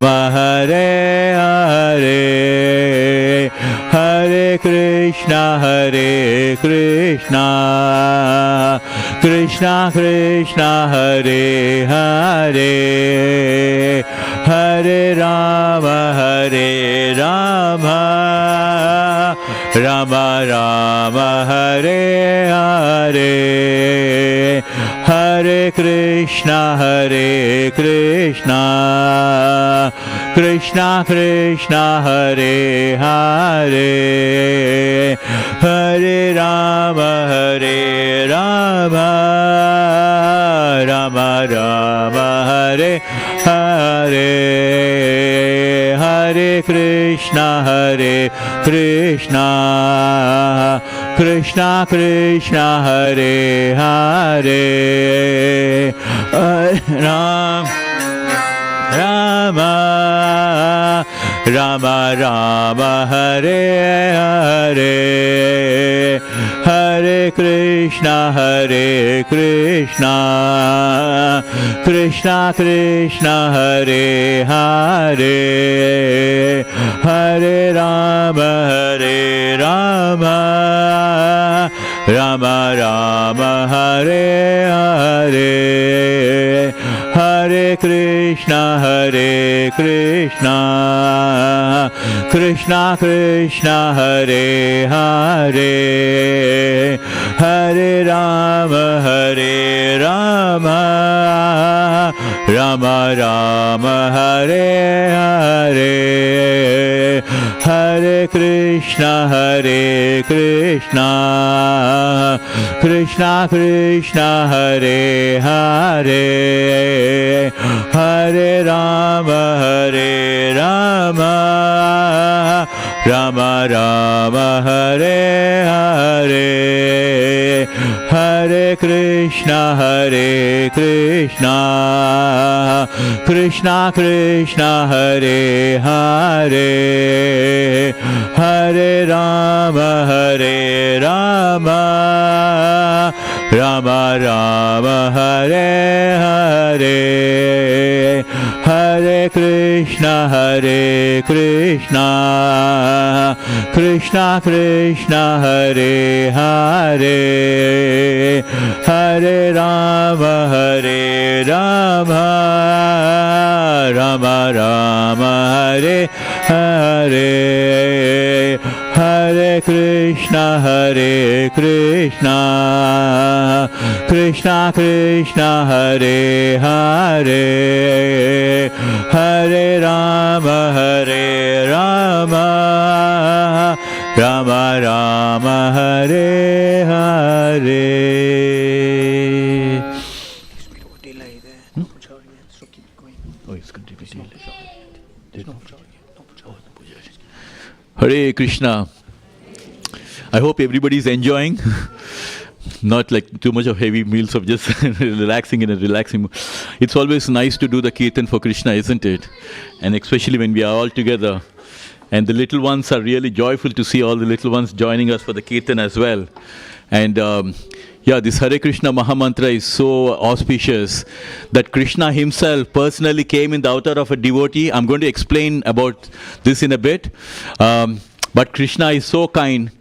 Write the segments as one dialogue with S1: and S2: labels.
S1: Hare Hare, Hare Krishna Krishna Krishna Hare Hare, Hare Rama Rama Rama Hare Hare, Hare Krishna Krishna Krishna Hare Hare, Hare Rama Rama Rama Hare Hare, Hare Krishna Krishna Krishna Hare Hare, Rama Rama Hare Hare, Hare Krishna Krishna Krishna Hare Hare, Hare Rama Rama Rama Hare Hare, Hare Krishna Krishna Krishna Hare Hare, Hare Rama Rama Rama Hare Hare, Hare Krishna Krishna Krishna Hare Hare, Hare Rama Rama Rama Hare Hare, Hare Krishna Krishna Krishna Hare Hare, Hare Rama Rama Rama Hare Hare, Hare Krishna Krishna Krishna Hare Hare, Hare Rama Rama Rama Hare Hare, Hare Krishna Krishna Krishna Hare Hare, Hare Rama Rama Rama Hare Hare. Oh, it's going to be Hare Krishna. I hope everybody is enjoying. Not like too much of heavy meals of just relaxing in a relaxing mood. It's always nice to do the kirtan for Krishna, isn't it? And especially when we are all together. And the little ones are really joyful to see all the little ones joining us for the kirtan as well. And this Hare Krishna Mahamantra is so auspicious that Krishna himself personally came in the avatar of a devotee. I'm going to explain about this in a bit. But Krishna is so kind.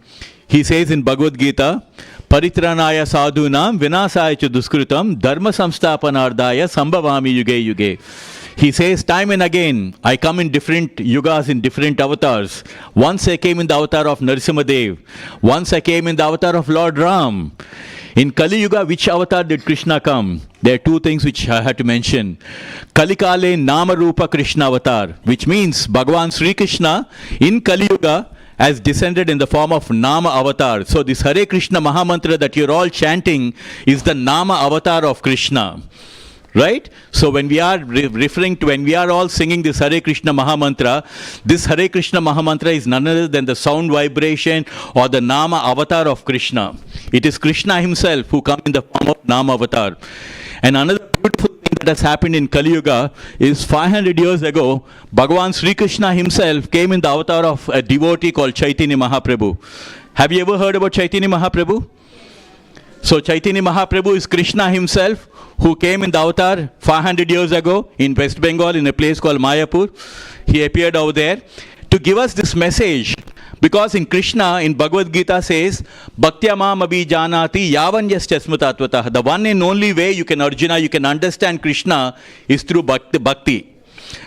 S1: He says in Bhagavad Gita, Paritranaya sadhunam vinasaya cha duskritam dharma samstapanardaya sambhavami yuge yuge. He says time and again, I come in different yugas, in different avatars. Once I came in the avatar of Narasimhadev. Once I came in the avatar of Lord Ram. In Kali Yuga, which avatar did Krishna come? There are two things which I had to mention. Kali Kale Nama Rupa Krishna avatar, which means Bhagavan Sri Krishna in Kali Yuga has descended in the form of Nama avatar. So this Hare Krishna Mahamantra that you're all chanting is the Nama avatar of Krishna. Right? So when we are when we are all singing this Hare Krishna Mahamantra, this Hare Krishna Mahamantra is none other than the sound vibration or the Nama avatar of Krishna. It is Krishna himself who comes in the form of Nama avatar. And another beautiful thing that has happened in Kali Yuga is 500 years ago, Bhagavan Sri Krishna himself came in the avatar of a devotee called Chaitanya Mahaprabhu. Have you ever heard about Chaitanya Mahaprabhu? So Chaitanya Mahaprabhu is Krishna himself, who came in the avatar 500 years ago in West Bengal in a place called Mayapur. He appeared over there to give us this message. Because in Krishna, in Bhagavad Gita says, Bhaktyamam abhi janati yavanyastyasmatatvatah. The one and only way you can, Arjuna, you can understand Krishna is through bhakti.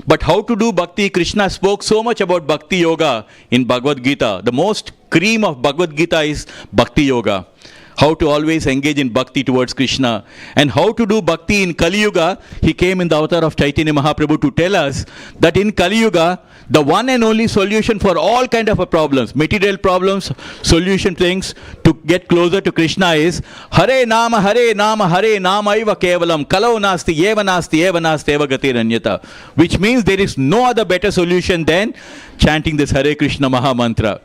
S1: But how to do bhakti? Krishna spoke so much about bhakti yoga in Bhagavad Gita. The most cream of Bhagavad Gita is bhakti yoga. How to always engage in bhakti towards Krishna. And how to do bhakti in Kali Yuga. He came in the avatar of Chaitanya Mahaprabhu to tell us that in Kali Yuga, the one and only solution for all kind of problems, material problems, solution things to get closer to Krishna is Hare Nama, Hare Nama, Hare Nama Iva Kevalam, Kalau Nasti, Eva Nasti, Eva Nasti, Eva Gatiranyata. Which means there is no other better solution than chanting this Hare Krishna Maha Mantra.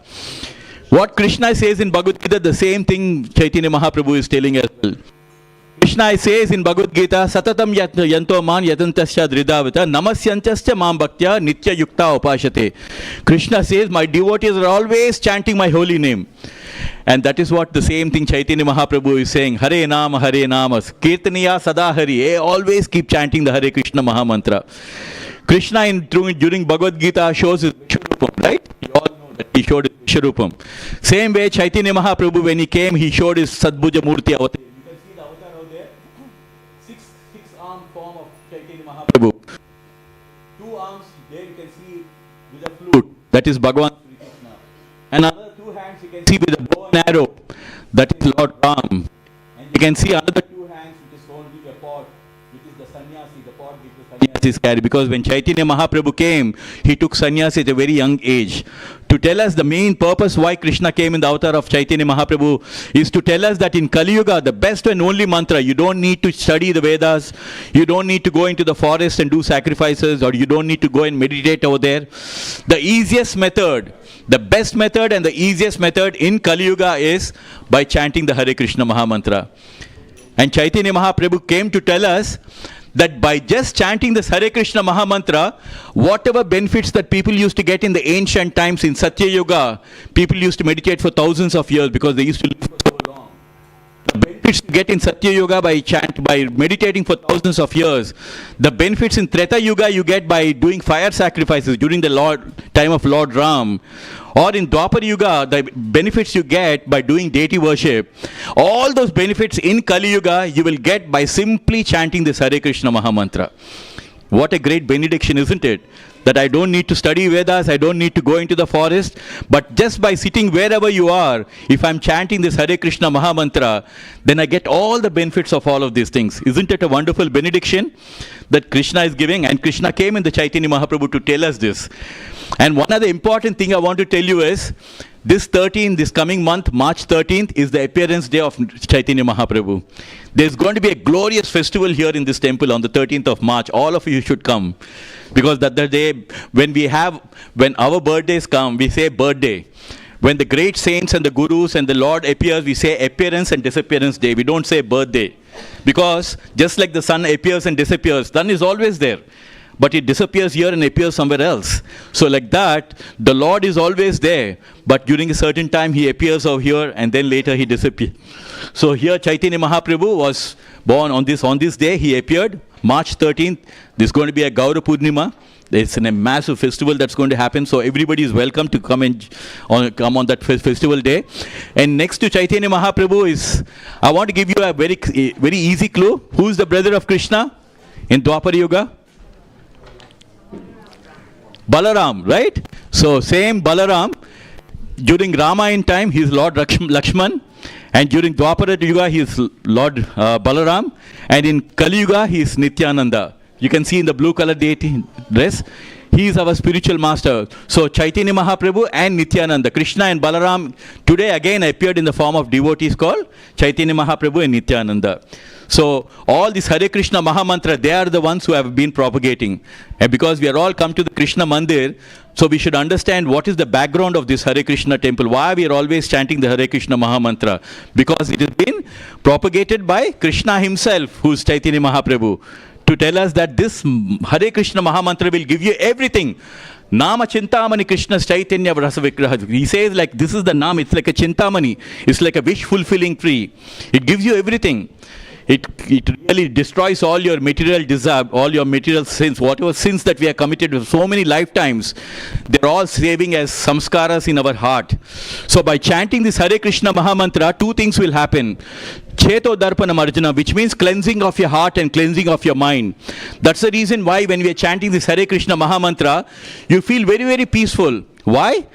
S1: What Krishna says in Bhagavad Gita, the same thing Chaitanya Mahaprabhu is telling us. Krishna says in Bhagavad Gita, Satatam yanto man yatantasya dridavita namasyantasya mam bhaktya nitya yukta upashate. Krishna says, my devotees are always chanting my holy name. And that is what the same thing Chaitanya Mahaprabhu is saying. Hare Nama, Hare Namas. Kirtaniya Sada Hari. Always keep chanting the Hare Krishna Maha Mantra. Krishna during Bhagavad Gita shows his Vishwarupam, right? You all know that he showed his Vishwarupam. Same way Chaitanya Mahaprabhu, when he came, he showed his Sadbhuja Murti avatar. You can see the avatar over there. Six-arm form of Chaitanya Mahaprabhu. 2 arms there you can see with a flute. That is Bhagavan Sri Krishna. And another 2 hands you can see with a bow and arrow. That is Lord Ram. And you can see another 2 hands which is holding a pot, which is the sannyasi, the pot which the sannyasis carry. Because when Chaitanya Mahaprabhu came, he took sannyasi at a very young age. To tell us the main purpose why Krishna came in the avatar of Chaitanya Mahaprabhu is to tell us that in Kali Yuga, the best and only mantra, you don't need to study the Vedas, you don't need to go into the forest and do sacrifices, or you don't need to go and meditate over there. The easiest method, the best method and the easiest method in Kali Yuga is by chanting the Hare Krishna Maha Mantra. And Chaitanya Mahaprabhu came to tell us that by just chanting this Hare Krishna Maha Mantra, whatever benefits that people used to get in the ancient times in Satya Yuga, people used to meditate for thousands of years because they used to live for so long. The benefits you get in Satya Yuga by meditating for thousands of years. The benefits in Treta Yuga you get by doing fire sacrifices during the time of Lord Ram. Or in Dwapar Yuga, the benefits you get by doing deity worship, all those benefits in Kali Yuga you will get by simply chanting this Hare Krishna Maha Mantra. What a great benediction, isn't it? That I don't need to study Vedas, I don't need to go into the forest, but just by sitting wherever you are, if I'm chanting this Hare Krishna Maha Mantra, then I get all the benefits of all of these things. Isn't it a wonderful benediction that Krishna is giving? And Krishna came in the Chaitanya Mahaprabhu to tell us this. And one other important thing I want to tell you is, this coming month, March 13th, is the appearance day of Chaitanya Mahaprabhu. There's going to be a glorious festival here in this temple on the 13th of March. All of you should come. Because that the day, when our birthdays come, we say birthday. When the great saints and the gurus and the Lord appears, we say appearance and disappearance day. We don't say birthday. Because just like the sun appears and disappears, sun is always there. But it disappears here and appears somewhere else. So like that, the Lord is always there. But during a certain time, he appears over here and then later he disappears. So here Chaitanya Mahaprabhu was born on this day. He appeared March 13th. There's going to be a Gaura Purnima. It's a massive festival that's going to happen. So everybody is welcome to come on that festival day. And next to Chaitanya Mahaprabhu is, I want to give you a very easy clue. Who's the brother of Krishna in Dwapar Yuga? Balaram, right? So same Balaram. During Ramayana time, he is Lord Lakshman. And during Dwapara Yuga, he is Lord Balaram. And in Kali Yuga, he is Nityananda. You can see in the blue color deity dress. He is our spiritual master. So Chaitanya Mahaprabhu and Nityananda, Krishna and Balaram, today again appeared in the form of devotees called Chaitanya Mahaprabhu and Nityananda. So all this Hare Krishna Maha Mantra, they are the ones who have been propagating. And because we are all come to the Krishna Mandir, so we should understand what is the background of this Hare Krishna temple. Why we are always chanting the Hare Krishna Maha Mantra? Because it has been propagated by Krishna himself, who is Chaitanya Mahaprabhu, to tell us that this Hare Krishna Maha Mantra will give you everything. Nama Chintamani Krishna Chaitanya Rasa Vigraha. He says like this is the Nam, it's like a Chintamani. It's like a wish fulfilling tree. It gives you everything. It really destroys all your material desire, all your material sins, whatever sins that we have committed with so many lifetimes, they're all saving as samskaras in our heart. So by chanting this Hare Krishna Mahamantra, two things will happen. Cheto Darpanam Arjuna, which means cleansing of your heart and cleansing of your mind. That's the reason why when we are chanting this Hare Krishna Mahamantra, you feel very, very peaceful. Why?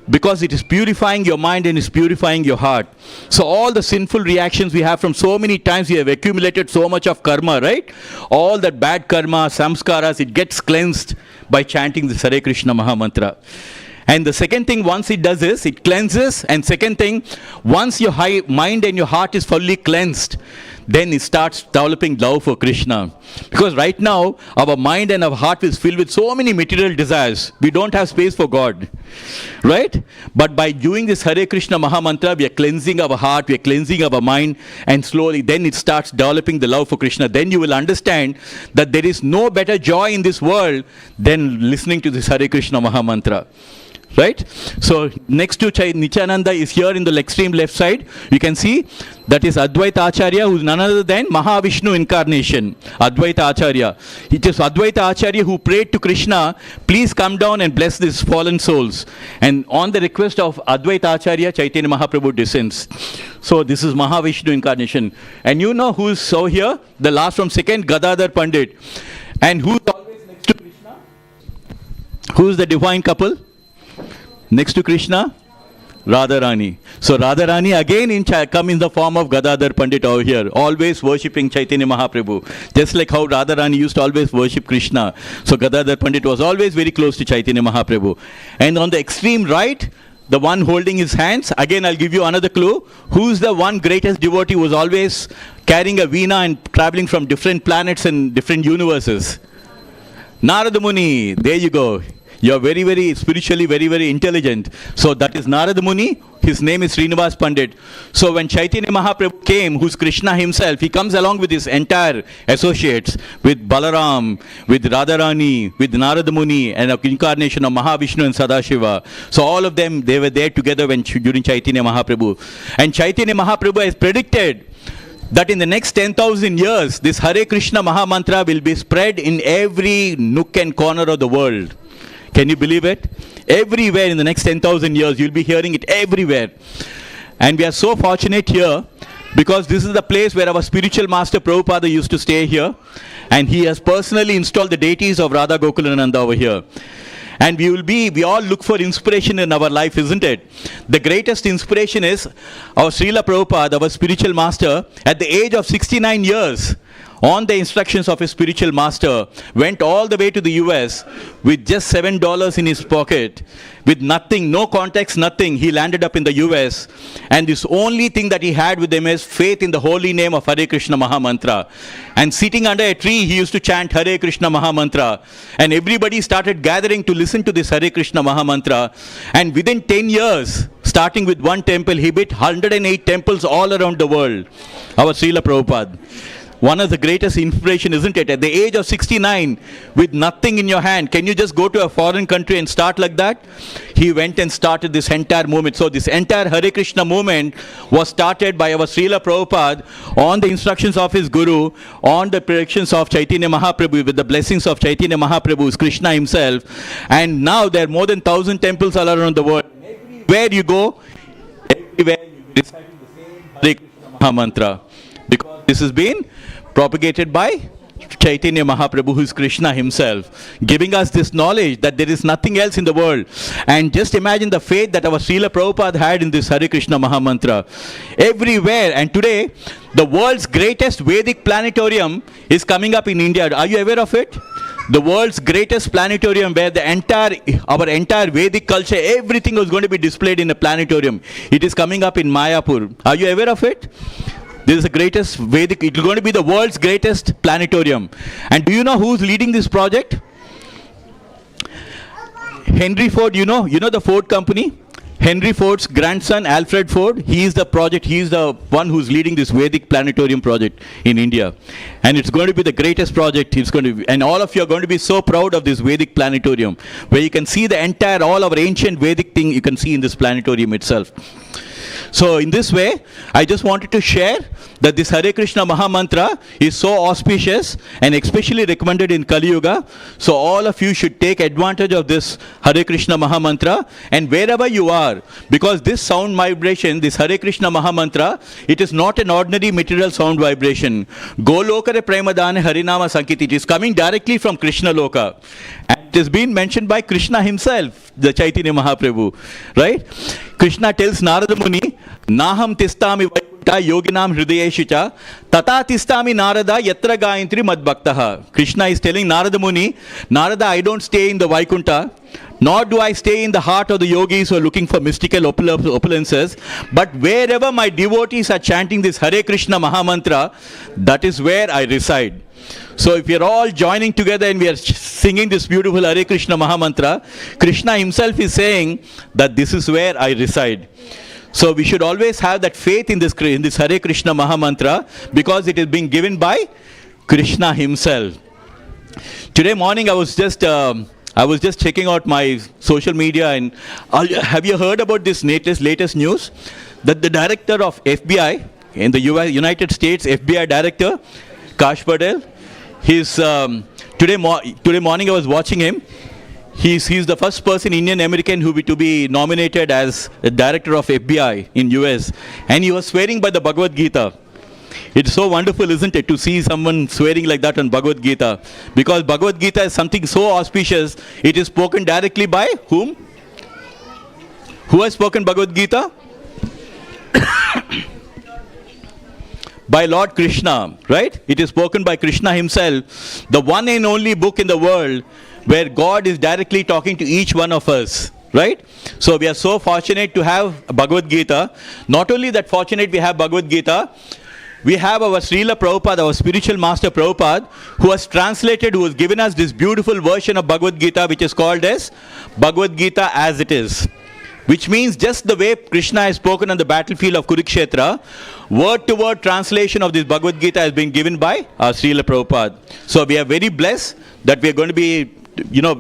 S1: Because it is purifying your mind and is purifying your heart. So all the sinful reactions we have from so many times, we have accumulated so much of karma, right? All that bad karma, samskaras, it gets cleansed by chanting the Hare Krishna Mahamantra. And the second thing, once it does is, it cleanses. And second thing, once your mind and your heart is fully cleansed, then it starts developing love for Krishna. Because right now, our mind and our heart is filled with so many material desires. We don't have space for God. Right? But by doing this Hare Krishna Mahamantra, we are cleansing our heart, we are cleansing our mind, and slowly then it starts developing the love for Krishna. Then you will understand that there is no better joy in this world than listening to this Hare Krishna Mahamantra. Right? So next to Nityananda is here in the extreme left side. You can see that is Advaita Acharya, who is none other than Mahavishnu incarnation. Advaita Acharya. It is Advaita Acharya who prayed to Krishna, please come down and bless these fallen souls. And on the request of Advaita Acharya, Chaitanya Mahaprabhu descends. So this is Mahavishnu incarnation. And you know who is so here? The last from second, Gadadhar Pandit. And who is always next to Krishna? Who is the divine couple? Next to Krishna, Radharani. So Radharani again come in the form of Gadadhar Pandit over here, always worshipping Chaitanya Mahaprabhu. Just like how Radharani used to always worship Krishna. So Gadadhar Pandit was always very close to Chaitanya Mahaprabhu. And on the extreme right, the one holding his hands, again I'll give you another clue. Who's the one greatest devotee who was always carrying a veena and traveling from different planets and different universes? Narada Muni, there you go. You are very, very spiritually, very, very intelligent. So that is Narada Muni. His name is Srinivas Pandit. So when Chaitanya Mahaprabhu came, who's Krishna himself, he comes along with his entire associates, with Balaram, with Radharani, with Narada Muni, and an incarnation of Mahavishnu and Sadashiva. So all of them, they were there together during Chaitanya Mahaprabhu. And Chaitanya Mahaprabhu has predicted that in the next 10,000 years, this Hare Krishna Mahamantra will be spread in every nook and corner of the world. Can you believe it? Everywhere in the next 10,000 years, you'll be hearing it everywhere. And we are so fortunate here because this is the place where our spiritual master Prabhupada used to stay here. And he has personally installed the deities of Radha Gokulananda over here. And we all look for inspiration in our life, isn't it? The greatest inspiration is our Srila Prabhupada, our spiritual master, at the age of 69 years, on the instructions of his spiritual master, went all the way to the US with just $7 in his pocket, with nothing, no contacts, nothing. He landed up in the US, and this only thing that he had with him is faith in the holy name of Hare Krishna Mahamantra. And sitting under a tree, he used to chant Hare Krishna Mahamantra. And everybody started gathering to listen to this Hare Krishna Mahamantra. And within 10 years, starting with one temple, he built 108 temples all around the world. Our Srila Prabhupada. One of the greatest inspiration, isn't it? At the age of 69, with nothing in your hand, can you just go to a foreign country and start like that? He went and started this entire movement. So this entire Hare Krishna movement was started by our Srila Prabhupada on the instructions of his Guru, on the predictions of Chaitanya Mahaprabhu, with the blessings of Chaitanya Mahaprabhu, Krishna himself. And now there are more than 1,000 temples all around the world. Everywhere you go, everywhere you be reciting the same Hare Krishna Mahamantra. Because this has been propagated by Chaitanya Mahaprabhu, who is Krishna himself, giving us this knowledge that there is nothing else in the world. And just imagine the faith that our Srila Prabhupada had in this Hare Krishna Mahamantra. Everywhere. And today, the world's greatest Vedic planetarium is coming up in India. Are you aware of it? The world's greatest planetarium, where our entire Vedic culture, everything was going to be displayed in a planetarium. It is coming up in Mayapur. Are you aware of it? This is the greatest Vedic, it's going to be the world's greatest planetarium. And do you know who's leading this project? Henry Ford, you know the Ford company? Henry Ford's grandson, Alfred Ford, he is the one who's leading this Vedic planetarium project in India. And it's going to be the greatest project. And all of you are going to be so proud of this Vedic planetarium, where you can see all our ancient Vedic thing you can see in this planetarium itself. So in this way, I just wanted to share that this Hare Krishna Maha Mantra is so auspicious and especially recommended in Kali Yuga. So all of you should take advantage of this Hare Krishna Maha Mantra, and wherever you are, because this sound vibration, this Hare Krishna Maha Mantra, it is not an ordinary material sound vibration. Golokare Premadane Harinama Sankit, it is coming directly from Krishna Loka. And it has been mentioned by Krishna himself, the Chaitanya Mahaprabhu, right? Krishna tells Narada Muni, Naham tistami vaikuntha yoginam hridayeshicha tata tistami Narada yatra gayantri madbhaktaha. Krishna is telling Narada Muni, Narada, I don't stay in the Vaikuntha, nor do I stay in the heart of the yogis who are looking for mystical opulences, but wherever my devotees are chanting this Hare Krishna Maha Mantra, that is where I reside. So if we are all joining together and we are singing this beautiful Hare Krishna Maha Mantra, Krishna himself is saying that this is where I reside. So we should always have that faith in this Hare Krishna Maha Mantra, because it is being given by Krishna himself. Today morning I was just checking out my social media, and have you heard about this latest news that the director of FBI in the United States, FBI director Kash Patel, he's today morning I was watching him. He's the first person, Indian American, who to be nominated as a director of FBI in US, and he was swearing by the Bhagavad Gita. It's so wonderful, isn't it, to see someone swearing like that on Bhagavad Gita, because Bhagavad Gita is something so auspicious. It is spoken directly by whom? Who has spoken Bhagavad Gita? By Lord Krishna, right? It is spoken by Krishna himself, the one and only book in the world where God is directly talking to each one of us, right? So we are so fortunate to have Bhagavad Gita. Not only that fortunate we have Bhagavad Gita, we have our Srila Prabhupada, our spiritual master Prabhupada, who has translated, who has given us this beautiful version of Bhagavad Gita, which is called as Bhagavad Gita as it is. Which means just the way Krishna has spoken on the battlefield of Kurukshetra, word to word translation of this Bhagavad Gita has been given by our Srila Prabhupada. So we are very blessed that we are going to be,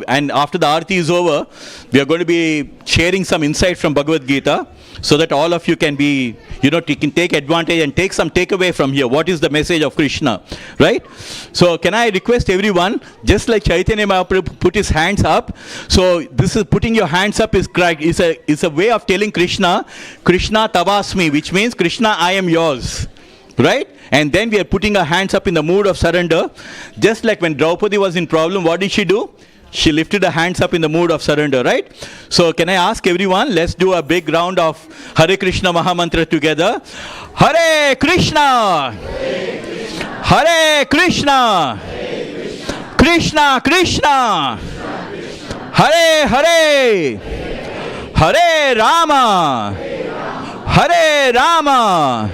S1: and after the Aarti is over, we are going to be sharing some insight from Bhagavad Gita, so that all of you can be, can take advantage and take some takeaway from here. What is the message of Krishna, right? So can I request everyone, just like Chaitanya Mahaprabhu put his hands up, so this is putting your hands up is a way of telling Krishna, Krishna Tavasmi, which means Krishna, I am yours, right? And then we are putting our hands up in the mood of surrender. Just like when Draupadi was in problem, what did she do? She lifted her hands up in the mood of surrender, right? So can I ask everyone, let's do a big round of Hare Krishna Maha Mantra together. Hare Krishna! Hare Krishna! Krishna Krishna! Hare Hare! Hare Rama! Hare Rama!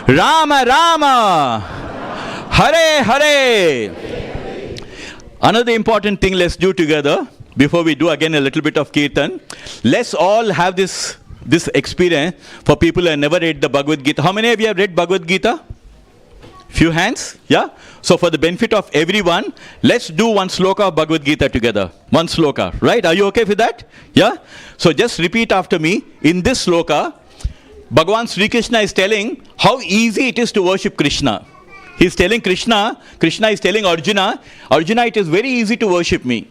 S1: Rama Rama! Hare Hare! Another important thing let's do together, before we do again a little bit of Kirtan, let's all have this experience for people who have never read the Bhagavad Gita. How many of you have read Bhagavad Gita? Few hands? Yeah? So for the benefit of everyone, let's do one sloka of Bhagavad Gita together. One sloka, right? Are you okay with that? Yeah? So just repeat after me. In this sloka, Bhagavan Sri Krishna is telling how easy it is to worship Krishna. He is telling Krishna is telling Arjuna, it is very easy to worship me.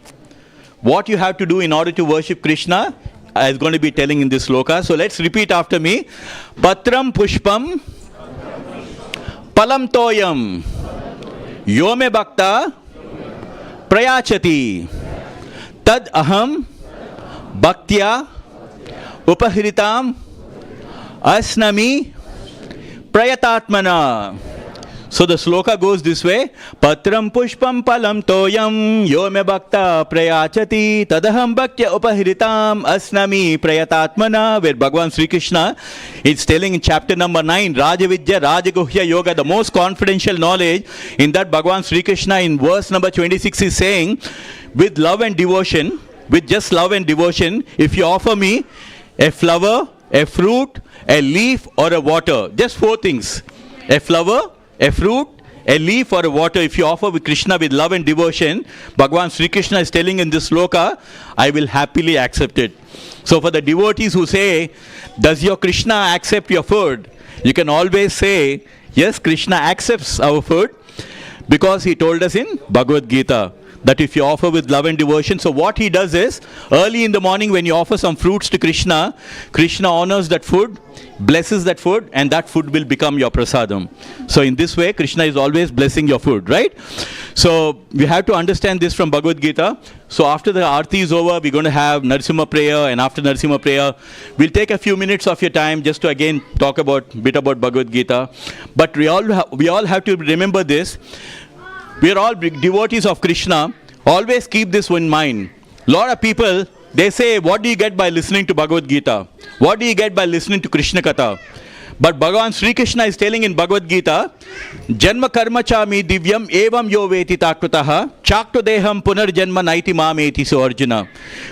S1: What you have to do in order to worship Krishna, I is going to be telling in this sloka. So let's repeat after me. Patram Pushpam Palam Toyam Yome Bhakta Prayachati Tad Aham Bhaktya Upahritam Asnami Prayatatmana. So the sloka goes this way. Patram pushpam palam toyam yome bhakta prayachati tadaham bhaktya upahritam asnami prayatatmana. Where Bhagavan Sri Krishna is telling in chapter number 9, Rajavidya Rajaguhya Yoga, the most confidential knowledge. In that Bhagavan Sri Krishna in verse number 26 is saying, with love and devotion, with just love and devotion, if you offer me a flower, a fruit, a leaf, or a water. Just 4 things. A flower, a fruit, a leaf, or a water. If you offer with Krishna with love and devotion, Bhagavan Sri Krishna is telling in this sloka, I will happily accept it. So for the devotees who say, does your Krishna accept your food? You can always say, yes, Krishna accepts our food, because he told us in Bhagavad Gita that if you offer with love and devotion. So what he does is, early in the morning when you offer some fruits to Krishna, Krishna honors that food, blesses that food, and that food will become your prasadam. So in this way, Krishna is always blessing your food, right? So we have to understand this from Bhagavad Gita. So after the Aarti is over, we're going to have Narasimha prayer, and after Narasimha prayer, we'll take a few minutes of your time just to again talk a bit about Bhagavad Gita. But we all have to remember this. We are all devotees of Krishna. Always keep this in mind. Lot of people, they say, what do you get by listening to Bhagavad Gita? What do you get by listening to Krishna Katha? But Bhagavan Sri Krishna is telling in Bhagavad Gita, Janma karma chami divyam evam yo veti takrutaha chakto deham punar janma naiti mameti. So Arjuna,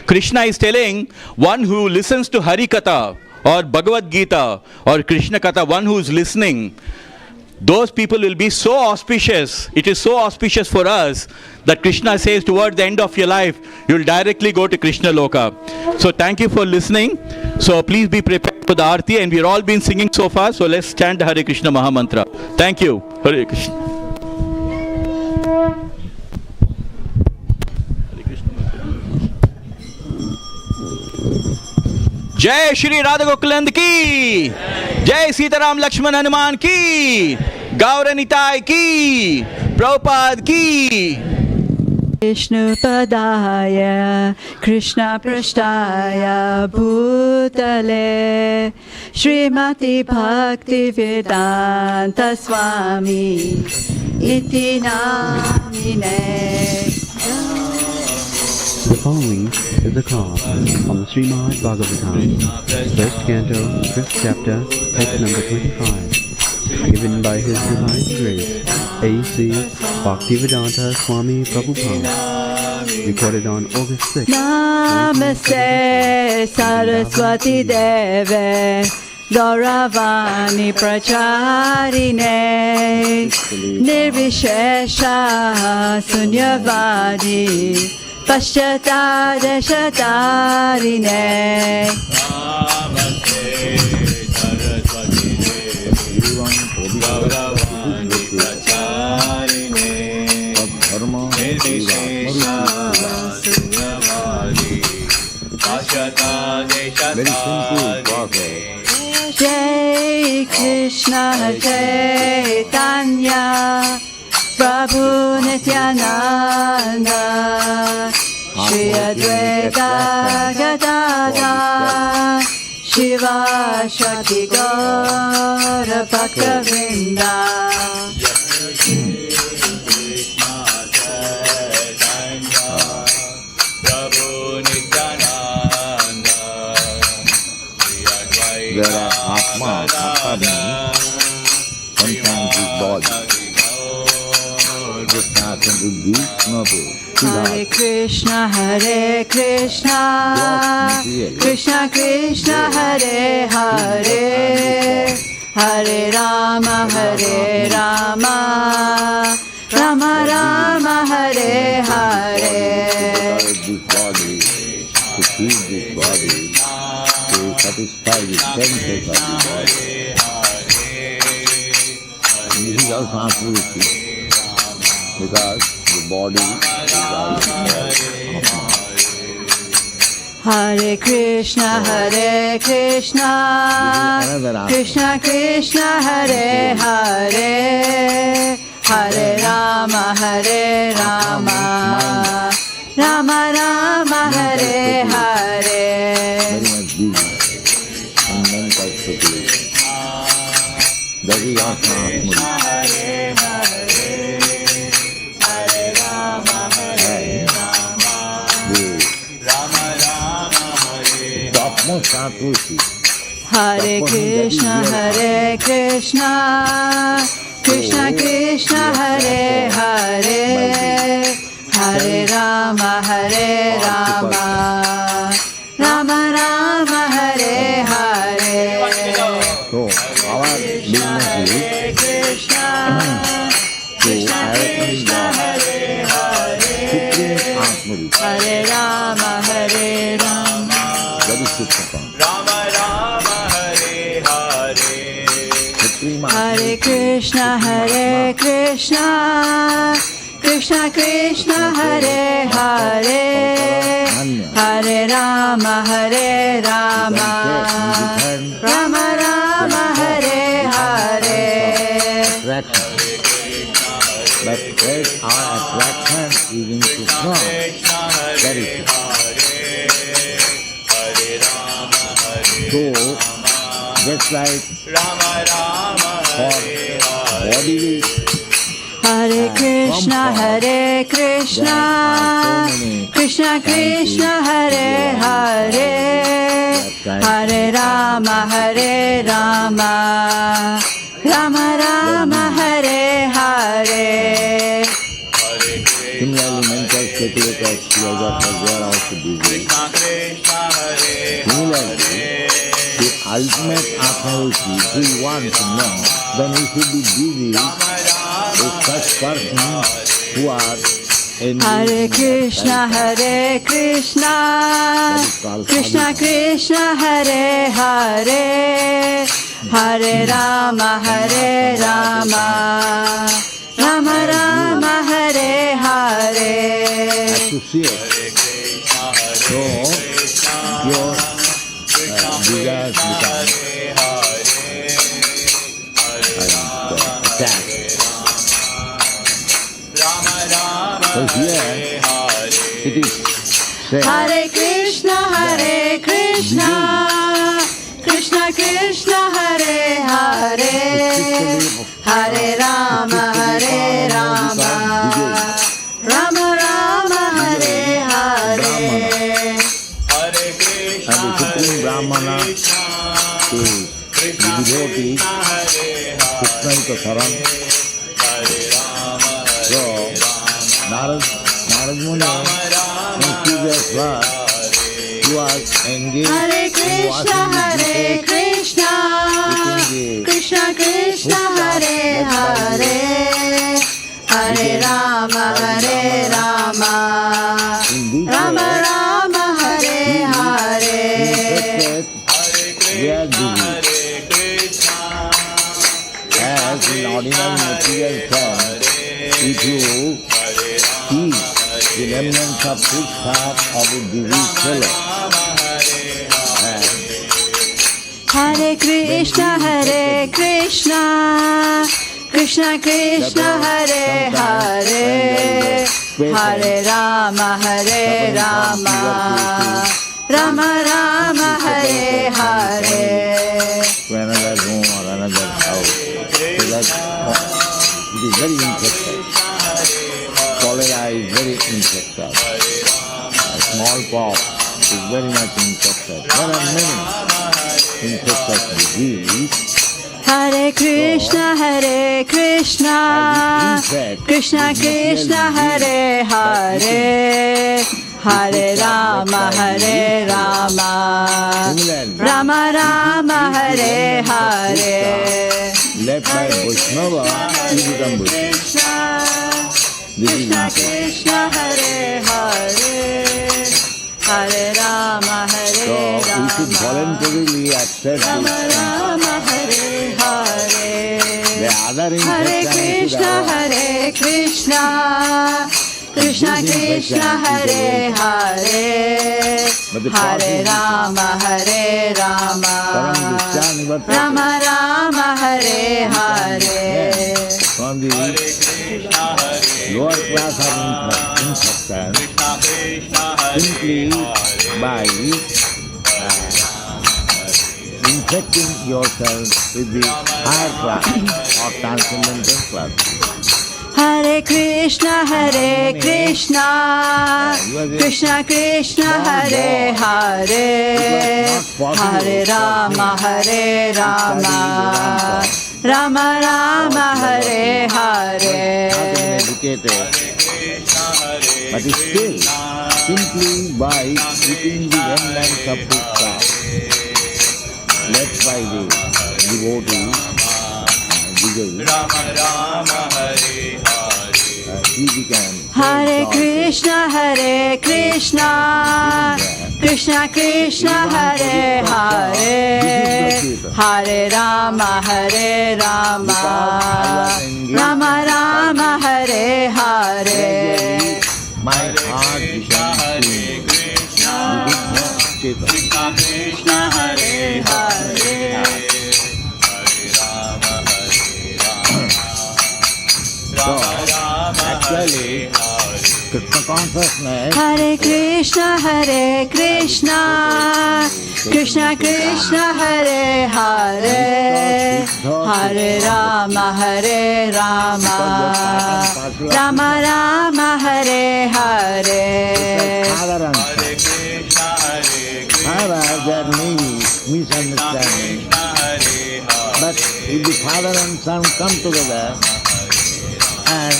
S1: Krishna is telling, one who listens to Hari Katha or Bhagavad Gita or Krishna Katha, one who is listening, those people will be so auspicious. It is so auspicious for us that Krishna says towards the end of your life, you will directly go to Krishna Loka. So thank you for listening. So please be prepared for the Aarti, and we are all been singing so far. So let's chant the Hare Krishna Maha Mantra. Thank you. Hare Krishna. जय श्री राधा गोकुलंद की, जय सीताराम लक्ष्मण हनुमान की, गौर निताय की, प्रभुपाद की।
S2: Vishnu Padaya Krishna Prasthaya Bhutale Srimati Bhaktivedanta Swami Iti Namine.
S3: The following is a call from the Srimad Bhagavatam, first canto, fifth chapter, text number 25, given by His Divine Grace, A.C. Bhaktivedanta Swami Prabhupada, recorded on August 6,
S2: Namaste Saraswati Deve Gauravani Pracharine Nirvishesha Sunyavadi Paschata Deshatarine.
S4: Namaste Saraswati Devi Gauravani Pracharine Nirvishesha Sunyavadi Paschata Deshatarine.
S2: Jai Krishna Chaitanya Prabhu Nityananda Shri Advaita Gadadhar Shiva Shakti Gaura Bhaktivedanta.
S4: There are Atma, Atma means sometimes his body.
S2: Hare Krishna, Hare Krishna, Krishna Krishna, Hare Hare, Hare Rama, Hare Rama, Rama Rama, Hare Hare.
S4: This body, to feed this body, to satisfy the senses of the body. This is also absolutely, because the body is also Atma.
S2: Hare Krishna, Hare Krishna, Krishna Krishna, Hare Hare, Hare Rama, Hare Rama, Rama Rama, Hare Hare.
S4: Very much busy and mental speculation. That is also Atma.
S2: Hare Krishna, Hare Krishna, Krishna Krishna, Hare Hare, Hare Rama, Hare Rama, Rama Rama, Hare Krishna Krishna Hare Hare
S4: Supreme Atma.
S2: Hare Rama Hare Rama
S4: That is Supreme.
S2: Hare Krishna Krishna Krishna Hare Hare Hare Rama Rama Rama Hare Hare.
S4: Attraction. But as our attraction is in Krishna, that is Krishna. So, just like for body,
S2: Hare Krishna Krishna Krishna Hare Hare Hare Rama Rama Rama Hare Hare.
S4: similarly mental speculators, philosophers, they are also busy. Similarly, the ultimate authority, if we want to know, then we should be busy with such persons who are in
S2: Hare Krishna Krishna Krishna Hare Hare Hare Rama Rama Rama Hare Hare.
S4: associate. So, your desires become attached. So here, it is said,
S2: Hare Krishna Krishna Krishna Hare Hare Hare Rama Rama Rama Hare Hare.
S4: and the Supreme Brahmana is the devotee, Krishna Saran. So, Narad Muni, in previous verse, he was engaged
S2: Hare
S4: in
S2: Krishna
S4: washing his
S2: Krishna Krishna Hare Hare Hare Rama Rama Rama Hare Hare.
S4: We are busy. As in ordinary material terms, if you eat the remnants of food fat of a diseased fellow,
S2: Hare Krishna Krishna Hare Hare Hare Rama Rama Hare Hare.
S4: to another room or another house, so that it is very infectious. Cholera is very infectious. Smallpox is very much infectious. There are many infectious diseases.
S2: Hare Krishna Krishna Hare Hare Hare Rama Rama Hare Hare.
S4: Left by Vaishnava, you become Vaishnava. This is
S2: Krishna Hare Hare Hare Rama
S4: so we should voluntarily accept
S2: Rama
S4: this.
S2: Hare Hare.
S4: The other
S2: Hare
S4: infection is
S2: Krishna Krishna Hare Hare
S4: But the
S2: Hare
S4: process
S2: Rama Rama Hare Hare.
S4: from the lower class of infection simply by infecting yourself with the higher class or transcendental class.
S2: Hare Krishna Krishna Hare Hare Hare Rama Rama Hare Hare.
S4: Not even educated, but still, simply by eating the remnants of food stuff left by the devotee, the legally, he became
S2: Hare Krishna, Hare Krishna, Krishna Krishna, Hare Hare, Hare Rama, Hare Rama, Rama Rama, Hare Hare.
S4: my heart became clean.
S2: Krishna Krishna, Hare Hare.
S4: So, actually, Krishna consciousness
S2: Hare Krishna, Hare Krishna, Krishna Krishna, Hare Hare, Hare Rama, Hare Rama, Rama Rama, Hare Hare.
S4: However, there may be misunderstanding. But if the father and son come together and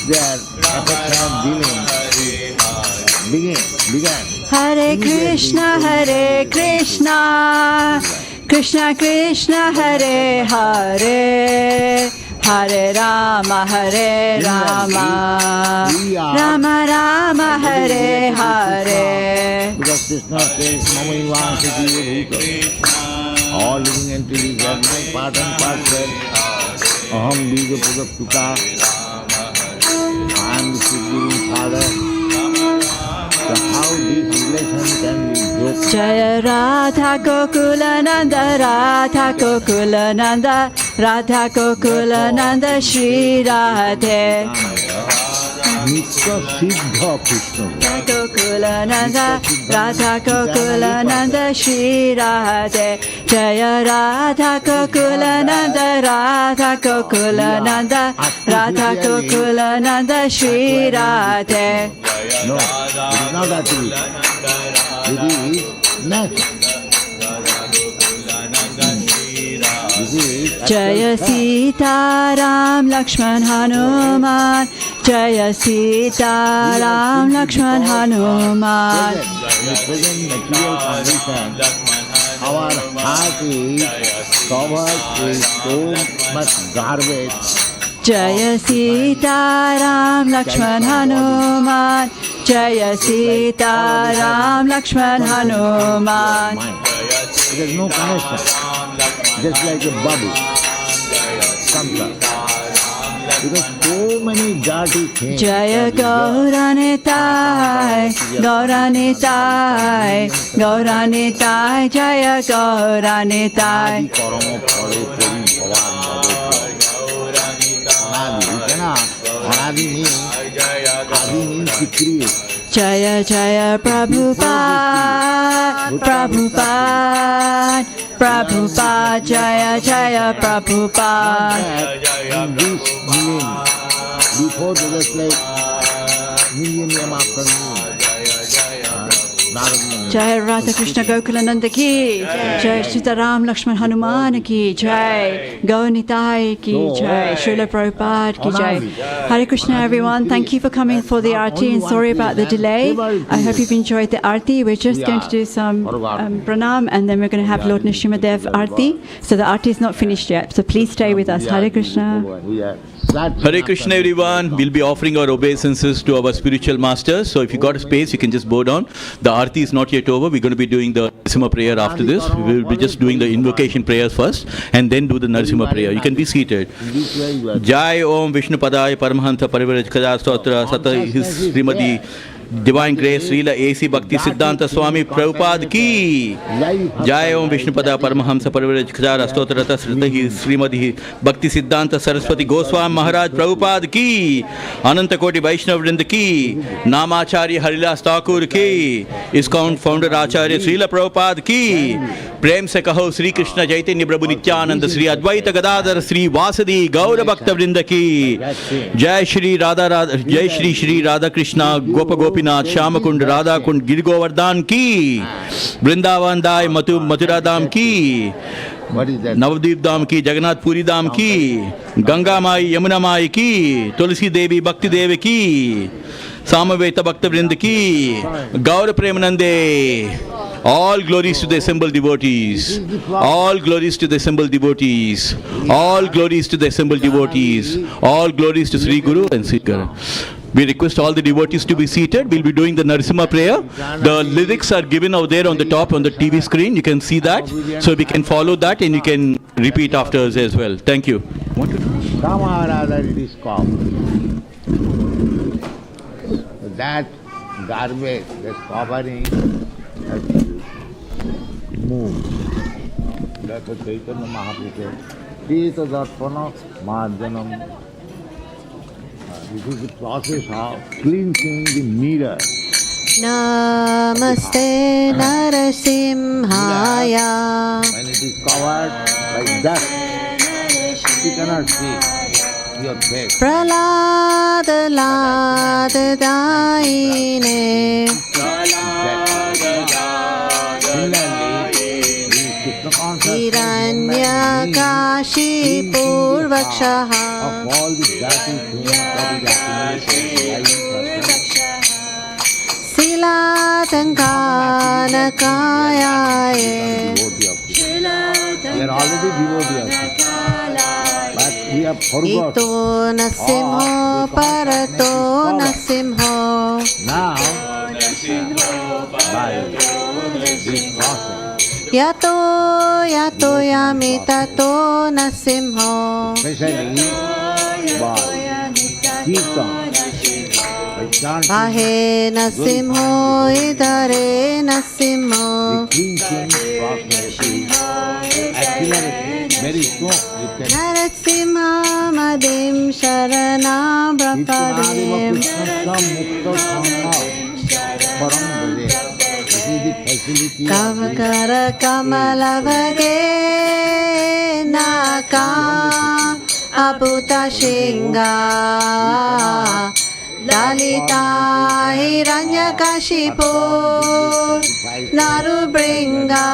S4: their affectionate dealing began.
S2: Hare Krishna, Hare Krishna, Krishna Krishna, Hare Hare, Hare Rama, Hare Rama, Rama Rama, Hare Hare.
S4: Because Krishna says, Mama Ivansati Bhuta. All living entities have my part and parcel. Aham Bija Pujaptuka. I am the Supreme Father. So how this relation can be broken?
S2: Jaya Radha Gokula Nanda, Radha Gokula Nanda, Radha Gokula Nanda, Shri Radhe.
S4: Nitya Siddha Krishna.
S2: Gokula Nanda, Radha Gokula Nanda, Shri Radhe. Jaya Radha Gokula Nanda, Radha Gokula Nanda, Radha Gokula Nanda, Shri Radhe.
S4: No, it is not attribute. It is natural. This is
S2: Jaya Sita Ram Lakshman Hanuman, Jaya Sita Ram Lakshman Hanuman.
S4: In the present material condition, our heart is covered with so much garbage.
S2: Jaya Sita Ram Lakshman Hanuman, Jaya Sita Ram Lakshman Hanuman.
S4: There is no connection. Just like a bubble. Comes up. Because so many dirty things.
S2: Jaya Gauranitai, Gauranitai, Gauranitai, Jaya Gauranitai.
S4: Karma phale puri bhavan Anadi means to create.
S2: Jaya Jaya Prabhupada, Prabhupada, Prabhupada, Jaya Jaya Prabhupada.
S4: In this millennium, before the just like millennium after millennium,
S2: Jai Radha Krishna Gokulananda ki, Jai Sita Ram Lakshman Hanuman ki, Jai Gaunitai ki, Jai Srila Prabhupada ki, Jai. Hare Krishna everyone, thank you for coming for the Aarti and sorry about the delay. I hope you've enjoyed the Aarti. We're just going to do some pranam and then we're going to have Lord Nrsimhadev Aarti. So the Aarti is not finished yet, so please stay with us. Hare Krishna.
S1: Hare Krishna everyone. We'll be offering our obeisances to our spiritual masters. So if you got a space, you can just bow down. The Aarti is not yet over. We're going to be doing the Narasimha prayer after this. We will be just doing the invocation prayers first and then do the Narasimha prayer. You can be seated. Jai Om Vishnu Padaya Paramahanta Parivrajakaja Stotra Sata His Srimati Divine Grace Srila A.C. Bhakti Siddhanta Swami Prabhupada ki Jai Om Vishnupada Paramahamsa Parivrajakaja Stotrata Srimati Bhakti Siddhanta Saraswati Goswami Maharaj Prabhupada ki Ananta Koti Vaishnav Vrinda ki Namacharya Harilas Thakur ki ISKCON Founder Acharya Srila Prabhupada ki Prem se kaho Sri Krishna Chaitanya Prabhu Nityananda Sri Advaita Gadadhar Sri Vasadi Gaura Bhakta Vrinda ki Jai Shri Radha Krishna Gopa Gopinath Shyamakund Radha Kund Giri Govardhan ki Vrindavan Dai Mathura Dham ki Navadvip Dham ki Jagannath Puri Dham ki Ganga Mai Yamuna Mai ki Tulsi Devi Bhakti Devi ki Samaveta Bhakta Vrinda ki Gaura Premanande All glories to the assembled devotees. All glories to the assembled devotees. All glories to the assembled devotees. All glories to Sri Guru and Sri Guru. We request all the devotees to be seated. We'll be doing the Narasimha prayer. The lyrics are given out there on the top on the TV screen. You can see that. So we can follow that and you can repeat after us as well. Thank you.
S4: Kamarada is called. That garbage, that's covering, has to move. That's what Chaitanya Mahaprabhu said. Tita Darpana Marjanam. This is the process of cleansing the mirror.
S5: Namaste Narasimhaya.
S4: When it is covered by dust, you cannot see your face.
S5: Pralada Lada Daine. Hiranya Kashi Purvakshaha.
S4: Of all the dirty things that is accumulated,
S5: Silatangana Kayaye.
S4: we are already devotee of Krishna. But we have forgot.
S5: Ito Nasimho Parato Nasimho.
S4: Now, by this process,
S5: Yato Yato Yamitato Nasimho.
S4: especially by Kirtan, by chanting
S5: Ahe Nasimho Idare Nasimho.
S4: the cleansing process is accelerated very soon. You can
S5: Narasimha Madim Sharanam Prapadim. Kavakara Kamalavage Naka Abuta Shinga Lalita Hiranyakashipu Narubringa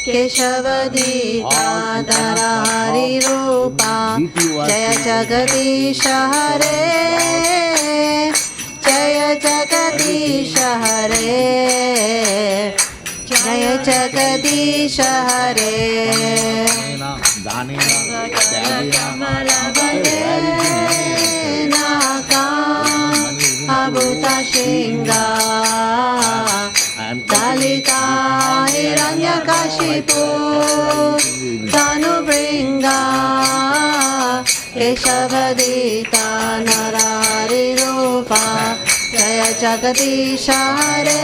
S5: Keshavadita Darari Rupa Jaya Jagadisha Hare Jaya Jagadisha Hare Jaya Jagadisha Hare Naka Abuta Shinga Dalita Hiranyakashipu Tanubringa Keshavadita Narari Rupa Jaya Jagadisha Hare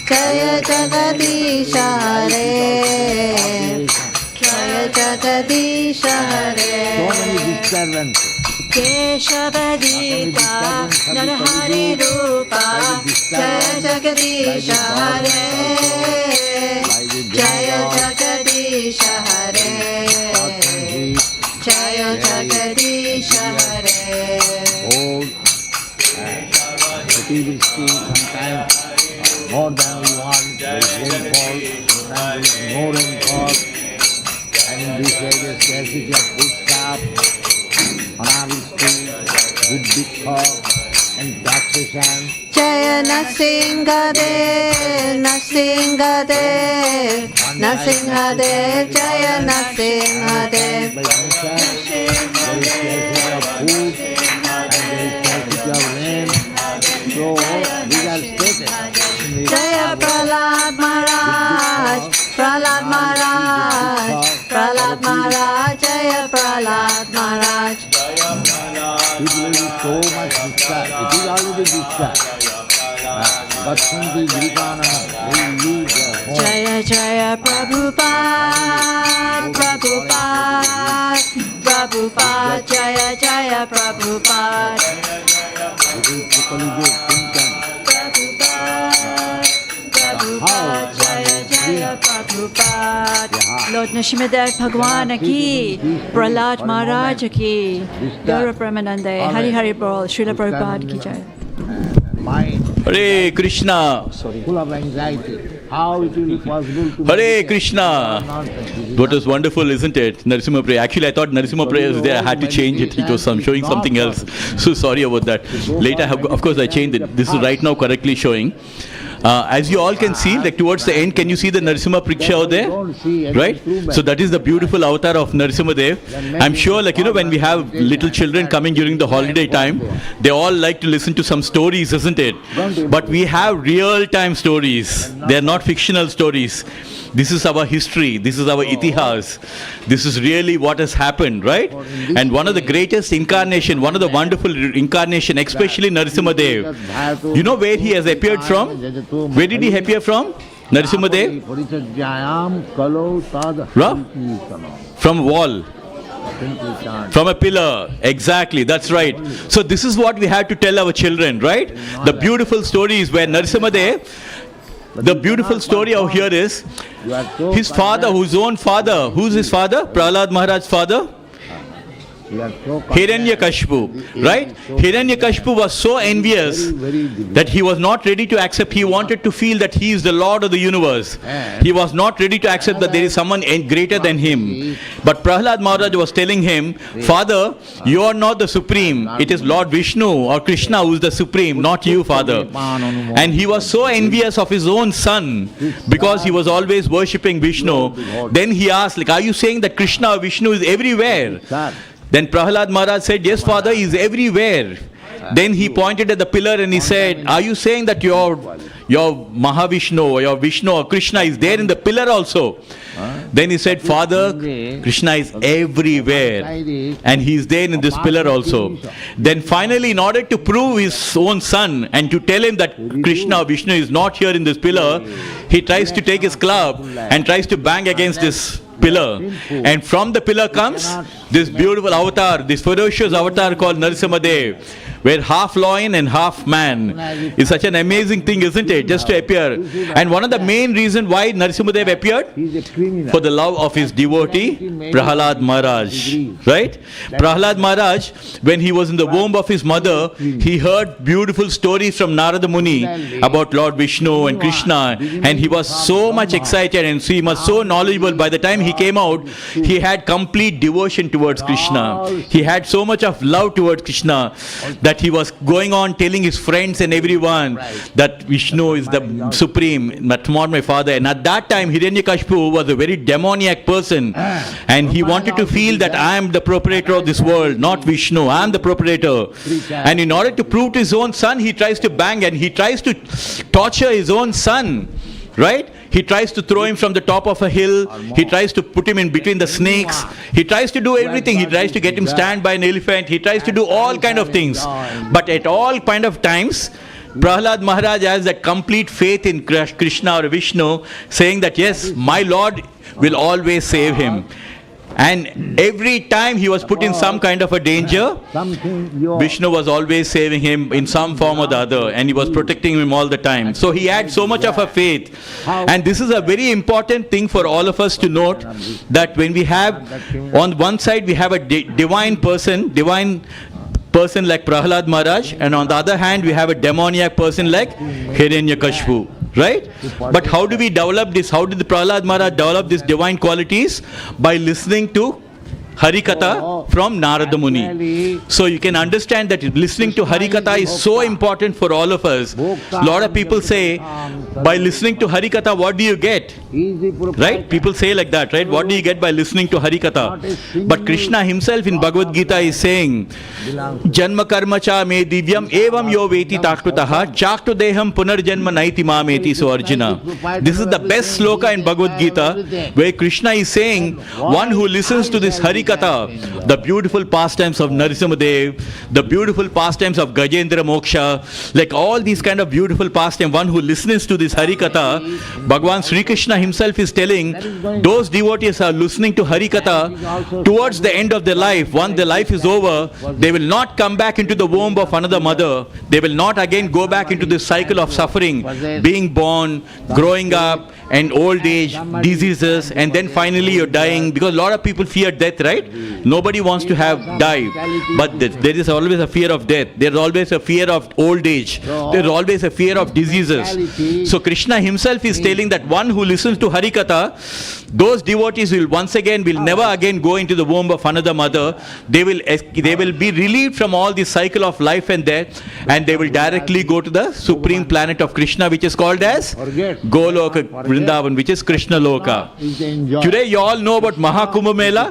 S5: Jaya Jagadisha Hare Jaya Jagadisha Hare Keshavadita Narahari Rupa Jaya Jagadisha Hare Jaya Jagadisha Hare Jaya Jagadisha Hare.
S4: old activity, sometimes more than we want, there is rainfall, sometimes there is no rainfall, and in this way there is scarcity of food stuff, unharvested, good dikha, and taxation.
S5: Jaya Nasingadev, Nasingadev, Nasingadev, Jaya Nasingadev.
S4: By nature, there is scarcity of food, and there is scarcity of rain, so these are stated.
S5: Jaya Prahlad Maharaj, Prahlad Maharaj, Prahlad Maharaj, Jaya Prahlad Maharaj.
S4: People will be so much discharged. It is already discharged. But since the Grikanana, they will leave their home.
S5: Jaya Jaya Prabhupada, Prabhupada, Prabhupada, Jaya Jaya Prabhupada.
S4: It is the Kali-yuga symptom.
S5: Prabhupada, Jaya Jaya Prabhupada.
S2: Lord Nrsimhadev Bhagwan ki, Prahlad Maharaj ki, Gaura Premanande, Hari Hari Bol, Srila Prabhupada ki jai.
S4: Mind
S1: Hare Krishna.
S4: full of anxiety. How it will be possible to
S1: Hare
S4: meditate?
S1: Krishna. What was wonderful, isn't it? Narasimha prayer. Actually, I thought Narasimha prayer was there. I had to change it. It was showing something else. So sorry about that. Later, of course, I changed it. This is right now correctly showing. As you all can see, like towards the end, can you see the Narasimha picture over there? Right? So that is the beautiful avatar of Narasimha Dev. I'm sure, like, when we have little children coming during the holiday time, they all like to listen to some stories, isn't it? But we have real-time stories. They are not fictional stories. This is our history. This is our itihas. This is really what has happened, right? And one of the greatest incarnation, one of the wonderful incarnation, especially Narasimha Dev. You know where he has appeared from? Where did he appear from? Narasimha Dev? From a wall. From a pillar. Exactly, that's right. So this is what we have to tell our children, right? The beautiful stories where Narasimha Dev, the beautiful story out here is his father, whose own father. Who's his father? Prahlad Maharaj's father? Hiranyakashipu, right? Hiranyakashipu was so envious that he was not ready to accept. He wanted to feel that he is the Lord of the universe. He was not ready to accept that there is someone greater than him. But Prahlad Maharaj was telling him, Father, you are not the supreme. It is Lord Vishnu or Krishna who is the supreme, not you, Father. And he was so envious of his own son because he was always worshipping Vishnu. Then he asked, like, are you saying that Krishna or Vishnu is everywhere? Then Prahlad Maharaj said, yes, Father, he is everywhere. Then he pointed at the pillar and he said, are you saying that your Mahavishnu or your Vishnu or Krishna is there in the pillar also? Then he said, Father, Krishna is everywhere and he is there in this pillar also. Then finally, in order to prove his own son and to tell him that Krishna or Vishnu is not here in this pillar, he tries to take his club and tries to bang against this pillar, and from the pillar comes this beautiful avatar, this ferocious avatar called Narasimha Dev, where half lion and half man. It's such an amazing thing, isn't it, just to appear. And one of the main reasons why Narasimha Dev appeared, for the love of his devotee Prahlad Maharaj, right? Prahlad Maharaj, when he was in the womb of his mother, he heard beautiful stories from Narada Muni about Lord Vishnu and Krishna, and he was so much excited and he was so knowledgeable. By the time he came out, he had complete devotion towards Krishna. He had so much of love towards Krishna that he was going on telling his friends and everyone that Vishnu is the supreme, not my father. And at that time, Hiranyakashipu was a very demoniac person, and he wanted to feel that I am the proprietor of this world, not Vishnu. I am the proprietor. And in order to prove to his own son, he tries to bang and he tries to torture his own son, right? He tries to throw him from the top of a hill. He tries to put him in between the snakes. He tries to do everything. He tries to get him stand by an elephant. He tries to do all kind of things. But at all kind of times, Prahlad Maharaj has that complete faith in Krishna or Vishnu, saying that yes, my Lord will always save him. And every time he was put in some kind of a danger, Vishnu was always saving him in some form or the other, and he was protecting him all the time. So he had so much of a faith. And this is a very important thing for all of us to note, that when we have, on one side we have a divine person like Prahlad Maharaj, and on the other hand we have a demoniac person like Hiranyakashipu. Right? But how do we develop this? How did the Prahlad Maharaj develop these divine qualities? By listening to Harikatha from Narada Muni. So you can understand that listening to Harikatha is so important for all of us. A lot of people say, by listening to Harikatha, what do you get? Right? People say like that, right? What do you get by listening to Harikatha? But Krishna himself in Bhagavad Gita is saying, Janma karma cha me divyam evam yo veti taktutaha chaktu deham punarjanma naiti mameti. So Arjuna, this is the best sloka in Bhagavad Gita, where Krishna is saying, one who listens to this Harikatha, the beautiful pastimes of Narasimha Dev, the beautiful pastimes of Gajendra Moksha, like all these kind of beautiful pastimes, one who listens to this Harikatha, Bhagavan Sri Krishna himself is telling, those devotees are listening to Harikatha towards the end of their life. Once their life is over, they will not come back into the womb of another mother. They will not again go back into this cycle of suffering, being born, growing up, and old age, diseases, and then finally you're dying, because a lot of people fear death, right? right? Nobody wants to have die, but there is always a fear of death. There is always a fear of old age. There is always a fear of diseases. So Krishna himself is telling that one who listens to Harikatha, those devotees will never again go into the womb of another mother. They will be relieved from all the cycle of life and death, and they will directly go to the supreme planet of Krishna, which is called as Goloka Vrindavan, which is Krishna Loka. Today you all know about Mahakumbha Mela.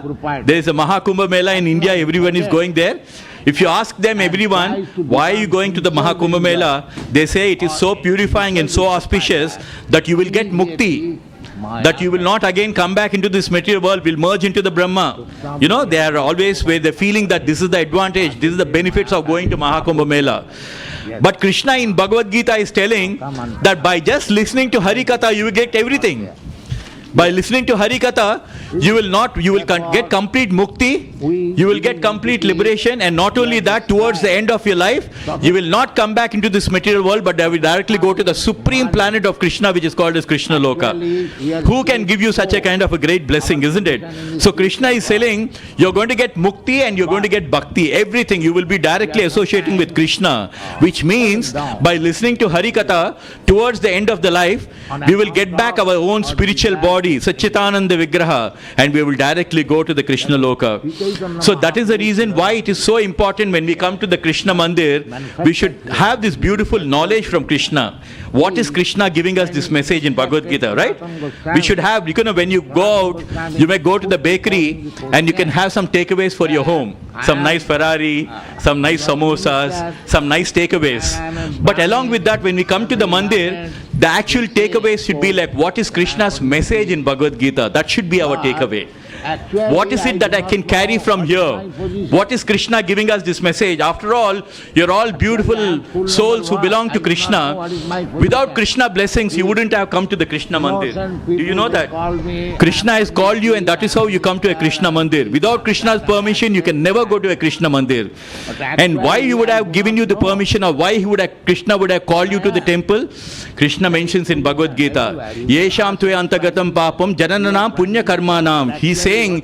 S1: There is a Mahakumbha Mela in India. Everyone is going there. If you ask them, everyone, why are you going to the Mahakumbha Mela? They say it is so purifying and so auspicious that you will get mukti. That you will not again come back into this material world, will merge into the Brahma. You know, they are always with the feeling that this is the advantage, this is the benefits of going to Mahakumbha Mela. But Krishna in Bhagavad Gita is telling that by just listening to Harikatha, you will get everything. By listening to Harikatha, you will get complete mukti, you will get complete liberation, and not only that, towards the end of your life, you will not come back into this material world, but you will directly go to the supreme planet of Krishna, which is called as Krishna Loka. Who can give you such a kind of a great blessing, isn't it? So Krishna is saying, you're going to get mukti and you're going to get bhakti, everything. You will be directly associating with Krishna, which means by listening to Harikatha, towards the end of the life, we will get back our own spiritual body, Satchitananda Vigraha, and we will directly go to the Krishna Loka. So that is the reason why it is so important when we come to the Krishna Mandir, we should have this beautiful knowledge from Krishna. What is Krishna giving us this message in Bhagavad Gita, right? We should have, when you go out, you may go to the bakery and you can have some takeaways for your home. Some nice Ferrari, some nice samosas, some nice takeaways. But along with that, when we come to the Mandir, the actual takeaways should be like, what is Krishna's message in Bhagavad Gita? That should be our takeaway. What is it that I can carry from here? What is Krishna giving us this message? After all, you're all beautiful souls who belong to Krishna. Without Krishna blessings, you wouldn't have come to the Krishna Mandir. Do you know that? Krishna has called you, and that is how you come to a Krishna Mandir. Without Krishna's permission, you can never go to a Krishna Mandir. And why he would have given you the permission, or why Krishna would have called you to the temple? Krishna mentions in Bhagavad Gita, Yesham tve antagatam papam janananam punya karmanam. He saying,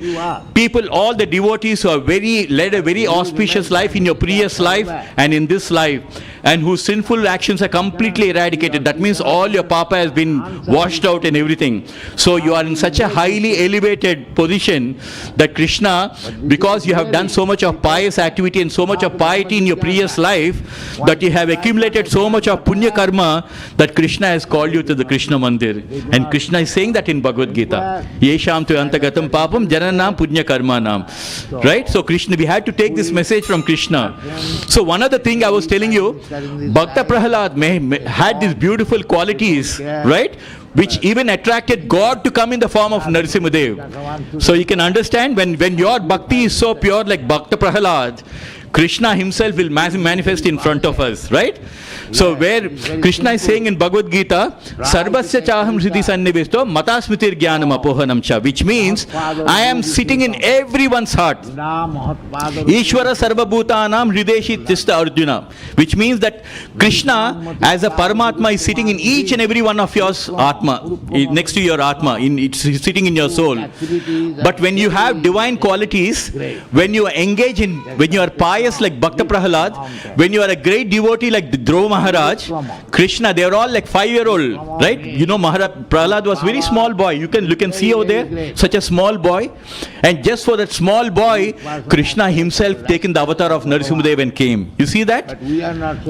S1: people, all the devotees who have led a very auspicious life in your previous life and in this life, and whose sinful actions are completely eradicated. That means all your papa has been washed out and everything. So you are in such a highly elevated position that Krishna, because you have done so much of pious activity and so much of piety in your previous life, that you have accumulated so much of punya karma, that Krishna has called you to the Krishna Mandir. And Krishna is saying that in Bhagavad Gita. Yesham tu antagatam papam jananam punya karmanam. Right? So Krishna, we had to take this message from Krishna. So one other thing I was telling you, Bhakta Prahalad had these beautiful qualities, right? Which even attracted God to come in the form of Narasimhadev. So you can understand when your bhakti is so pure like Bhakta Prahalad, Krishna himself will manifest in front of us, right? So where Krishna is saying in Bhagavad Gita, Sarvasya chaham hridhi sannivesto matasmitir jnanam apohanam cha, which means I am sitting in everyone's heart. Ishvara sarvabhutanam hrideshi tista Arjuna, which means that Krishna as a Paramatma is sitting in each and every one of your Atma, next to your Atma, it's sitting in your soul. But when you have divine qualities, when you engage in, when you are pious like Bhakta Prahalad, when you are a great devotee like Dhruva Maharaj, Krishna, they are all like 5-year-old, right? You know, Prahalad was very small boy. You can see over there, such a small boy. And just for that small boy, Krishna himself taken the avatar of Narasimhadev and came. You see that?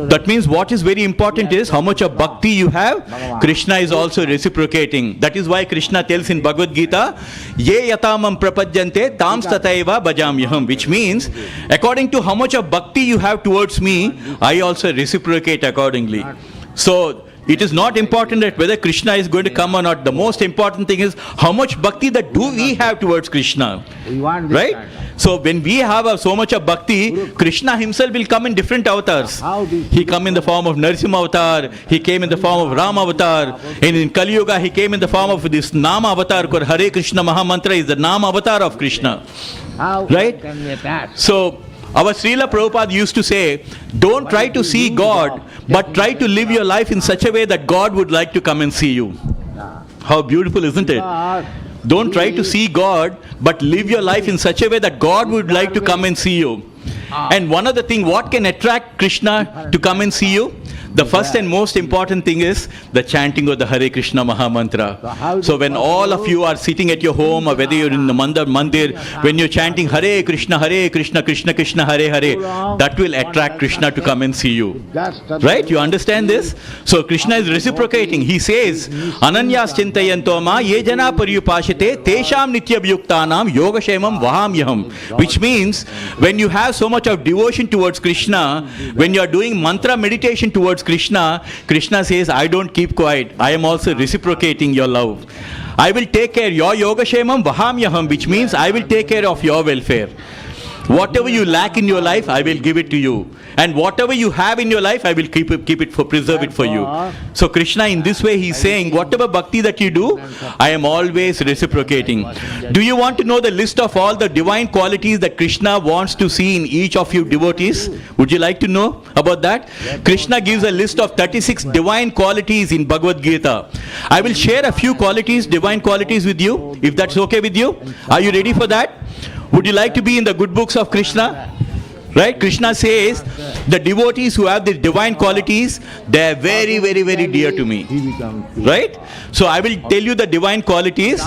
S1: That means what is very important is how much of bhakti you have, Krishna is also reciprocating. That is why Krishna tells in Bhagavad Gita, Ye yatamam prapajyante tams tataiva bhajamyaham, which means according to how much of bhakti you have towards me, I also reciprocate accordingly. So it is not important that whether Krishna is going to come or not. The most important thing is how much bhakti that do we have towards Krishna, right? So when we have so much of bhakti, Krishna himself will come in different avatars. He come in the form of Narasimha avatar, he came in the form of Rama avatar, and in Kali Yuga he came in the form of this Nama avatar, called Hare Krishna Mahamantra is the Nama avatar of Krishna, right? So our Srila Prabhupada used to say, don't try to see God, but try to live your life in such a way that God would like to come and see you. How beautiful, isn't it? Don't try to see God, but live your life in such a way that God would like to come and see you. And one other thing, what can attract Krishna to come and see you? The first and most important thing is the chanting of the Hare Krishna Maha Mantra. So when all of you are sitting at your home, or whether you're in the mandir, when you're chanting Hare Krishna, Krishna Krishna, Hare Hare, that will attract Krishna to come and see you. Right? You understand this? So Krishna is reciprocating. He says, Ananyas chintayanto ma ye jana paryupashate tesham nityabhyuktanam yogashemam vahamyaham. Which means, when you have so much of devotion towards Krishna, when you are doing mantra meditation towards Krishna, Krishna says, I don't keep quiet. I am also reciprocating your love. I will take care. Your yogashemam vahamyaham, which means I will take care of your welfare. Whatever you lack in your life, I will give it to you. And whatever you have in your life, I will keep it for, preserve it for you. So Krishna, in this way, he's saying, whatever bhakti that you do, I am always reciprocating. Do you want to know the list of all the divine qualities that Krishna wants to see in each of you devotees? Would you like to know about that? Krishna gives a list of 36 divine qualities in Bhagavad Gita. I will share a few qualities, divine qualities with you, if that's okay with you. Are you ready for that? Would you like to be in the good books of Krishna? Right? Krishna says, the devotees who have these divine qualities, they are very, very, very dear to me. Right? So I will tell you the divine qualities.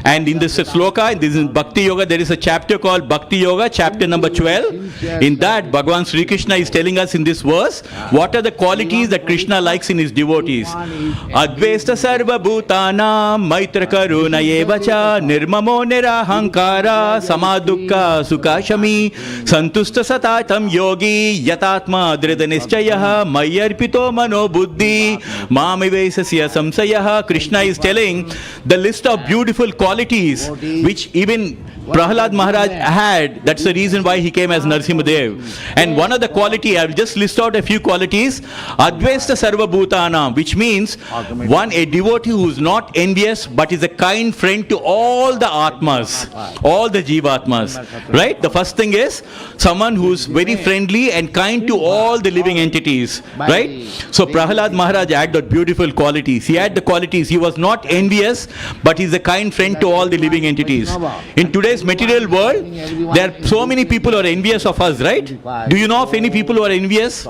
S1: And in this sloka, this is Bhakti Yoga, there is a chapter called Bhakti Yoga, chapter number 12. In that, Bhagavan Sri Krishna is telling us in this verse, what are the qualities that Krishna likes in his devotees. Advesta sarva bhutanam maitra karuna yevacha nirmamo nirahankara samadukka sukashami santusta sata tam yogi yatatma dridanischayah mayarpito mano buddhi mamivesasya samsayah. Krishna is telling the list of beautiful qualities which even Prahlad Maharaj had. That's the reason why he came as Narsimhadev. And one of the quality, I will just list out a few qualities. Advesta sarva bhutanam, which means one, a devotee who is not envious but is a kind friend to all the atmas, all the jivatmas. Right? The first thing is someone who is very friendly and kind to all the living entities. Right? So Prahlad Maharaj had that beautiful qualities. He had the qualities. He was not envious, but he's a kind friend to all the living entities. In today's material world, there are so many people who are envious of us, right? Do you know of any people who are envious?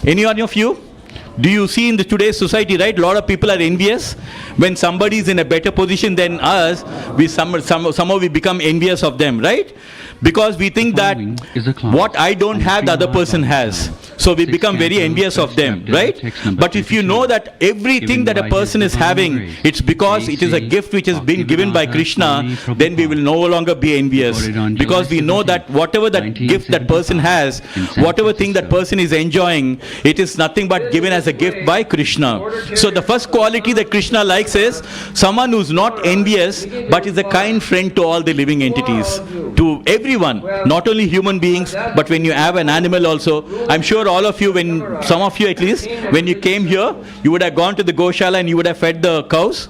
S1: Any one of you? Do you see in the today's society, right? A lot of people are envious. When somebody is in a better position than us, somehow we become envious of them, right? Because we think that what I don't have, the other person has. So we become very envious of them, right? But if you know that everything that a person is having, it's because it is a gift which has been given by Krishna, then we will no longer be envious. Because we know that whatever that gift that person has, whatever thing that person is enjoying, it is nothing but given as a gift by Krishna. So the first quality that Krishna likes is someone who's not envious, but is a kind friend to all the living entities, to everyone, not only human beings, but when you have an animal also. I'm sure all of you, some of you at least, when you came here, you would have gone to the Goshala and you would have fed the cows.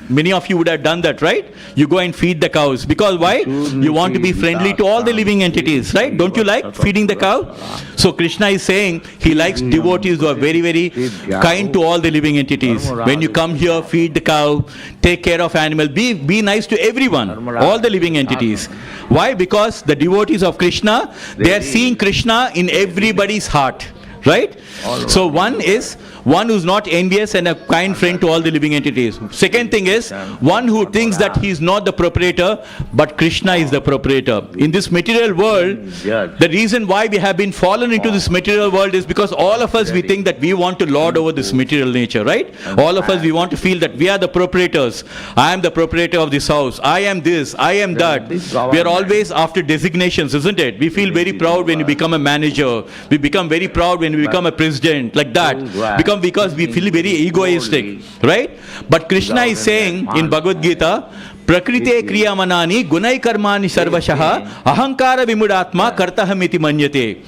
S1: Many of you would have done that, right? You go and feed the cows. Because why? You want to be friendly to all the living entities, right? Don't you like feeding the cow? So Krishna is saying he likes devotees who are very, very kind to all the living entities. When you come here, feed the cow, take care of animals, be nice to everyone, all the living entities. Why? Because the devotees of Krishna, they are seeing Krishna in everybody's heart. Right? So one is one who's not envious and a kind friend to all the living entities. Second thing is one who thinks that he is not the proprietor, but Krishna is the proprietor. In this material world, the reason why we have been fallen into this material world is because all of us, we think that we want to lord over this material nature, right? All of us, we want to feel that we are the proprietors. I am the proprietor of this house. I am this. I am that. We are always after designations, isn't it? We feel very proud when we become a manager. We become very proud when we become a president, like that. Because we feel very egoistic, right? But Krishna is saying in Bhagavad Gita, Prakrite kriyamanani gunai karmani sarvashaha ahankara vimudatma kartahamiti manyate.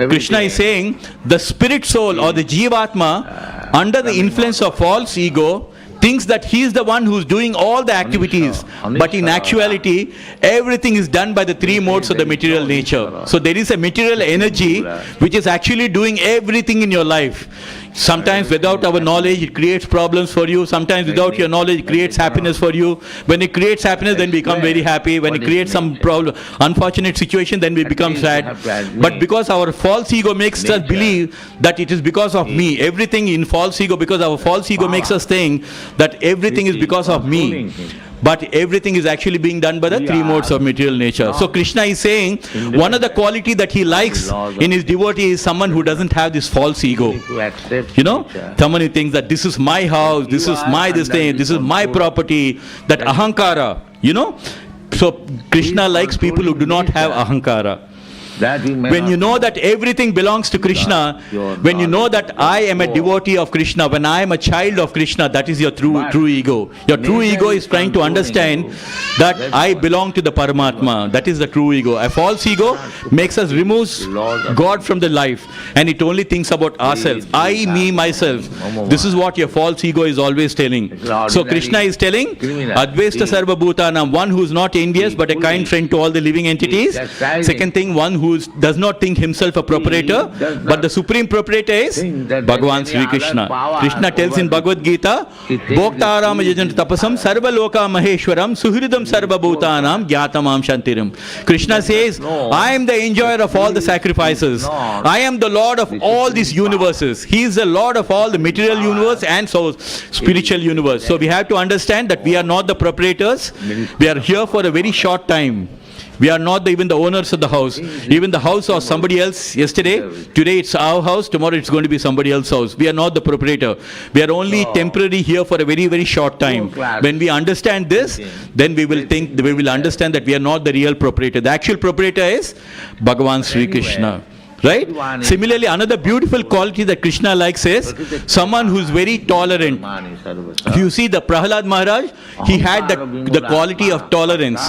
S1: Krishna is saying the spirit soul or the jivatma, under the influence of false ego, thinks that he is the one who's doing all the activities, but in actuality everything is done by the three modes of the material nature. So there is a material energy which is actually doing everything in your life. Sometimes without our knowledge, it creates problems for you. Sometimes without your knowledge, it creates happiness for you. When it creates happiness, then we become very happy. When it creates some problem, unfortunate situation, then we become sad. But because our false ego makes us believe that it is because of me. Everything in false ego, because our false ego makes us think that everything is because of me. But everything is actually being done by the three modes of material nature. So Krishna is saying one of the quality that he likes in his devotee is someone who doesn't have this false ego. You know, someone who thinks that this is my house, this is my this thing, this is my property, that ahankara, you know. So Krishna likes people who do not have ahankara. When you know that everything belongs to Krishna, when you know that I am a devotee of Krishna, when I am a child of Krishna, that is your true ego. Your true ego is trying to understand that I belong to the Paramatma. That is the true ego. A false ego makes us remove God from the life, and it only thinks about ourselves. I, me, myself. This is what your false ego is always telling. So Krishna is telling Advaita Sarva Bhutanam, one who is not envious but a kind friend to all the living entities. Second thing, one who does not think himself a proprietor, but the supreme proprietor is Bhagavan Sri Krishna. Krishna tells in Bhagavad Gita, Bhoktaram Yajant Tapasam Sarva Loka Maheshwaram Suhridam Sarva Bhutanam Gyatamam Shantiram. Krishna says, I am the enjoyer of all the sacrifices. I am the Lord of all these universes. He is the Lord of all the material universe and so spiritual universe. So we have to understand that we are not the proprietors. We are here for a very short time. We are not even the owners of the house. Even the house was somebody else yesterday. Today it's our house. Tomorrow it's going to be somebody else's house. We are not the proprietor. We are only temporary here for a very, very short time. When we understand this, then we will understand that we are not the real proprietor. The actual proprietor is Bhagavan Sri Krishna. Right? Similarly, another beautiful quality that Krishna likes is someone who is very tolerant. If you see the Prahlad Maharaj, he had the quality of tolerance.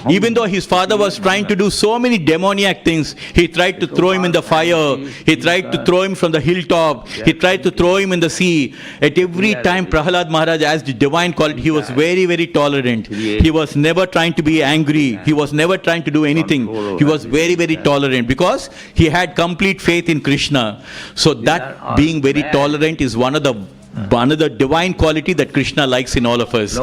S1: Even though his father was trying to do so many demoniac things, he tried to throw him in the fire, he tried to throw him from the hilltop, he tried to throw him in the sea. At every time Prahlad Maharaj has the divine quality, he was very, very tolerant. He was never trying to be angry. He was never trying to do anything. He was very, very tolerant because he had complete faith in Krishna. So that being very tolerant is one of the another divine quality that Krishna likes in all of us.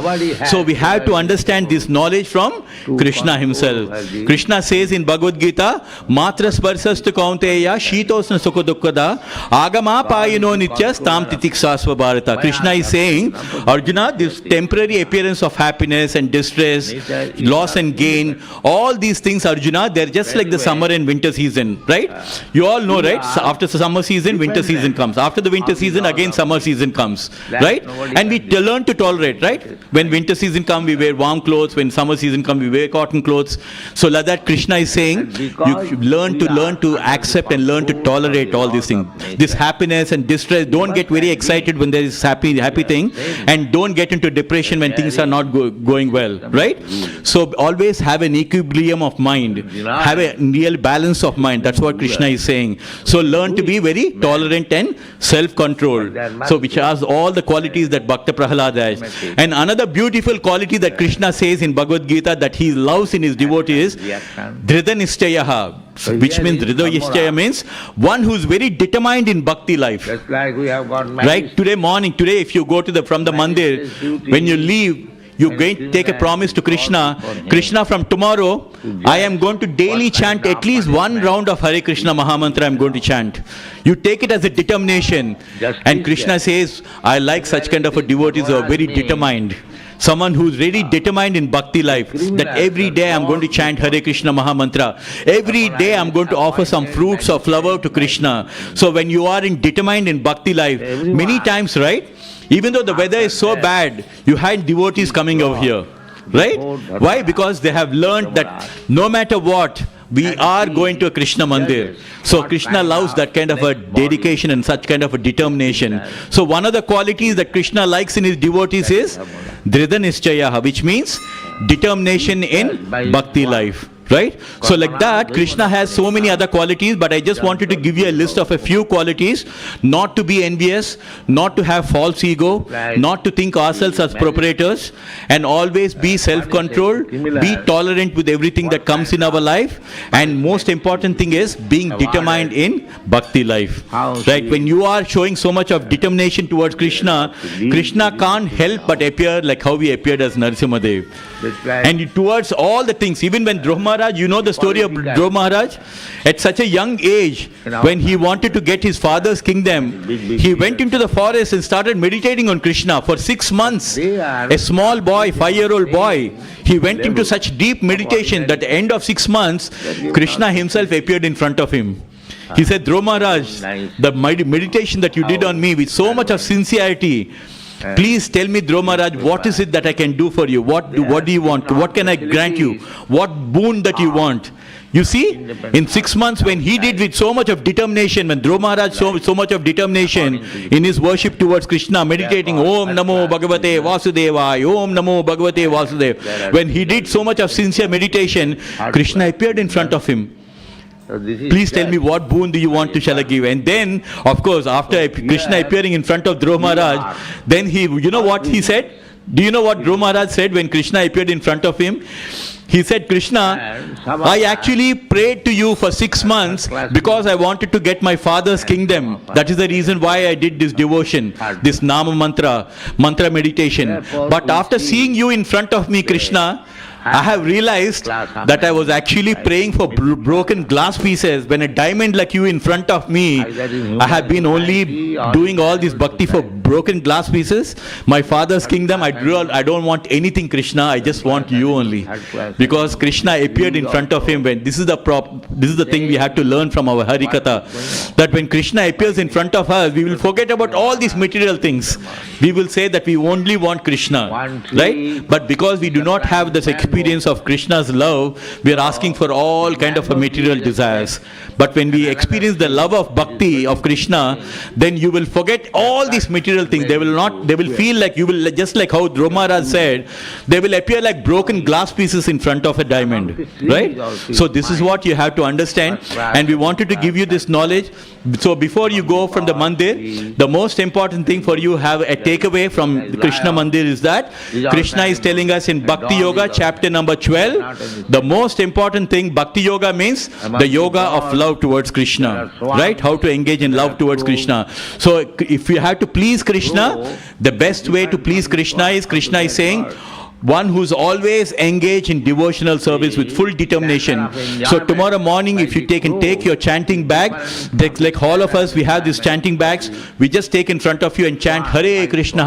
S1: So we have to understand this knowledge from Krishna himself. Krishna says in Bhagavad Gita, Matra sparsastu kaunteya shitosna sukha dukkada agama payino nityas tam titiksasva bharata. Krishna is saying, Arjuna, this temporary appearance of happiness and distress, loss and gain, all these things, Arjuna, they're just like the summer and winter season, right? You all know, right? So after the summer season, winter season comes. After the winter season, again summer season comes, right? And we learn to tolerate, right? When winter season comes, we wear warm clothes. When summer season comes, we wear cotton clothes. So like that, Krishna is saying, you learn to accept and learn to tolerate all these things. This happiness and distress, don't get very excited when there is happy thing, and don't get into depression when things are not going well, right? So always have an equilibrium of mind, have a real balance of mind. That's what Krishna is saying. So learn to be very tolerant and self-controlled. So which has all the qualities that Bhakta Prahlad has. And another beautiful quality that Krishna says in Bhagavad Gita that he loves in his devotees, Dhridhanishchayaha, which means Dhridhanishchaya means one who is very determined in bhakti life. Right? Today if you go to from the mandir, when you leave, you going to take a promise to Krishna. Krishna, from tomorrow, I am going to daily chant at least one round of Hare Krishna Mahamantra I am going to chant. You take it as a determination. And Krishna says, I like such kind of a devotees who are very determined. Someone who is really determined in bhakti life, that every day I am going to chant Hare Krishna Mahamantra. Every day I am going to offer some fruits or flower to Krishna. So when you are determined in bhakti life, many times, right? Even though the weather is so bad, you had devotees coming over here, right? Why? Because they have learned that no matter what, we are going to a Krishna mandir. So Krishna loves that kind of a dedication and such kind of a determination. So one of the qualities that Krishna likes in his devotees is Dhridhanishchayaha, which means determination in bhakti life. Right? So like that, Krishna has so many other qualities, but I just wanted to give you a list of a few qualities. Not to be envious, not to have false ego, not to think ourselves as proprietors, and always be self-controlled, be tolerant with everything that comes in our life, and most important thing is being determined in bhakti life. Right? When you are showing so much of determination towards Krishna, Krishna can't help but appear like how he appeared as Narasimhadev. And towards all the things, even when Dhruva Maharaj, you know the story of Dhruva Maharaj, at such a young age, when he wanted to get his father's kingdom, he went into the forest and started meditating on Krishna for 6 months. A small boy, 5-year-old boy, he went into such deep meditation that at the end of 6 months, Krishna himself appeared in front of him. He said, Dhruva Maharaj, the meditation that you did on me with so much of sincerity, please tell me, Dhruva Maharaj, what is it that I can do for you? What do you want? What can I grant you? What boon that you want? You see, in 6 months when he did with so much of determination, when Dhruva Maharaj so much of determination in his worship towards Krishna, meditating, Om Namo Bhagavate Vasudevaya, Om Namo Bhagavate Vasudevaya, when he did so much of sincere meditation, Krishna appeared in front of him. Please tell me what boon do you want to shall I give? And then, of course, after Krishna appearing in front of Dhruva Maharaj, then you know what he said? Do you know what Dhruva Maharaj said when Krishna appeared in front of him? He said, Krishna, I actually prayed to you for 6 months because I wanted to get my father's kingdom. That is the reason why I did this devotion, this Nama mantra meditation. But after seeing you in front of me, Krishna, I have realized that I was actually praying for broken glass pieces. When a diamond like you in front of me, I have been only doing all this bhakti for broken glass pieces. My father's kingdom, I don't want anything, Krishna. I just want you only. Because Krishna appeared in front of him. When this is the thing we have to learn from our Harikatha, that when Krishna appears in front of us, we will forget about all these material things. We will say that we only want Krishna, right? But because we do not have this experience of Krishna's love, we are asking for all kind of material desires. But when we experience the love of bhakti of Krishna, then you will forget all these material things. They will feel like you will, just like how Dhruva Maharaj said, they will appear like broken glass pieces in front of a diamond, right? So this is what you have to understand, and we wanted to give you this knowledge. So before you go from the mandir, the most important thing for you have a takeaway from the Krishna mandir is that Krishna is telling us in Bhakti Yoga chapter number 12, the most important thing, Bhakti Yoga means the yoga of love towards Krishna, right? How to engage in love towards Krishna. So if you have to please Krishna, the best way to please Krishna is saying, one who's always engaged in devotional service with full determination. So tomorrow morning, if you take your chanting bag, like all of us, we have these chanting bags, we just take in front of you and chant Hare Krishna,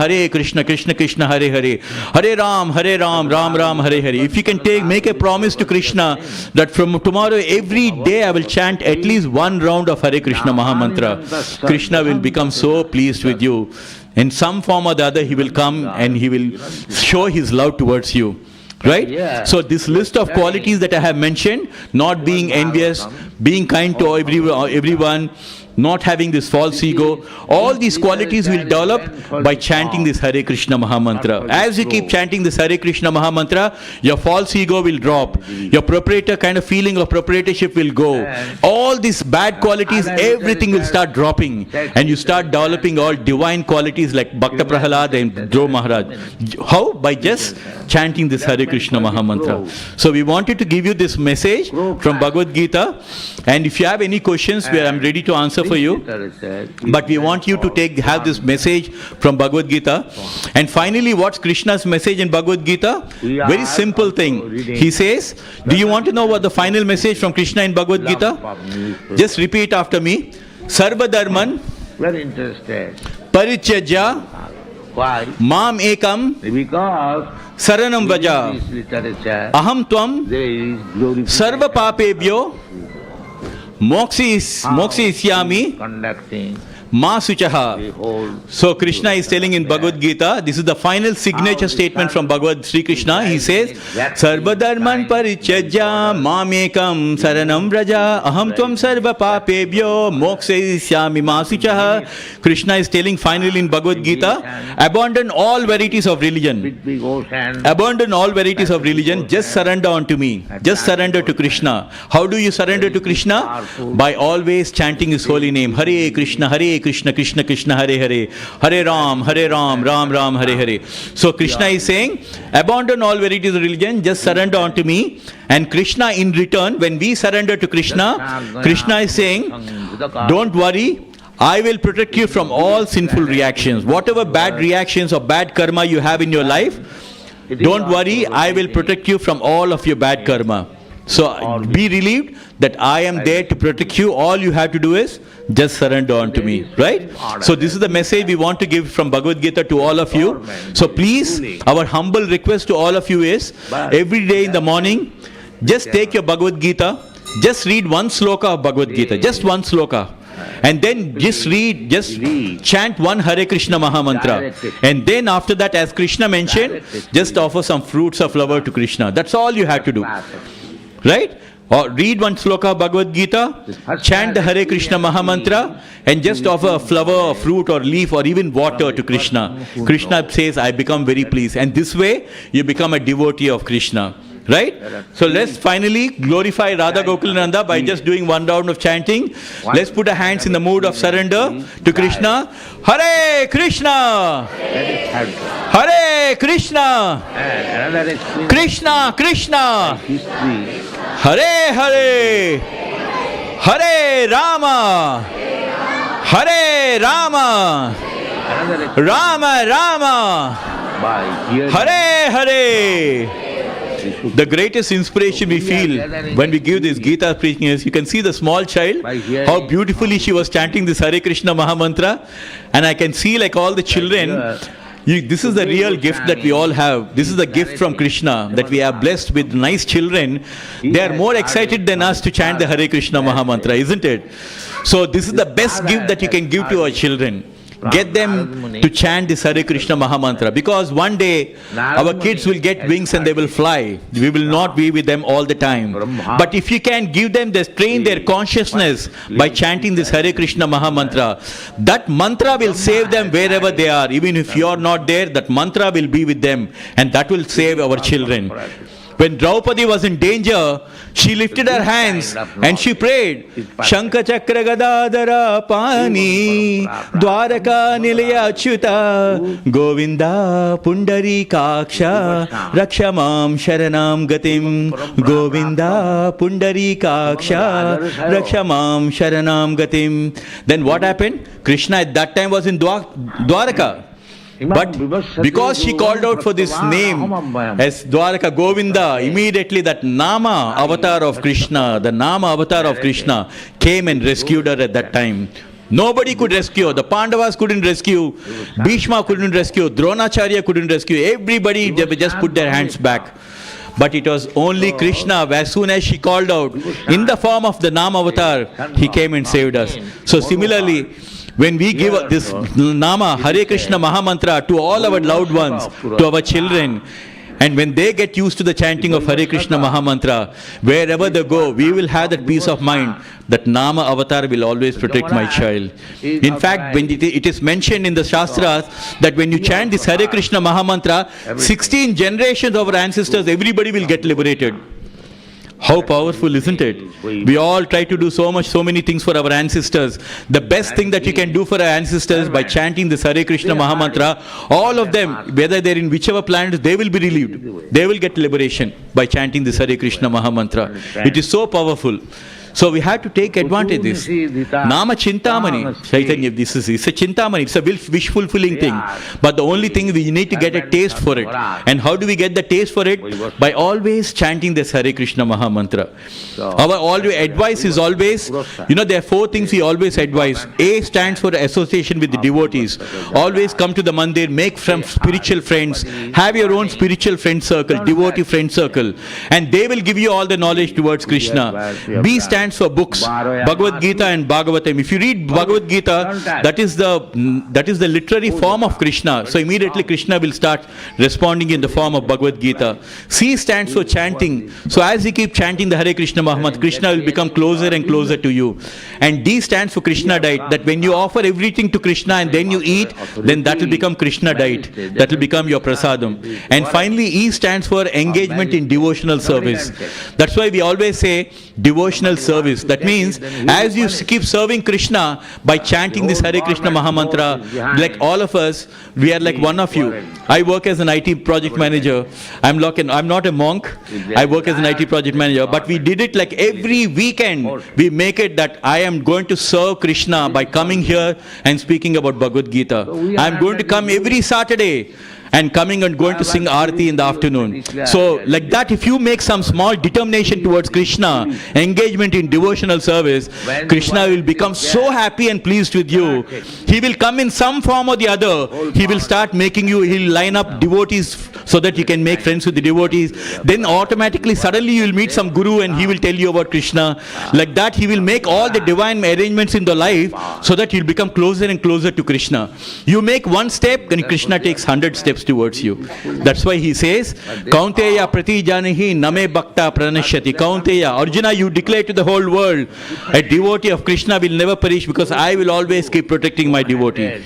S1: Krishna Krishna, Hare Hare, Hare Ram, Ram Ram, Hare Hare. If you can make a promise to Krishna that from tomorrow, every day I will chant at least one round of Hare Krishna Mahamantra, Krishna will become so pleased with you. In some form or the other, he will come and he will show his love towards you. Right? So this list of qualities that I have mentioned, not being envious, being kind to everyone, not having this false ego, all these qualities will develop by chanting this Hare Krishna Mahamantra. As you keep chanting this Hare Krishna Mahamantra, your false ego will drop. Your proprietor kind of feeling of proprietorship will go. All these bad qualities, everything will start dropping. And you start developing all divine qualities like Bhakta Prahalad and Dhruva Maharaj. How? By just chanting this Hare Krishna Mahamantra. So we wanted to give you this message from Bhagavad Gita. And if you have any questions, I'm ready to answer for you. But we want you to have this message from Bhagavad Gita. And finally, what's Krishna's message in Bhagavad Gita? Very simple thing. He says, do you want to know what the final message from Krishna in Bhagavad Gita? Just repeat after me. Sarva Dharman
S4: Very interested.
S1: Parityajya
S4: Why?
S1: Mam Ekam
S4: Because
S1: Saranam Vaja
S4: in this literature
S1: Aham Tvam
S4: there is glorification,
S1: Sarva Papebhyo Mokshisyami
S4: conducting
S1: Ma Suchaha.
S4: Behold,
S1: So Krishna is telling in Bhagavad Gita, this is the final signature statement from Bhagavad Sri Krishna. He says, Sarva dharman parityajya mamekam saranam vraja aham tvam sarva papebhyo mokshayisyami ma suchaha. Krishna is telling finally in Bhagavad Gita, abandon all varieties of religion.
S4: big ocean.
S1: Abandon all varieties of religion, just surrender unto me. Just surrender to Krishna. How do you surrender to Krishna? By always chanting His holy name. Hare Krishna, Krishna Krishna, Hare Hare. Hare Ram, Ram Ram, Hare Hare. So Krishna is saying, abandon all varieties of religion, just surrender unto me. And Krishna in return, when we surrender to Krishna, Krishna is saying, don't worry, I will protect you from all sinful reactions. Whatever bad reactions or bad karma you have in your life, don't worry, I will protect you from all of your bad karma. So be relieved that I am there to protect you. All you have to do is just surrender unto me. Right? So this is the message we want to give from Bhagavad Gita to all of you. So please, our humble request to all of you is, every day in the morning, just take your Bhagavad Gita, just read one sloka of Bhagavad Gita, just one sloka. And then just chant one Hare Krishna Maha Mantra. And then after that, as Krishna mentioned, just offer some fruits of flower to Krishna. That's all you have to do. Right? Or read one sloka of Bhagavad Gita, chant the Hare Krishna Maha Mantra, and just offer a flower, a fruit or leaf or even water to Krishna. Krishna says, I become very pleased. And this way, you become a devotee of Krishna. Right? So let's finally glorify Radha Gokulananda by just doing one round of chanting. Let's put our hands in the mood of surrender to Krishna. Hare Krishna! Hare Krishna! Krishna Krishna! Hare Hare! Hare Rama! Hare Rama! Rama Rama! Hare Hare! The greatest inspiration we feel when we give this Gita preaching is, you can see the small child, how beautifully she was chanting this Hare Krishna Maha Mantra, and I can see like all the children, this is the real gift that we all have. This is the gift from Krishna, that we are blessed with nice children. They are more excited than us to chant the Hare Krishna Maha Mantra, isn't it? So this is the best gift that you can give to our children. Get them to chant this Hare Krishna Maha Mantra, because one day our kids will get wings and they will fly. We will not be with them all the time. But if you can give them this, train their consciousness by chanting this Hare Krishna Maha Mantra, that mantra will save them wherever they are. Even if you are not there, that mantra will be with them, and that will save our children. When Draupadi was in danger, she lifted her hands and she prayed, Shankha Chakra Gadadhara Pani Dwaraka Nilaya Achyuta Govinda Pundari Kaksha Rakshamam Sharanam Gatim Govinda Pundari Kaksha Rakshamam Sharanam Gatim. Then what happened? Krishna at that time was in Dwaraka. But because she called out for this name as Dwaraka Govinda, immediately that Nama avatar of Krishna, the Nama avatar of Krishna came and rescued her at that time. Nobody could rescue her. The Pandavas couldn't rescue, Bhishma couldn't rescue, Dronacharya couldn't rescue. Everybody just put their hands back. But it was only Krishna, as soon as she called out, in the form of the Nama avatar, he came and saved us. So similarly, when we give this Nama, Hare Krishna Maha Mantra to all our loved ones, to our children, and when they get used to the chanting of Hare Krishna Maha Mantra, wherever they go, we will have that peace of mind that Nama avatar will always protect my child. In fact, when it is mentioned in the Shastras that when you chant this Hare Krishna Maha Mantra, 16 generations of our ancestors, everybody will get liberated. How powerful, isn't it? We all try to do so many things for our ancestors. The best thing that you can do for our ancestors by chanting this Hare Krishna Maha Mantra, all of them, whether they're in whichever planet, they will be relieved. They will get liberation by chanting this Hare Krishna Maha Mantra. It is so powerful. So we have to take advantage of this. Nama Chintamani, Chaitanya, it's a Chintamani, it's a wish fulfilling thing. But the only thing, we need to get a taste for it. And how do we get the taste for it? By always chanting this Hare Krishna Maha Mantra. Our advice is always, there are 4 things we always advise. A stands for association with the devotees. Always come to the mandir, make some spiritual friends, have your own spiritual friend circle, devotee friend circle, and they will give you all the knowledge towards Krishna. B stands stands for books, Bhagavad Gita and Bhagavatam. If you read Bhagavad Gita, that is the literary form of Krishna. So immediately Krishna will start responding in the form of Bhagavad Gita. C stands for chanting. So as you keep chanting the Hare Krishna Mahamantra, Krishna will become closer and closer to you. And D stands for Krishna diet. That when you offer everything to Krishna and then you eat, then that will become Krishna diet. That will become your prasadam. And finally, E stands for engagement in devotional service. That's why we always say devotional service. That means as you keep serving Krishna by chanting this Hare Krishna Mahamantra, like all of us, we are like one of you. I work as an IT project manager. I'm not a monk. I work as an IT project manager. But we did it like every weekend. We make it that I am going to serve Krishna by coming here and speaking about Bhagavad Gita. I'm going to come every Saturday and coming and going to sing Aarti in the afternoon. So like that, if you make some small determination towards Krishna, engagement in devotional service, Krishna will become so happy and pleased with you. He will come in some form or the other. He will start making you, he'll line up devotees so that you can make friends with the devotees. Then automatically, suddenly you will meet some guru and he will tell you about Krishna. Like that, he will make all the divine arrangements in the life so that you'll become closer and closer to Krishna. You make one step, then Krishna takes 100 steps towards you. That's why he says, Kaunteya prati janahi name bhakta pranashyati. Kaunteya, Arjuna, you declare to the whole world, a devotee of Krishna will never perish because I will always keep protecting my devotee.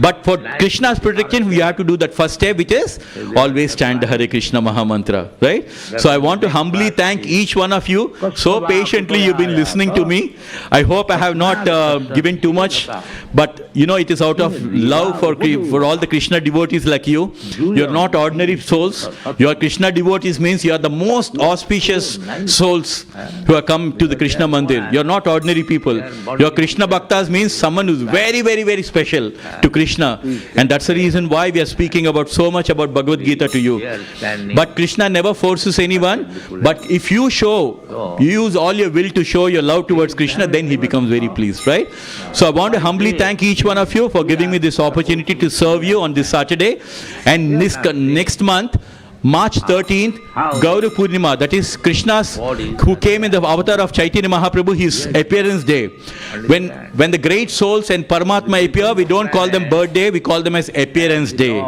S1: But for Krishna's protection, we have to do that first step, which is always chant the Hare Krishna Mahamantra, right? So I want to humbly thank each one of you. So patiently you've been listening to me. I hope I have not given too much, but you know, it is out of love for all the Krishna devotees like you. You're not ordinary souls. You are Krishna devotees means you are the most auspicious souls who have come to the Krishna Mandir. You're not ordinary people. Your Krishna Bhaktas means someone who's very, very, very special to Krishna, and that's the reason why we are speaking about so much about Bhagavad Gita to you. But Krishna never forces anyone, but if you use all your will to show your love towards Krishna, then he becomes very pleased, right? So I want to humbly thank each one of you for giving me this opportunity to serve you on this Saturday. And next month, March 13th, Gaura Purnima, that is Krishna's, who came in the avatar of Chaitanya Mahaprabhu, his appearance day. When the great souls and Paramatma appear, we don't call them birthday, we call them as appearance day.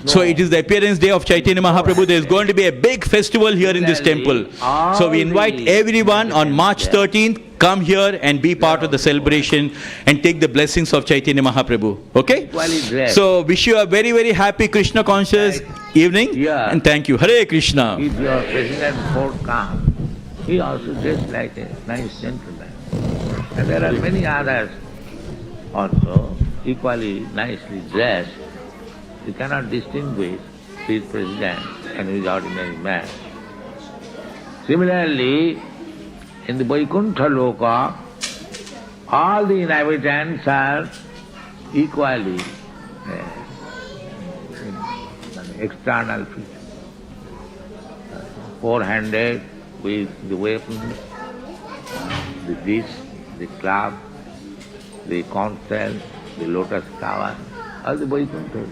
S1: So it is the appearance day of Chaitanya Mahaprabhu. There is going to be a big festival here in this temple. So we invite everyone on March 13th, come here and be part of the celebration and take the blessings of Chaitanya Mahaprabhu. Okay? So wish you a very, very happy Krishna conscious evening, and thank you. Hare Krishna.
S4: If your President Ford comes, he also dressed like a nice gentleman. And there are many others also equally nicely dressed. You cannot distinguish his president and his ordinary man. Similarly, in the Vaikuntha Loka, all the inhabitants are equally external features. Four-handed with the weapons, the dish, the club, the conch shell, the lotus flower, all the Vaikuntha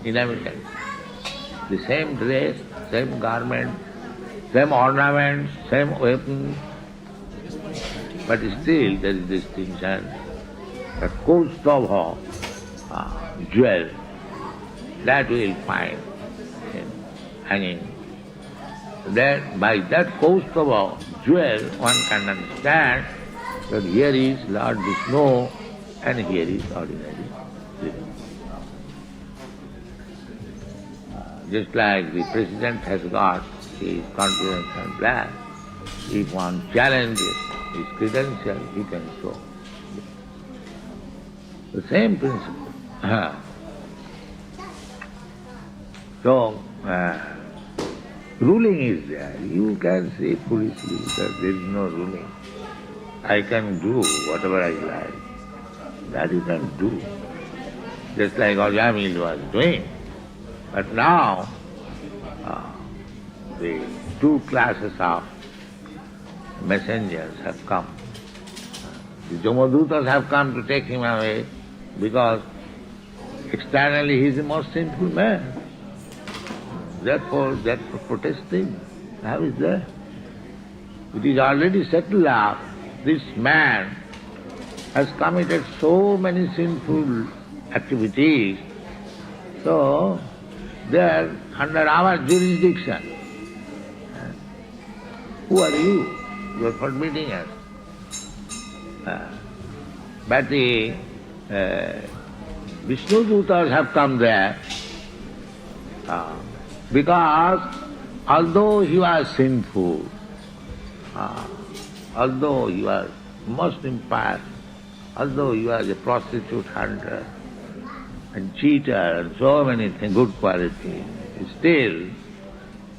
S4: inhabitants. The same dress, same garment, same ornaments, same weapons, but still there is distinction. The Kaustubha jewel, that we will find hanging. That by that Kaustubha jewel one can understand that here is Lord Vishnu and here is ordinary living. Just like the President has got his confidential black, if one challenges his credential, he can show. The same principle. So, ruling is there. You can say foolishly that there is no ruling. I can do whatever I like. That you can do. Just like Ajamil was doing. But now, the two classes of messengers have come. The Jamadutas have come to take him away because externally he is the most sinful man. Therefore, protesting. How is that? It is already settled up this man has committed so many sinful activities, so they are under our jurisdiction. Who are you? You are forbidding us. But the Vishnu Dutas have come there because although he was sinful, although he was most impious, although he was a prostitute hunter and cheater and so many things, good qualities, still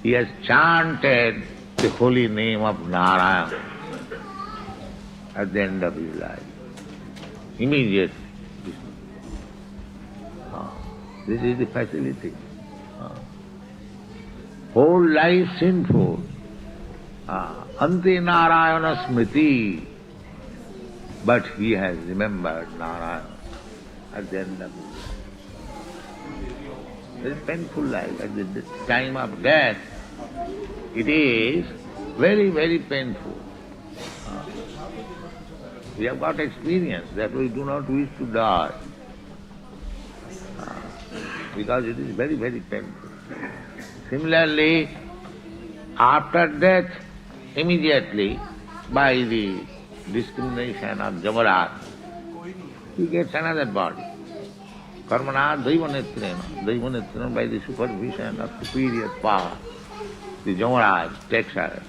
S4: he has chanted the holy name of Narayana at the end of his life. Immediately. This is the facility. Whole life sinful. Ante Narayana Smriti. But he has remembered Narayana at the end of his life. Very painful life. At the time of death, it is very, very painful. We have got experience that we do not wish to die because it is very, very painful. Similarly, after death, immediately, by the discrimination of Jamaraj, he gets another body. Karmana Daivanetrena, by the supervision of superior power, the Jamaraj takes her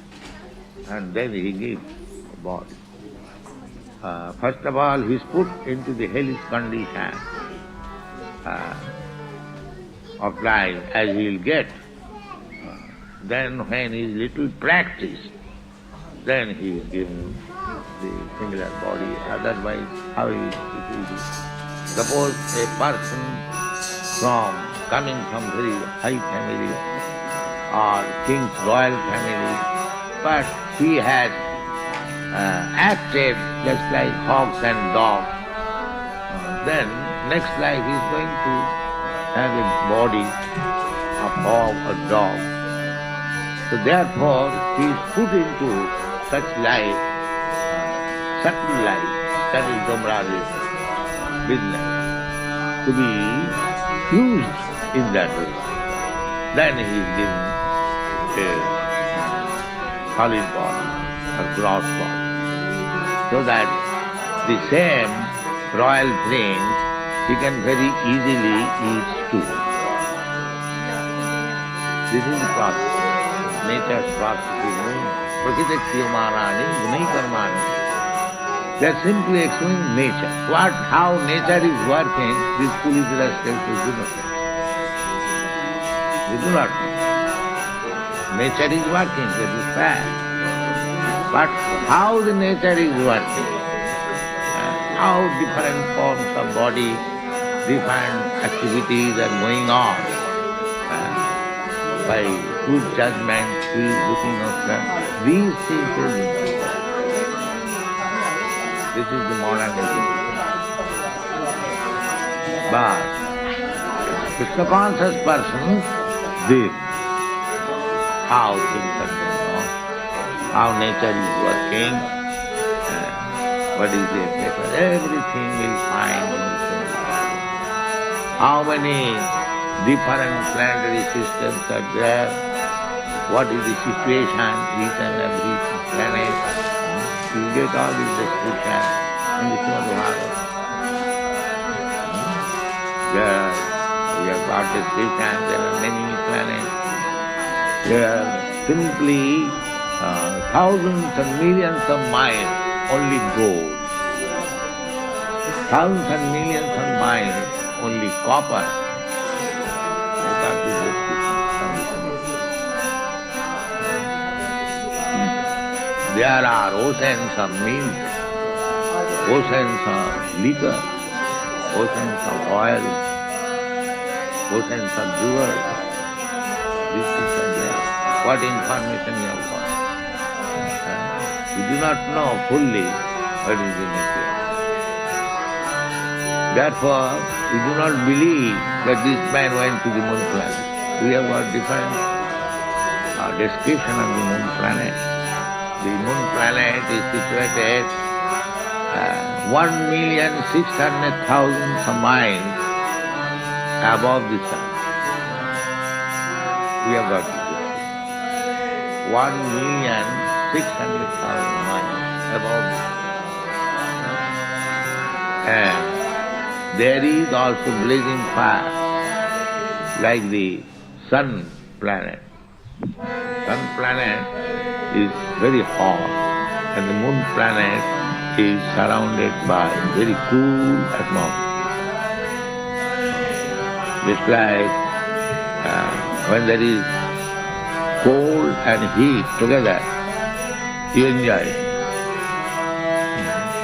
S4: and then he gives a body. First of all, he is put into the hellish condition of life as he will get. Then when he is little practiced, then he is given the similar body. Otherwise, how it will be? Suppose a person coming from very high family or king's royal family, but he has acted just like hogs and dogs, then next life he is going to have a body of hog or dog. So therefore he is put into such life, subtle life, that is Domra's business, to be used in that way. Then he is given a solid body, a gross body, so that the same royal prince he can very easily eat too. This is the process. Nature's process is known. Prakritakshyamarani gunai karmani. They are simply explaining nature. How nature is working, these foolish rascals do not know. They do not know. Nature is working, that is fact. But how the nature is working, how different forms of body, different activities are going on, by whose judgment, who is looking after, these things are important. This is the modern education. But Krishna conscious person, this, how things are going on, how nature is working, what is the effect, everything will find in the same way. How many different planetary systems are there, what is the situation, each and every planet, you get all these descriptions in the Srimad Bhagavatam. There we have got descriptions, there are many planets. There are simply thousands and millions of miles only gold. Thousands and millions of miles only copper. We got this description from the Srimad. There are oceans of milk, oceans of liquor, oceans of oil, oceans of jewels. These things are there. What information you have got? You do not know fully what is the nature. Therefore, we do not believe that this man went to the moon planet. We have got different description of the moon planet. The moon planet is situated 1,600,000 miles above the sun. We have got to do 1,600,000 miles above the sun. And there is also blazing fire, like the sun planet. Sun planet is very hot, and the moon planet is surrounded by very cool atmosphere. Just like when there is cold and heat together, you enjoy it.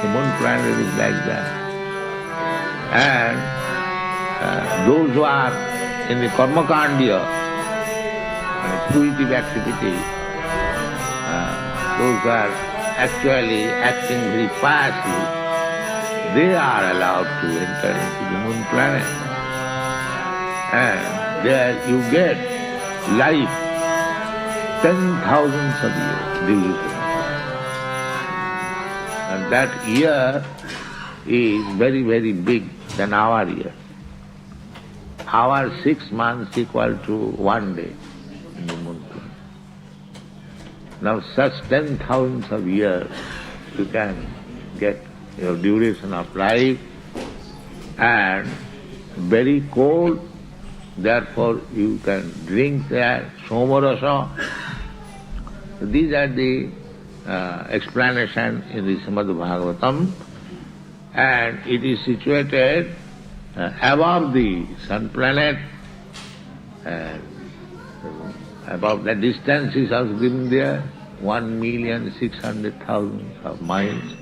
S4: The moon planet is like that. And those who are in the karmakandya, fruitive activity, those who are actually acting very piously, they are allowed to enter into the moon planet. And there you get life 10,000 of years, devotion. And that year is very, very big than our year. Our 6 months equal to 1 day in the moon planet. Now such 10,000 of years you can get your duration of life, and very cold, therefore you can drink there, somarasa. These are the explanation in the Srimad Bhagavatam, and it is situated above the sun planet, and above the distance is also given there, 1,600,000 of miles.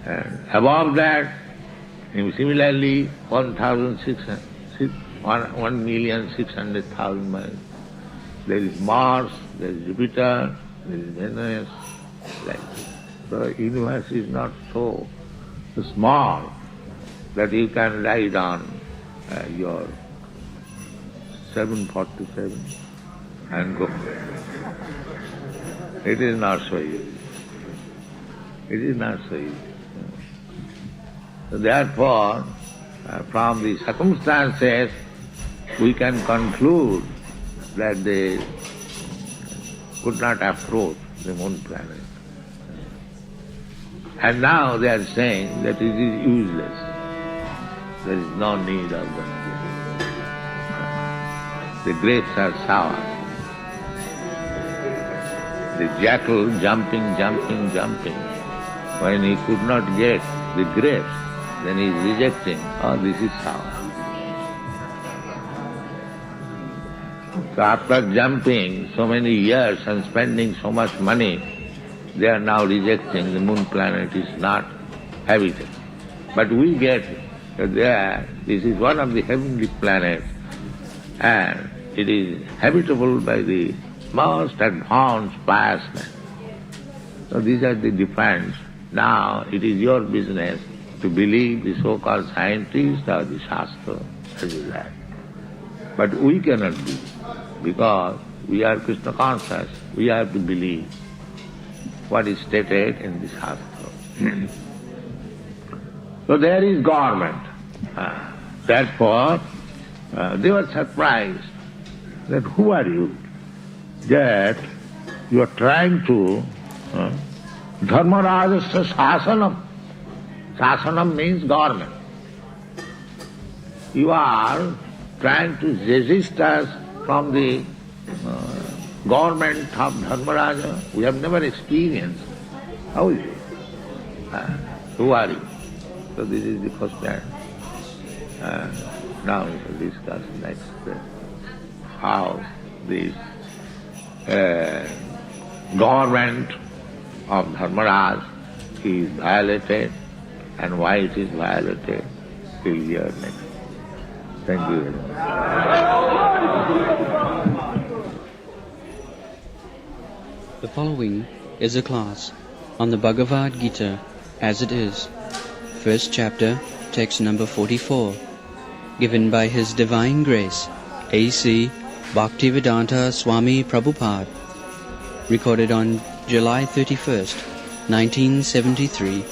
S4: And above that, similarly, 1,600,000 miles. There is Mars, there is Jupiter, there is Venus. Like the universe is not so small that you can ride on your 747 and go. It is not so easy. It is not so easy. So therefore, from the circumstances, we can conclude that they could not approach the moon planet. And now they are saying that it is useless. There is no need of them. The grapes are sour. The jackal jumping. When he could not get the grapes, then he is rejecting, oh, this is sour. So after jumping so many years and spending so much money, they are now rejecting the moon planet is not habitable. But we get there, this is one of the heavenly planets, and it is habitable by the most advanced pious men. So these are the difference. Now it is your business to believe the so-called scientists or the Shastra, as you like. But we cannot do, because we are Krishna conscious. We have to believe what is stated in the Shastra. So there is government. Therefore, they were surprised that who are you? That you are trying to Dharmarajasya Sasanam. Sasanam means government. You are trying to resist us from the government of Dharmaraja. We have never experienced. How is it? Who are you? So this is the first time. Now we will discuss next how this government of Dharmaraj is violated and why it is violated. We'll hear next. Thank you very much.
S3: The following is a class on the Bhagavad Gita as it is, first chapter, text number 44, given by His Divine Grace, A.C. Bhaktivedanta Swami Prabhupada, recorded on July 31st, 1973,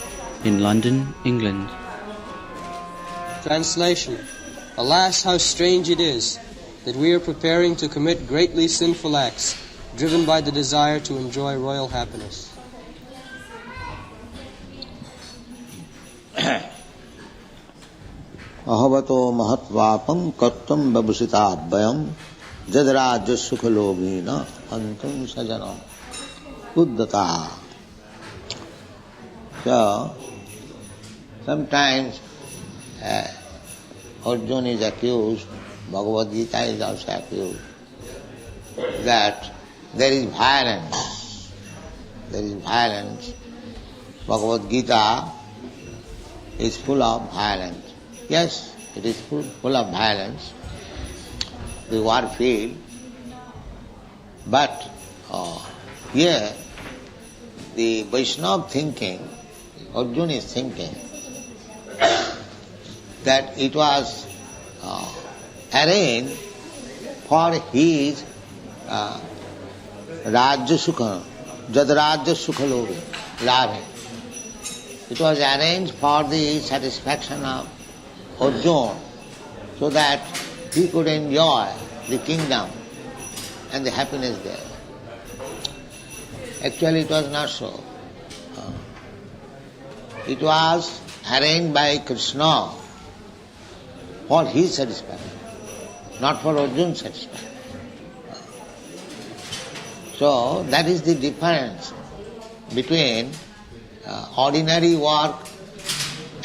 S3: in London, England.
S6: Translation. Alas, how strange it is that we are preparing to commit greatly sinful acts, driven by the desire to enjoy royal happiness.
S4: अहवतो महत्वापं कर्तुं बभूषिताभ्यं जदराज्य सुखलोभेन अंतुं सजनम उद्धता. So, sometimes Arjuna is accused, Bhagavad Gita is also accused, that there is violence. There is violence. Bhagavad Gita is full of violence. Yes, it is full of violence, the war field, but here the Vaishnava thinking, Arjuna is thinking that it was arranged for his Rajya Sukha, Jad Rajya Sukha Labhe. It was arranged for the satisfaction of Arjuna, so that he could enjoy the kingdom and the happiness there. Actually, it was not so. It was arranged by Krishna for his satisfaction, not for Arjuna's satisfaction. So, that is the difference between ordinary work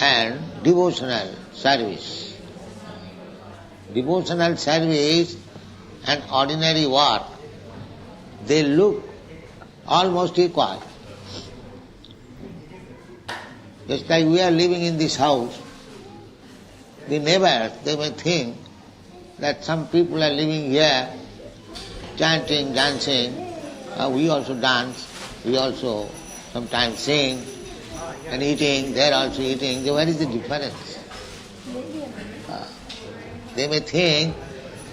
S4: and devotional service. Devotional service and ordinary work, they look almost equal. Just like we are living in this house, the neighbors, they may think that some people are living here, chanting, dancing, we also dance, we also sometimes sing, and eating, they are also eating. So where is the difference? They may think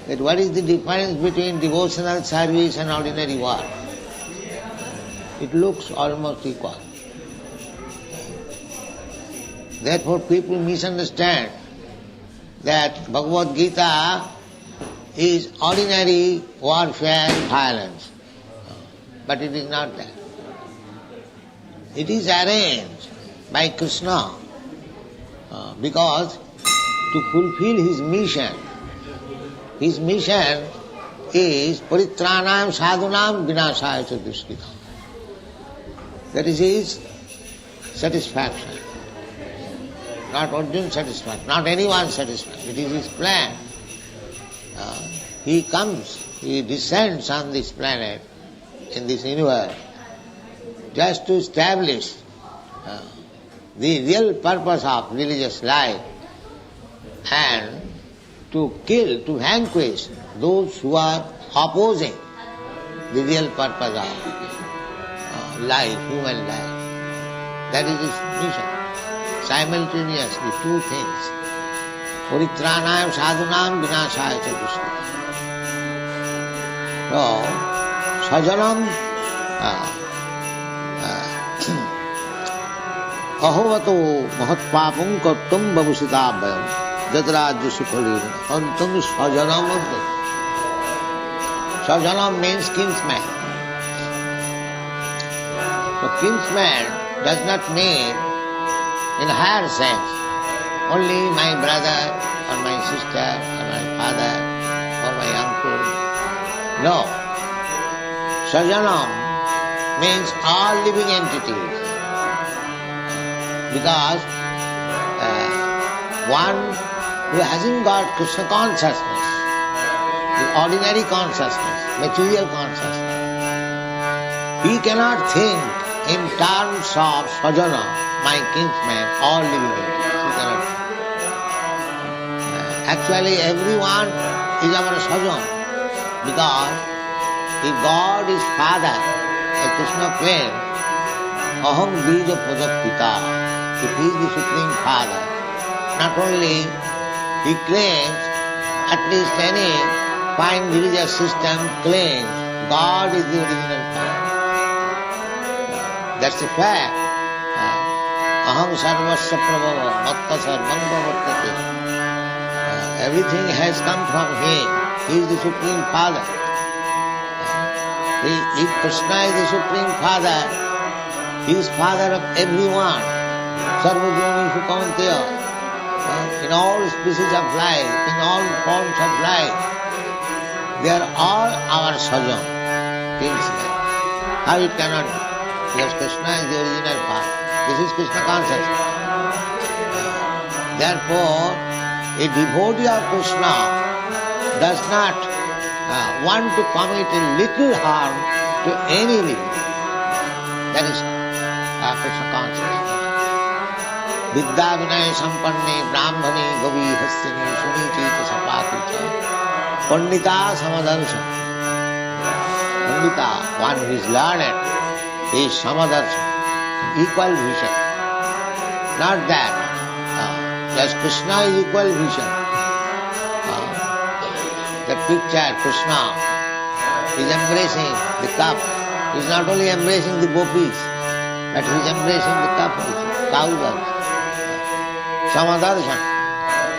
S4: that what is the difference between devotional service and ordinary work? It looks almost equal. Therefore people misunderstand that Bhagavad Gita is ordinary warfare and violence. But it is not that. It is arranged by Krishna because to fulfill his mission is paritranam sadhunam vinashaya cha dushkritam. That is his satisfaction. Not Arjuna's satisfaction, not anyone's satisfaction. It is his plan. He comes, he descends on this planet, in this universe, just to establish the real purpose of religious life and to kill, to vanquish those who are opposing the real purpose of life, human life. That is his mission. Simultaneously, two things. Paritranayam sadhunam vinashaya cha dushkritam. So, sajanam ahovato mahatpapam kartum babhusitabhyam jadrajya sukhalena antam sajanam uddhati. Sajanam means kinsman. So kinsman does not mean in a higher sense only my brother or my sister or my father or my uncle. No. Sajanam means all living entities. Because one who hasn't got Krishna consciousness, the ordinary consciousness, material consciousness, he cannot think in terms of sajana, my kinsman, all living entities. He cannot. Actually, everyone is our sajan, because if God is Father, as Krishna claims, aham bija pradapita. If he is the Supreme Father, not only he claims, at least any fine religious system claims God is the original Father. That's a fact. aham sarvasya prabhava matta sarvam pravartate. Everything has come from him. He is the Supreme Father. If Krishna is the Supreme Father, he is Father of everyone. Sarvabhumi Sukaunteya. In all species of life, in all forms of life, they are all our sajan, kinsmen. How it cannot be? Because Krishna is the original Father. This is Krishna consciousness. Therefore, a devotee of Krishna does not want to commit a little harm to any living. That is Krishna consciousness. Vidya vinaya sampanne brahmane gavi hastini sunichita sapati cha pandita samadarshan. Pandita, one who is learned, is samadarshan, equal vision. Not that just Krishna is equal vision. The picture, Krishna is embracing the cup. He is not only embracing the gopis, but he is embracing the cup also, cows also. Samadarshan.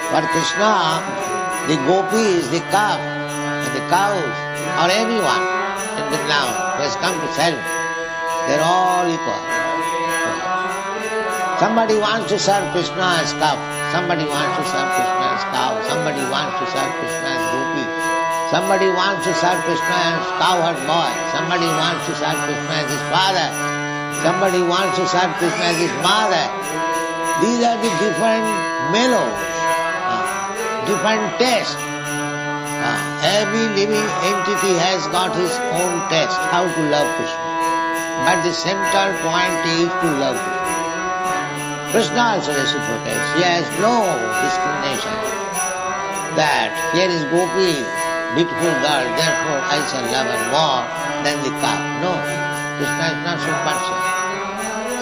S4: For Krishna, the gopis, the cup, and the cows, or anyone in Vrindavan who has come to serve, they are all equal. Somebody wants to serve Krishna as cup, somebody wants to serve Krishna as cow, somebody wants to serve Krishna as gopi, somebody wants to serve Krishna as cowherd boy, somebody wants to serve Krishna as his father, somebody wants to serve Krishna as his mother. These are the different mellows, different tastes. Every living entity has got his own taste, how to love Krishna. But the central point is to love Krishna. Krishna also reciprocates. He has no discrimination that here is Gopi, beautiful girl, therefore I shall love her more than the cow. No, Krishna is not so partial.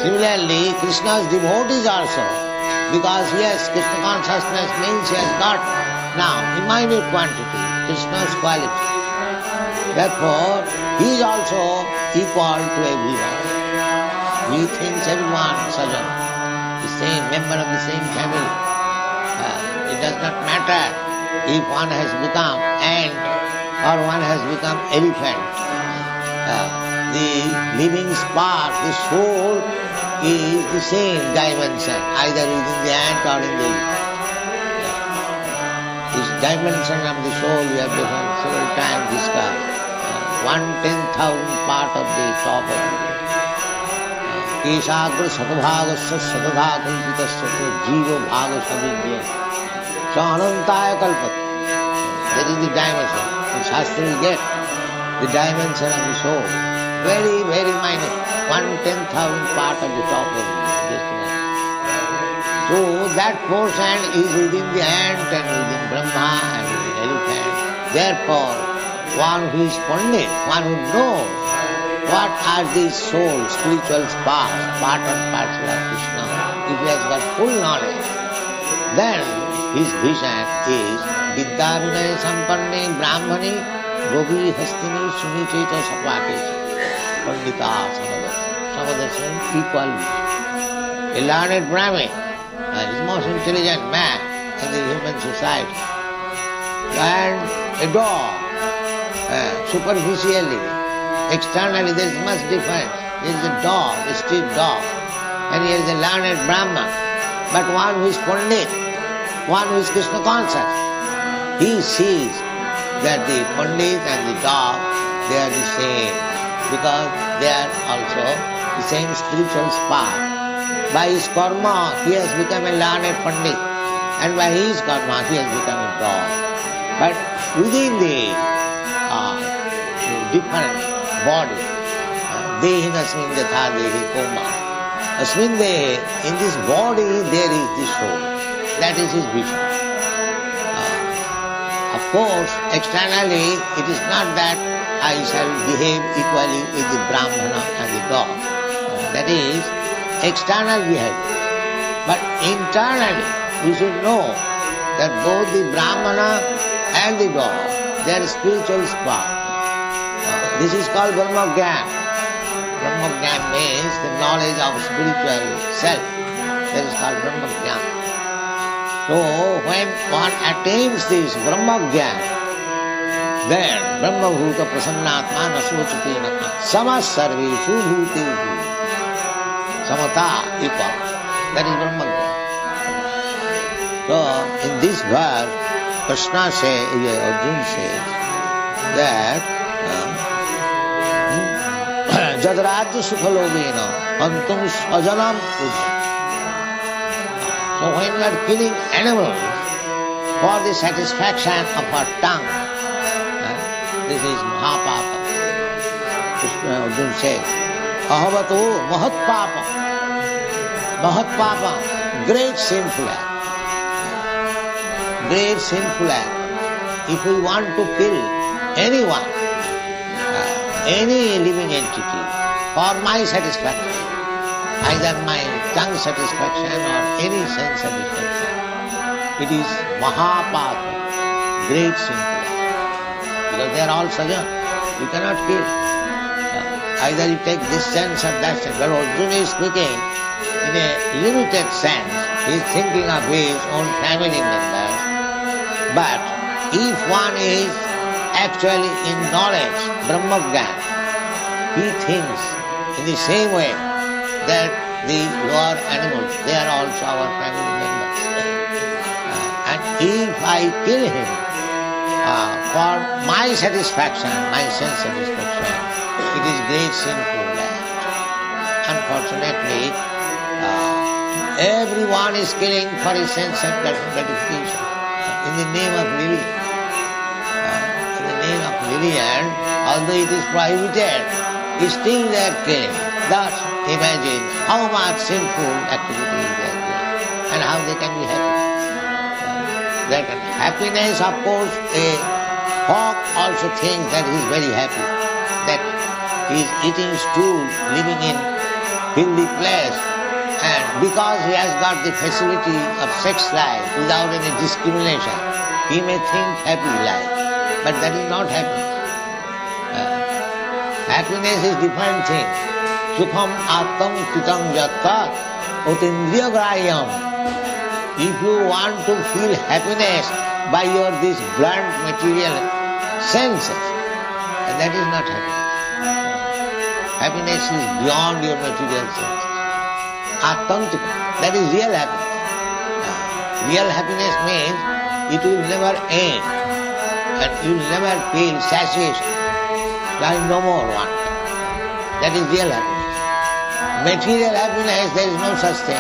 S4: Similarly, Krishna's devotees also, because yes, Krishna consciousness means he has got now in minute quantity Krishna's quality. Therefore, he is also equal to everyone. He thinks everyone sajan, the same member of the same family. It does not matter if one has become ant or one has become elephant. The living spark, the soul, is the same dimension, either within the ant or in the elephant. This dimension of the soul we have several times discussed. 1/10,000th part of the top of the Keshagra Sadbhagasya Sadadhakalpitasya Jiva Bhaga Savidya So Anantaya Kalpata. That is the dimension. In Shastra we get the dimension of the soul. Very, very minute. 1/10,000th part of the top of the So that portion is within the ant and within Brahma and within elephant. Therefore, one who is Pandit, one who knows what are these souls, spiritual sparks, part and parcel of Krishna, if he has got full knowledge, then his vision is Vidya Vinaya Sampanne Brahmane Gopi Hastini Sunicheta Sapaketa Pandita Samadarshan equal vision. A learned Brahmin is the most intelligent man in the human society. And a dog, superficially, externally there is much difference. There is a dog, a street dog, and here is a learned Brahman. But one who is Pandit, one who is Krishna conscious, he sees that the Pandit and the dog, they are the same, because they are also the same spiritual spark. By his karma, he has become a learned Pandit, and by his karma, he has become a dog. But within the different body, dehinasmin yatha dehi koma. Asmin dehe, in this body there is the soul. That is his vision. Of course, externally it is not that I shall behave equally with the Brahmana and the dog. That is external behavior. But internally we should know that both the Brahmana and the dog, they are spiritual spark. This is called Brahma Gyan. Brahma Gyan means the knowledge of spiritual self. That is called Brahma Jnana. So when one attains this Brahma Jnana, then Brahma Bhuta Prasannatma Nasochati Nama Samas Sarveshu Bhuteshu Samata equal. That is Brahma Jnana. So in this verse, Krishna says, Arjuna says that Jadrajya Sukhalobena Antum Sajanam Puja. So when we are killing animals for the satisfaction of our tongue, this is Mahapapa. Arjuna says, Ahavato Mahatpapa. Mahatpapa, great sinful act. Great sinful act. If we want to kill anyone, any living entity, for my satisfaction, either my tongue satisfaction or any sense satisfaction, it is Mahapapa, great sinful act. Because they are all sajan. You cannot kill. Either you take this sense or that sense. But Arjuna is speaking in a limited sense. He is thinking of his own family members. But if one is actually in knowledge, Brahmagyan, he thinks in the same way that the lower animals, they are also our family members. And if I kill him for my satisfaction, my sense satisfaction, it is great sinful act. Unfortunately, everyone is killing for his sense gratification in the name of religion. In the name of religion, although it is prohibited, still they are killing. Thus, imagine how much sinful activity is there and how they can be happy. That happiness, of course, a hawk also thinks that he is very happy, that he is eating stool, living in filthy place, and because he has got the facility of sex life without any discrimination, he may think happy life, but that is not happiness. Happiness is different thing. Sukham attam kitam yatta utindriya grayam. If you want to feel happiness by your this blunt material senses, that is not happiness. Happiness is beyond your material senses. Attantika, that is real happiness. Real happiness means it will never end and you will never feel satiation. There is no more want. That is real happiness. Material happiness, there is no such thing.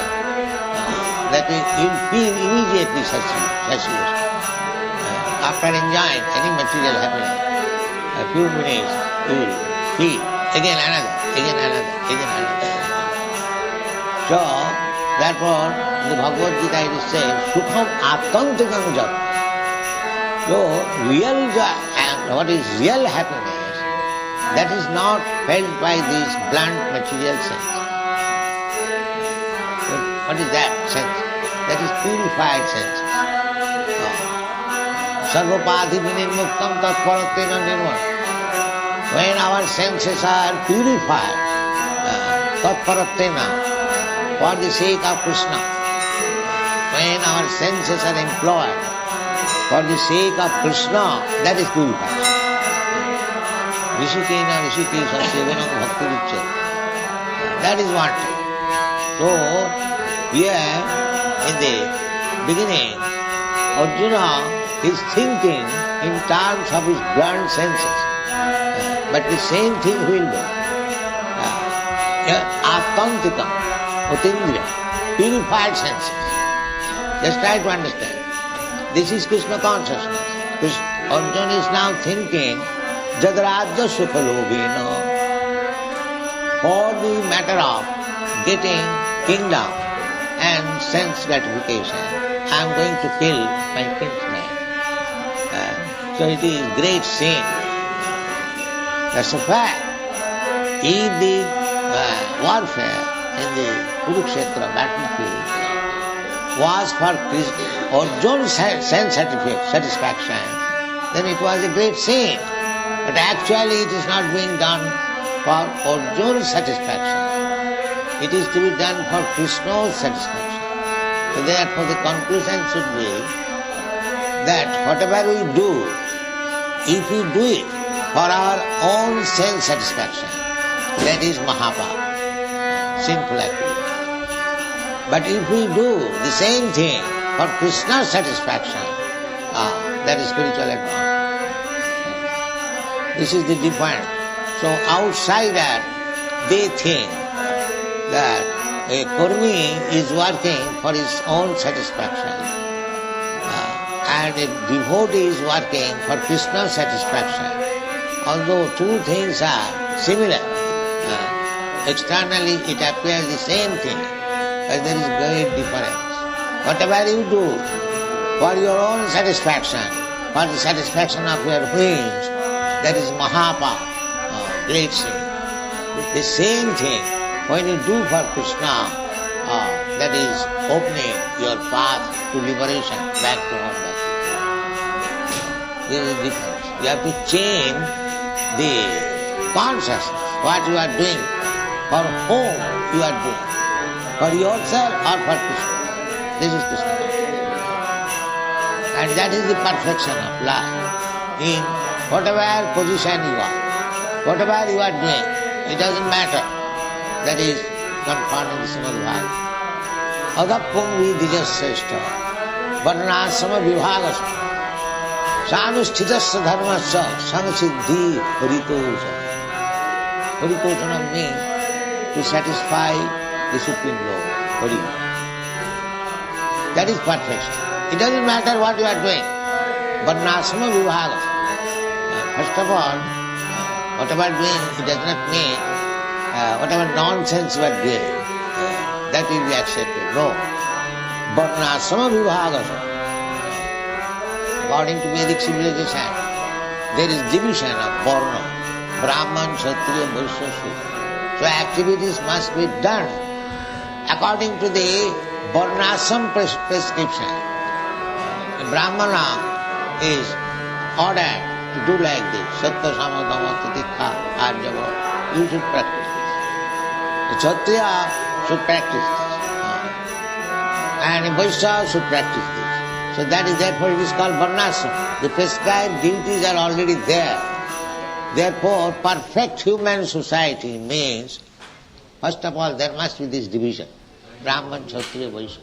S4: That is, you will feel immediately satiation. After enjoying any material happiness, a few minutes you will feel again another, again another, again another. So, therefore, in the Bhagavad Gita it is said, Sukham attantikam jat. So, real joy, and what is real happiness, that is not felt by these blunt material sense. What is that sense? That is purified sense. Sarvapadhi vinirmuktam tatparatena nirvana. When our senses are purified, tatparatena, for the sake of Krishna, when our senses are employed for the sake of Krishna, that is purification. Rishikena rishikesha sevanam bhakti vicchate. That is wanted. So, here in the beginning, Arjuna is thinking in terms of his blunt senses. But the same thing will do. Attantika, utindriya, purified senses. Just try to understand. This is Krishna consciousness. Arjuna is now thinking, Jadrajya Sukhalobena, for the matter of getting kingdom and sense gratification, I am going to kill my kinsman. So it is great sin. That's a fact. If the warfare in the Kurukshetra battlefield was for Arjuna's sense satisfaction, then it was a great sin. But actually it is not being done for Arjuna's satisfaction. It is to be done for Krishna's satisfaction. So therefore the conclusion should be that whatever we do, if we do it for our own self-satisfaction, that is Mahapapa, sinful activity. But if we do the same thing for Krishna's satisfaction, that is spiritual advance. This is the difference. So outsider, they think that a Kurmi is working for his own satisfaction, and a devotee is working for Krishna's satisfaction. Although two things are similar, externally it appears the same thing, but there is great difference. Whatever you do for your own satisfaction, for the satisfaction of your wings, that is Mahapapa, great sin. The same thing when you do for Krishna, that is opening your path to liberation, back to all that. There is a difference. You have to change the consciousness, what you are doing, for whom you are doing, for yourself or for Krishna. This is Krishna. And that is the perfection of life. In whatever position you are, whatever you are doing, it doesn't matter. That is confirmed in the Srimad Bhagavatam. Adapum vidijasreshta varnasama vibhagasya sanusthidasya dharmasya samasiddhi haritosha. Haritosha means to satisfy the Supreme Lord, Hari. That is perfection. It doesn't matter what you are doing. Varnasama vibhagasya. First of all, whatever doing, it does not mean whatever nonsense you are doing, that will be accepted. No. Varnasama vibhagasya. According to Vedic civilization, there is division of Varna, Brahman, Kshatriya, Vaishya, Shudra. So activities must be done according to the Varnasam prescription. A Brahmana is ordered to do like this. Sattva, Sama, Dhamma, Titikha, Arjava. You should practice this. A Kshatriya should practice this. And a Vaishya should practice this. So that is therefore it is called Varnasam. The prescribed duties are already there. Therefore, perfect human society means, first of all, there must be this division. Brahman, Kshatriya, Vaishya.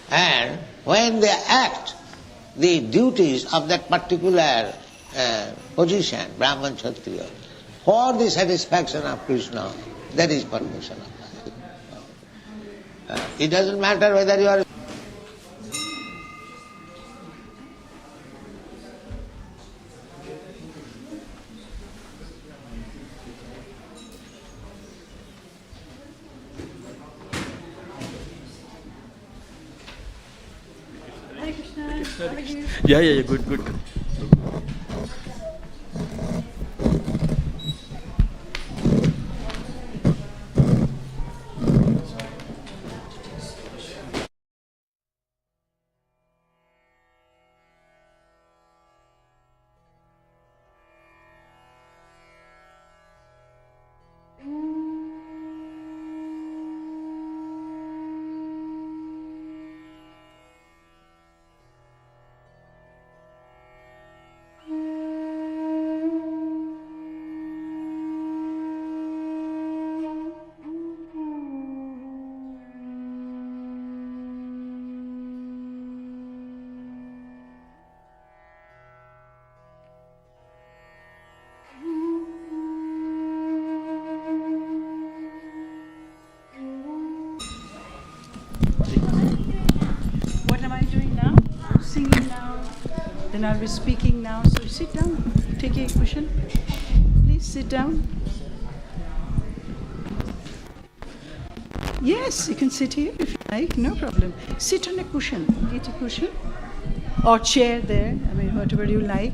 S4: And when they act the duties of that particular position, Brahman, Kshatriya, for the satisfaction of Krishna, that is perfection of life. It doesn't matter whether you are
S1: Yeah, good.
S7: What am I doing now? Singing now. Then I'll be speaking now. So sit down. Take a cushion. Please sit down. Yes, you can sit here if you like. No problem. Sit on a cushion. Get a cushion. Or chair there. I mean, whatever you like.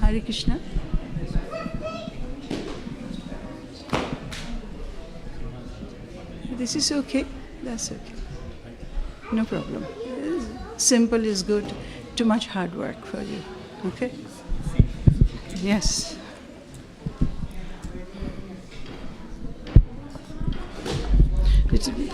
S7: Hare Krishna. This is okay. That's okay. No problem. Simple is good. Too much hard work for you. Okay? Yes. it's.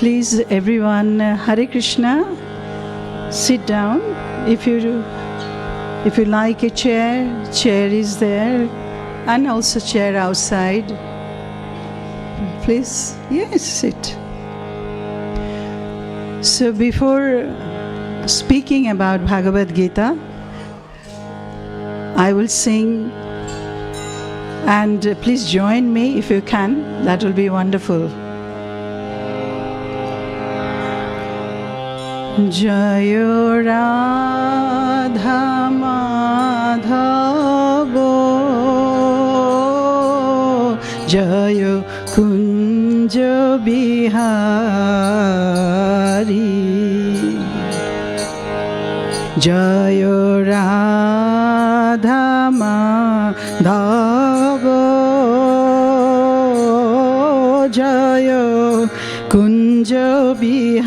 S7: Please, everyone, Hare Krishna, sit down. If you like a chair is there, and also chair outside. Please, yes, sit. So before speaking about Bhagavad Gita, I will sing, and please join me if you can. That will be wonderful. Jayo Radha Madhavo Jayo Kunja Bihari Jayo Radha Madhavo Jayo Kunja Bihari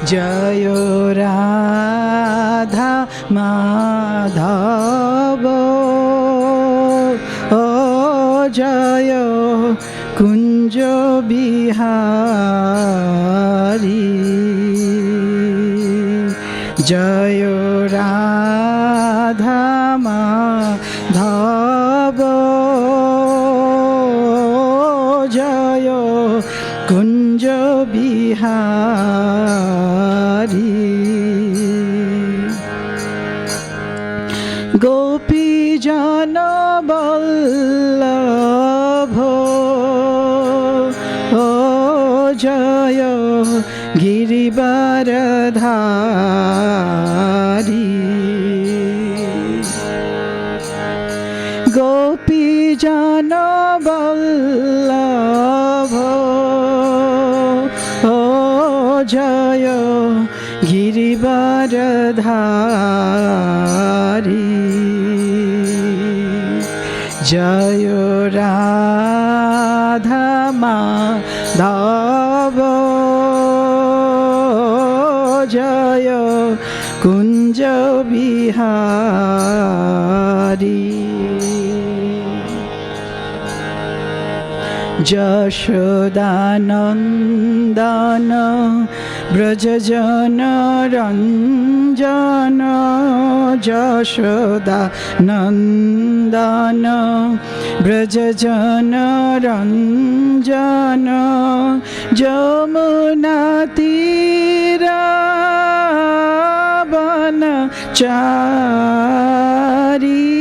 S7: Jayo Radha Madhavo Jayo Kunja Bihari Jayo Radha Madhavo Jayo Kunja Bihari Gopi Jana Vallabho Jayo Girivaradhari Gopi Jana Vallabho Jayo Girivaradhari Jayo Radha Madhavo Jayo Kunja Bihari Jashodanandana Brajajana Ranjana Jashodanandana Brajajana Ranjana Jamuna Tira Banachari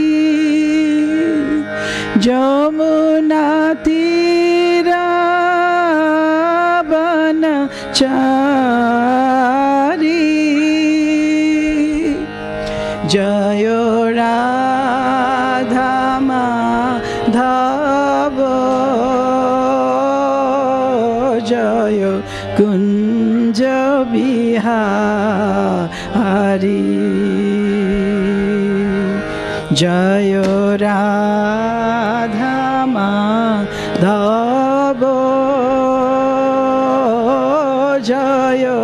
S7: Jamuna Tira Banachari Jayo Radha Madhavo Jayo Kunja Bihari Jayo Radha Madhavo Jayo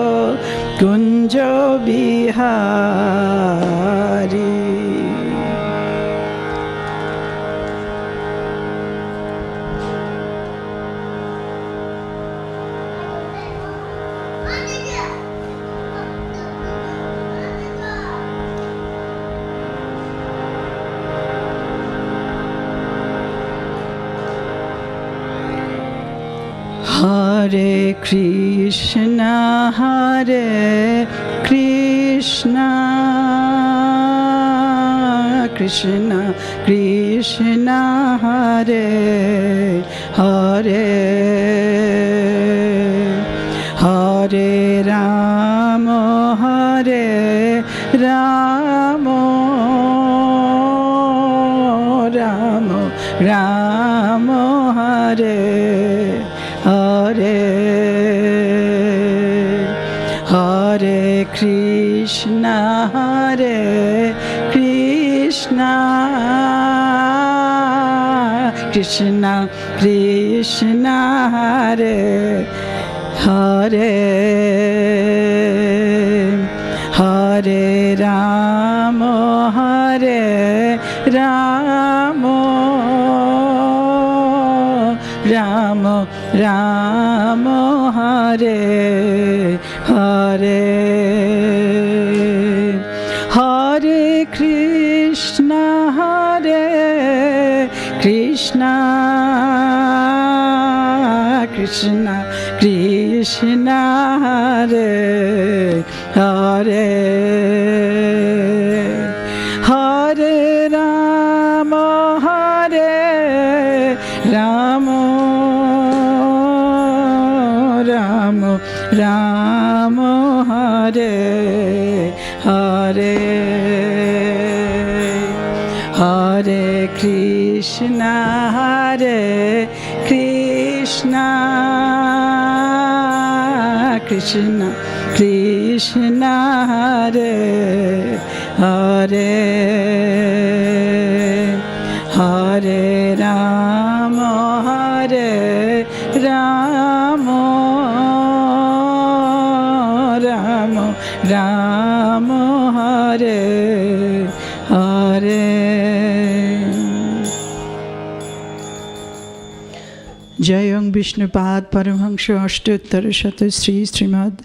S7: Kunja Bihari Hare Krishna Hare Krishna Krishna Krishna Hare Hare Hare Rama Hare Rama Rama Rama Rama Hare Hare Hare Krishna Hare Krishna Krishna Krishna Hare Hare Hare Rama Hare Rama Rama Rama Hare Hare Hare Krishna Hare Krishna Krishna Krishna Hare Hare Hare Rama Hare Rama Rama Rama Hare Hare Hare Krishna Hare Krishna Krishna Krishna Hare Hare Hare Rama Hare Rama Rama Rama Hare Hare Jayong Vishnupad Paramhansha Ashtottara Shata Sri Srimad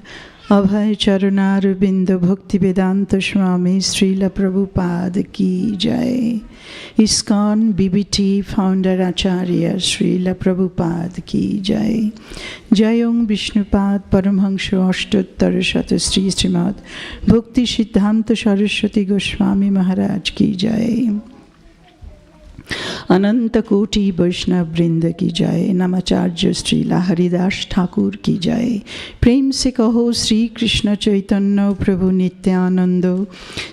S7: Abhay Charunarubindo Bhaktivedanta Swami Srila Prabhupada Ki Jai. ISKCON BBT Founder Acharya Srila Prabhupada Ki Jai. Jayong Vishnupad Paramhansha Ashtottara Shata Sri Srimad Bhakti Siddhanta Saraswati Goswami Maharaj Ki Jai. अनंत कोटि वैष्णव वृंद की जय। नमाचार्य श्री हरिदास ठाकुर की जय। प्रेम से कहो श्री कृष्ण चैतन्य प्रभु नित्यानंद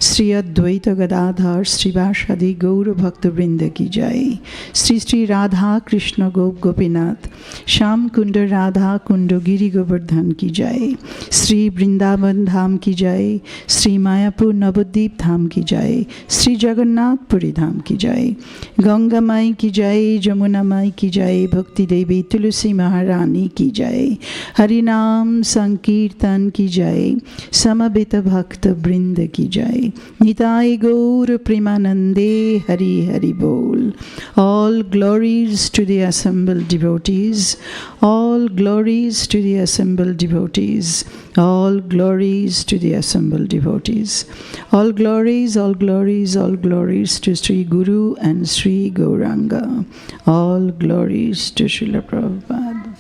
S7: श्री अद्वैत गदाधर श्रीवासादि गौर भक्त वृंद की जय। श्री श्री राधा कृष्ण गोप गोपीनाथ श्याम कुंड राधा कुंड गिरि गोवर्धन की जय। श्री वृंदावन धाम की जय। श्री मायापुर नवद्वीप धाम की जय। श्री जगन्नाथपुरी धाम की जय। गंगा माई की जय। जमुना माई की जय। भक्ति देवी तुलसी महारानी की जय। हरि नाम संकीर्तन की जय। समवेत भक्त वृंद की जय। निताय गौर प्रेमानंदे हरि हरि बोल। All glories to the assembled devotees. All glories to the assembled devotees. All glories to the assembled devotees. All glories, all glories, all glories to Sri Guru and Sri Gauranga. All glories to Srila Prabhupada.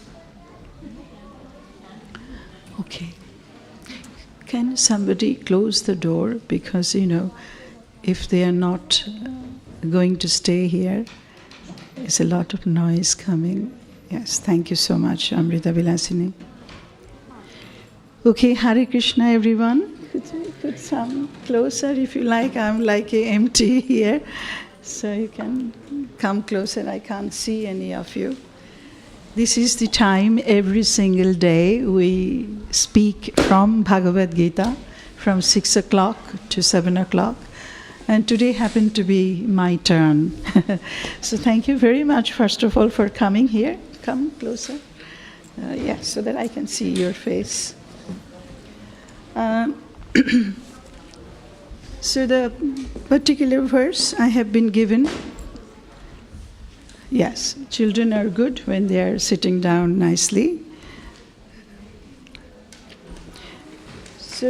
S7: Okay. Can somebody close the door? Because, if they are not going to stay here, there's a lot of noise coming. Yes, thank you so much, Amrita Vilasini. Okay, Hare Krishna, everyone. Could you put some closer if you like? I'm like empty here, so you can come closer. I can't see any of you. This is the time every single day we speak from Bhagavad Gita from 6 o'clock to 7 o'clock. And today happened to be my turn. So thank you very much, first of all, for coming here. Come closer. So that I can see your face. So the particular verse I have been given. Yes, children are good when they are sitting down nicely. So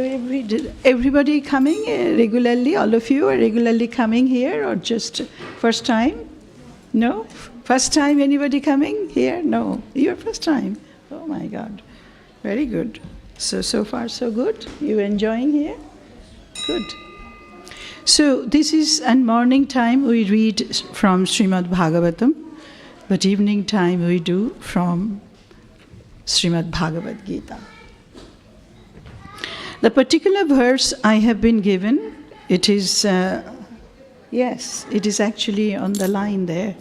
S7: everybody coming regularly, all of you are regularly coming here, or just first time? No? First time anybody coming here? No. Your first time? Oh my God. Very good. So far so good? You enjoying here? Good. So this is, and morning time we read from Srimad Bhagavatam, but evening time we do from Srimad Bhagavad Gita. The particular verse I have been given, it is, it is actually on the line there.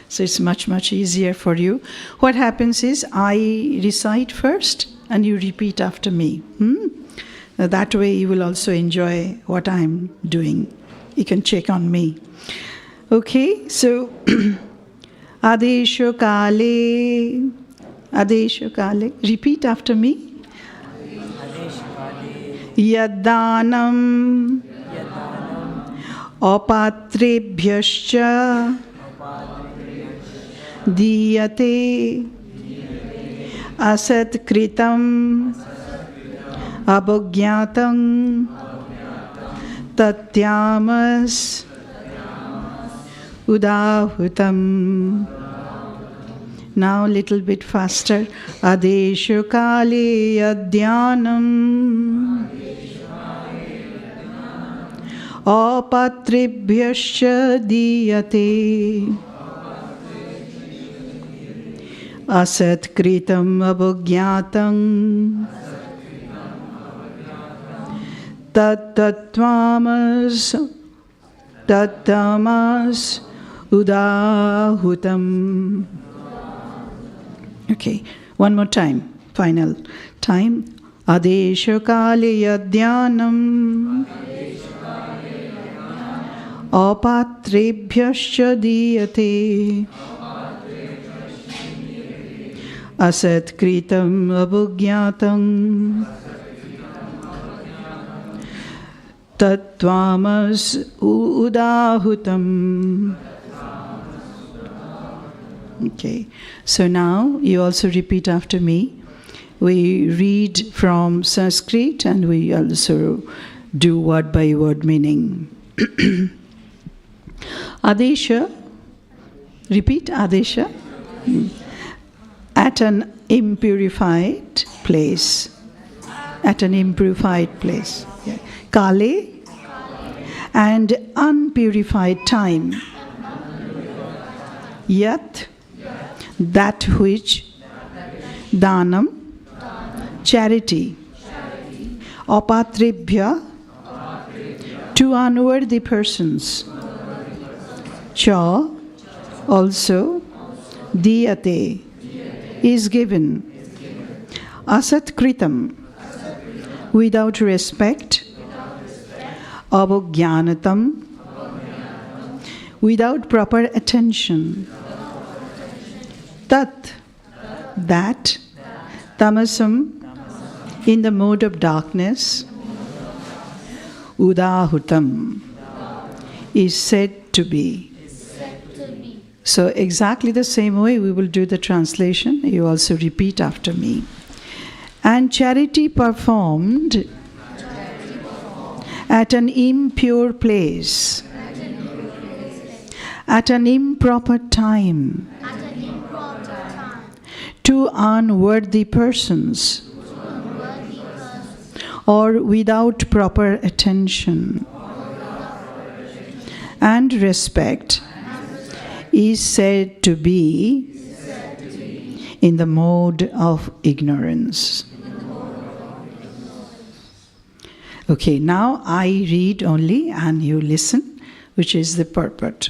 S7: So it's much, much easier for you. What happens is I recite first and you repeat after me. That way you will also enjoy what I'm doing. You can check on me. Okay, so Adesho Kale. Adesho Kale. Repeat after me. Yadanam Apatrebhyascha Diyate Asatkritam Abhogyatam Tatyamas Udahutam. Now a little bit faster. Adesho Kale Adhyanam Apatrebhyascha Diyate Asatkritam Abhogyatam Tattvamas Tattamas Udahutam. Okay, one more time. Final time. Adesho Kale Adhyanam Apatrebhyascha Diyate Asatkritam Abhogyatam Tattvamas Udahutam. Okay, so now you also repeat after me. We read from Sanskrit and we also do word by word meaning. Adesha, repeat Adesha. At an impurified place. At an impurified place. Yeah. Kale and unpurified time. Yat, that which, Danam, charity, Apatrebhya, to unworthy persons, Cha, also, Diyate, is given, Asatkritam, without respect, Abhogyatam, without proper attention, Tat, that, Tamasam, in the mode of darkness, Udahutam, is said to be. So exactly the same way we will do the translation. You also repeat after me. And charity performed at an impure place, at an improper time, to unworthy persons, or without proper attention and respect, is said to be in the mode of ignorance. Okay, now I read only and you listen, which is the purport.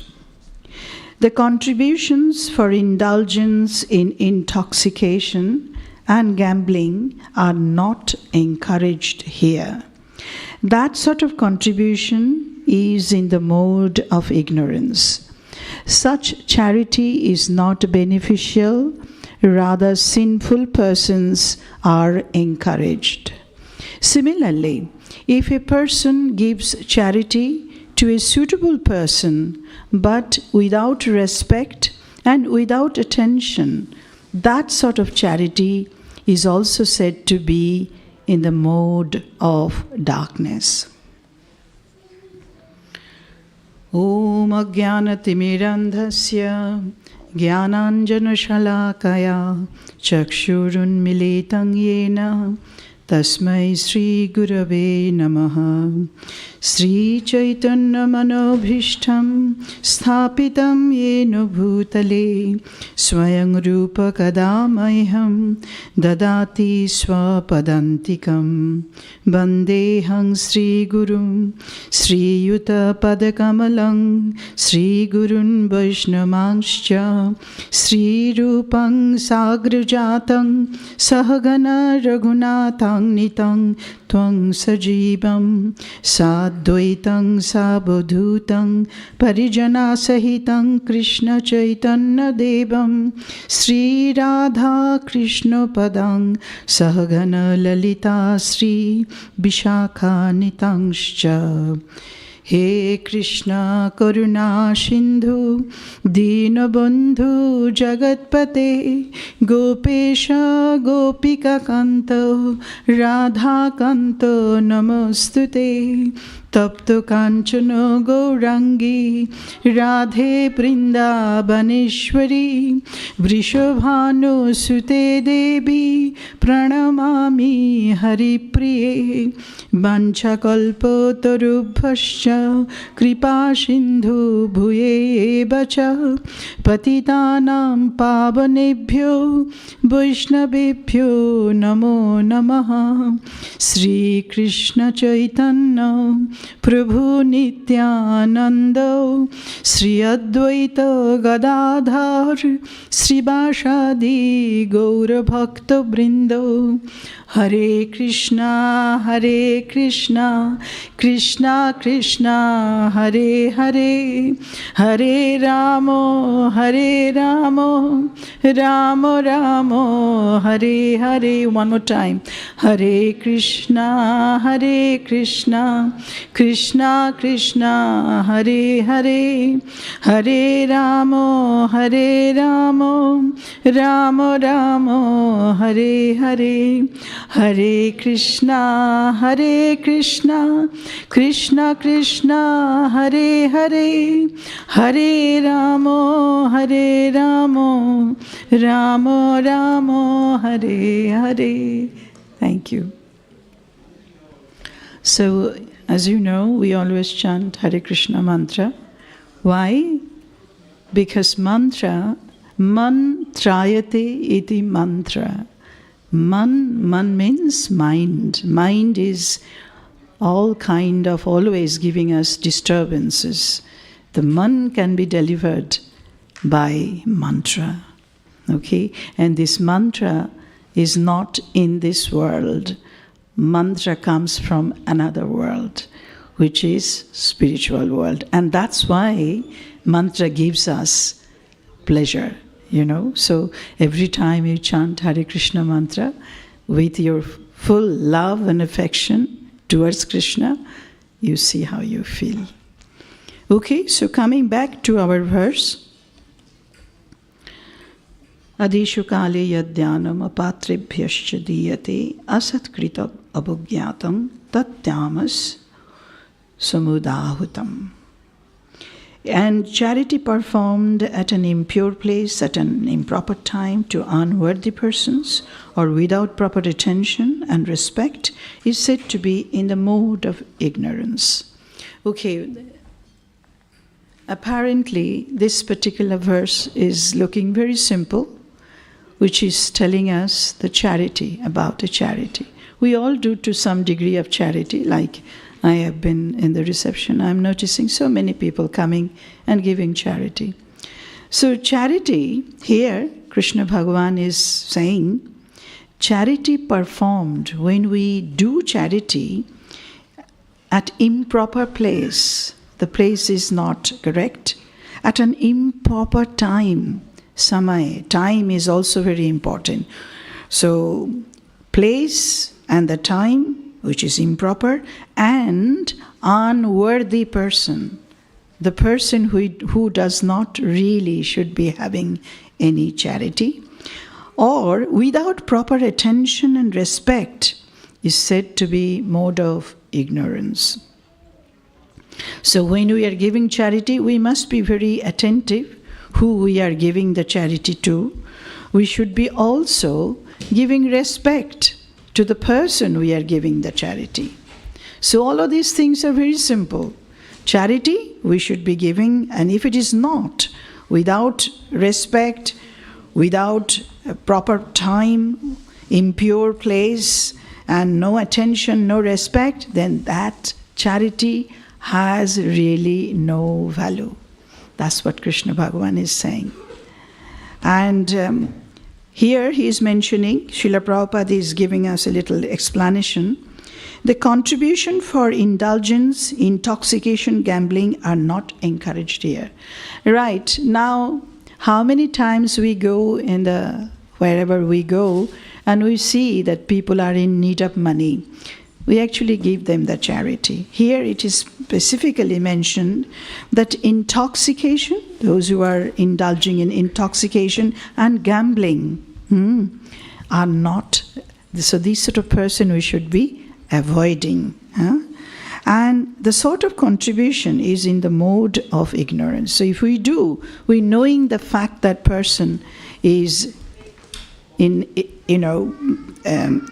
S7: The contributions for indulgence in intoxication and gambling are not encouraged here. That sort of contribution is in the mode of ignorance. Such charity is not beneficial, rather sinful persons are encouraged. Similarly, if a person gives charity to a suitable person, but without respect and without attention, that sort of charity is also said to be in the mode of darkness. Om Ajnanatimirandhasya Jnananjanashalakaya Chakshurunmilitam Yena Tasmai Sri Gurave Namaha. Sri Chaitanya Manobhishtam Sthapitam Yeno Bhutale Swayam Rupa Kadamayham Dadati Swapadantikam Bandehang Sri Gurum Sri Yuta Padakamalang Sri Gurun Vaishnavangscha Sri Rupang Sagrajatang Sahagana Raghunatang Nitang Twang Sajibam Sadvaitang Sabodhutang Parijana Sahitam Krishna Chaitanya Devam Sri Radha Krishna Padang Sahagana Lalita Sri Vishakha Nitangscha. He Krishna Karuna Sindhu Dinabandhu Jagatpate Gopesha Gopika Kanto Radha Kanto Namostute Tapto Kanchana Gaurangi Radhe Vrindavaneshwari Vrishabhanu Sute Devi Pranamami Haripriye Vanchakalpo Tarubhascha Kripa Sindhu Bhuye Bacha Patitanam Pavanebhyo Vaishnavebhyo Namo Namaha. Sri Krishna Chaitanya Prabhu Nityananda Sri Advaita Gadadhar Sri Vashadi Gaura Bhakta Brindo. Hare Krishna Krishna Krishna Hare Hare Hare Ramo Ramo Ramo Hare Hare. One more time. Hare Krishna Krishna Krishna Hare Hare Hare Ramo Ramo Ramo Hare Hare. Hare Krishna Krishna Krishna Hare Hare Hare Ramo Ramo Ramo Hare Hare. Thank you. So, as you know, we always chant Hare Krishna mantra. Why? Because mantrayate iti mantra. Man means mind. Mind is all kind of always giving us disturbances. The man can be delivered by mantra. Okay? And this mantra is not in this world. Mantra comes from another world, which is spiritual world. And that's why mantra gives us pleasure. So every time you chant Hare Krishna mantra with your full love and affection towards Krishna, you see how you feel. Okay, so coming back to our verse. Adishu kale yadyanam apatrebhyascha diyate asatkrita abhugyatam tatyamas samudahutam. And charity performed at an impure place, at an improper time, to unworthy persons, or without proper attention and respect, is said to be in the mode of ignorance. Okay, apparently this particular verse is looking very simple, which is telling us the charity, about the charity. We all do to some degree of charity, like I have been in the reception. I'm noticing so many people coming and giving charity. So charity, here Krishna Bhagavan is saying, charity performed when we do charity at improper place. The place is not correct. At an improper time, samay, time is also very important. So place and the time, which is improper, and unworthy person, the person who does not really should be having any charity, or without proper attention and respect, is said to be mode of ignorance. So when we are giving charity, we must be very attentive who we are giving the charity to. We should be also giving respect to the person we are giving the charity. So all of these things are very simple. Charity we should be giving, and if it is not, without respect, without a proper time, impure place, and no attention, no respect, then that charity has really no value. That's what Krishna Bhagavan is saying. And here he is mentioning, Srila Prabhupada is giving us a little explanation. The contribution for indulgence, intoxication, gambling are not encouraged here. Right, now how many times we go wherever we go and we see that people are in need of money, we actually give them the charity. Here it is specifically mentioned that intoxication, those who are indulging in intoxication and gambling are not, so these sort of person we should be avoiding. And the sort of contribution is in the mode of ignorance. So if we do, we knowing the fact that person is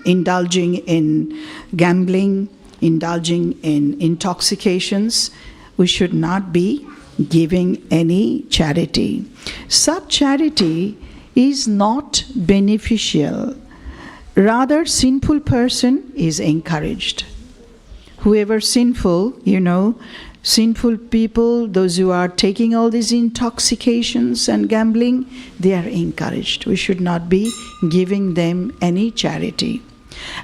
S7: indulging in gambling, indulging in intoxications, we should not be giving any charity. Such charity is not beneficial. Rather, sinful person is encouraged. Whoever sinful, sinful people, those who are taking all these intoxications and gambling, they are encouraged. We should not be giving them any charity.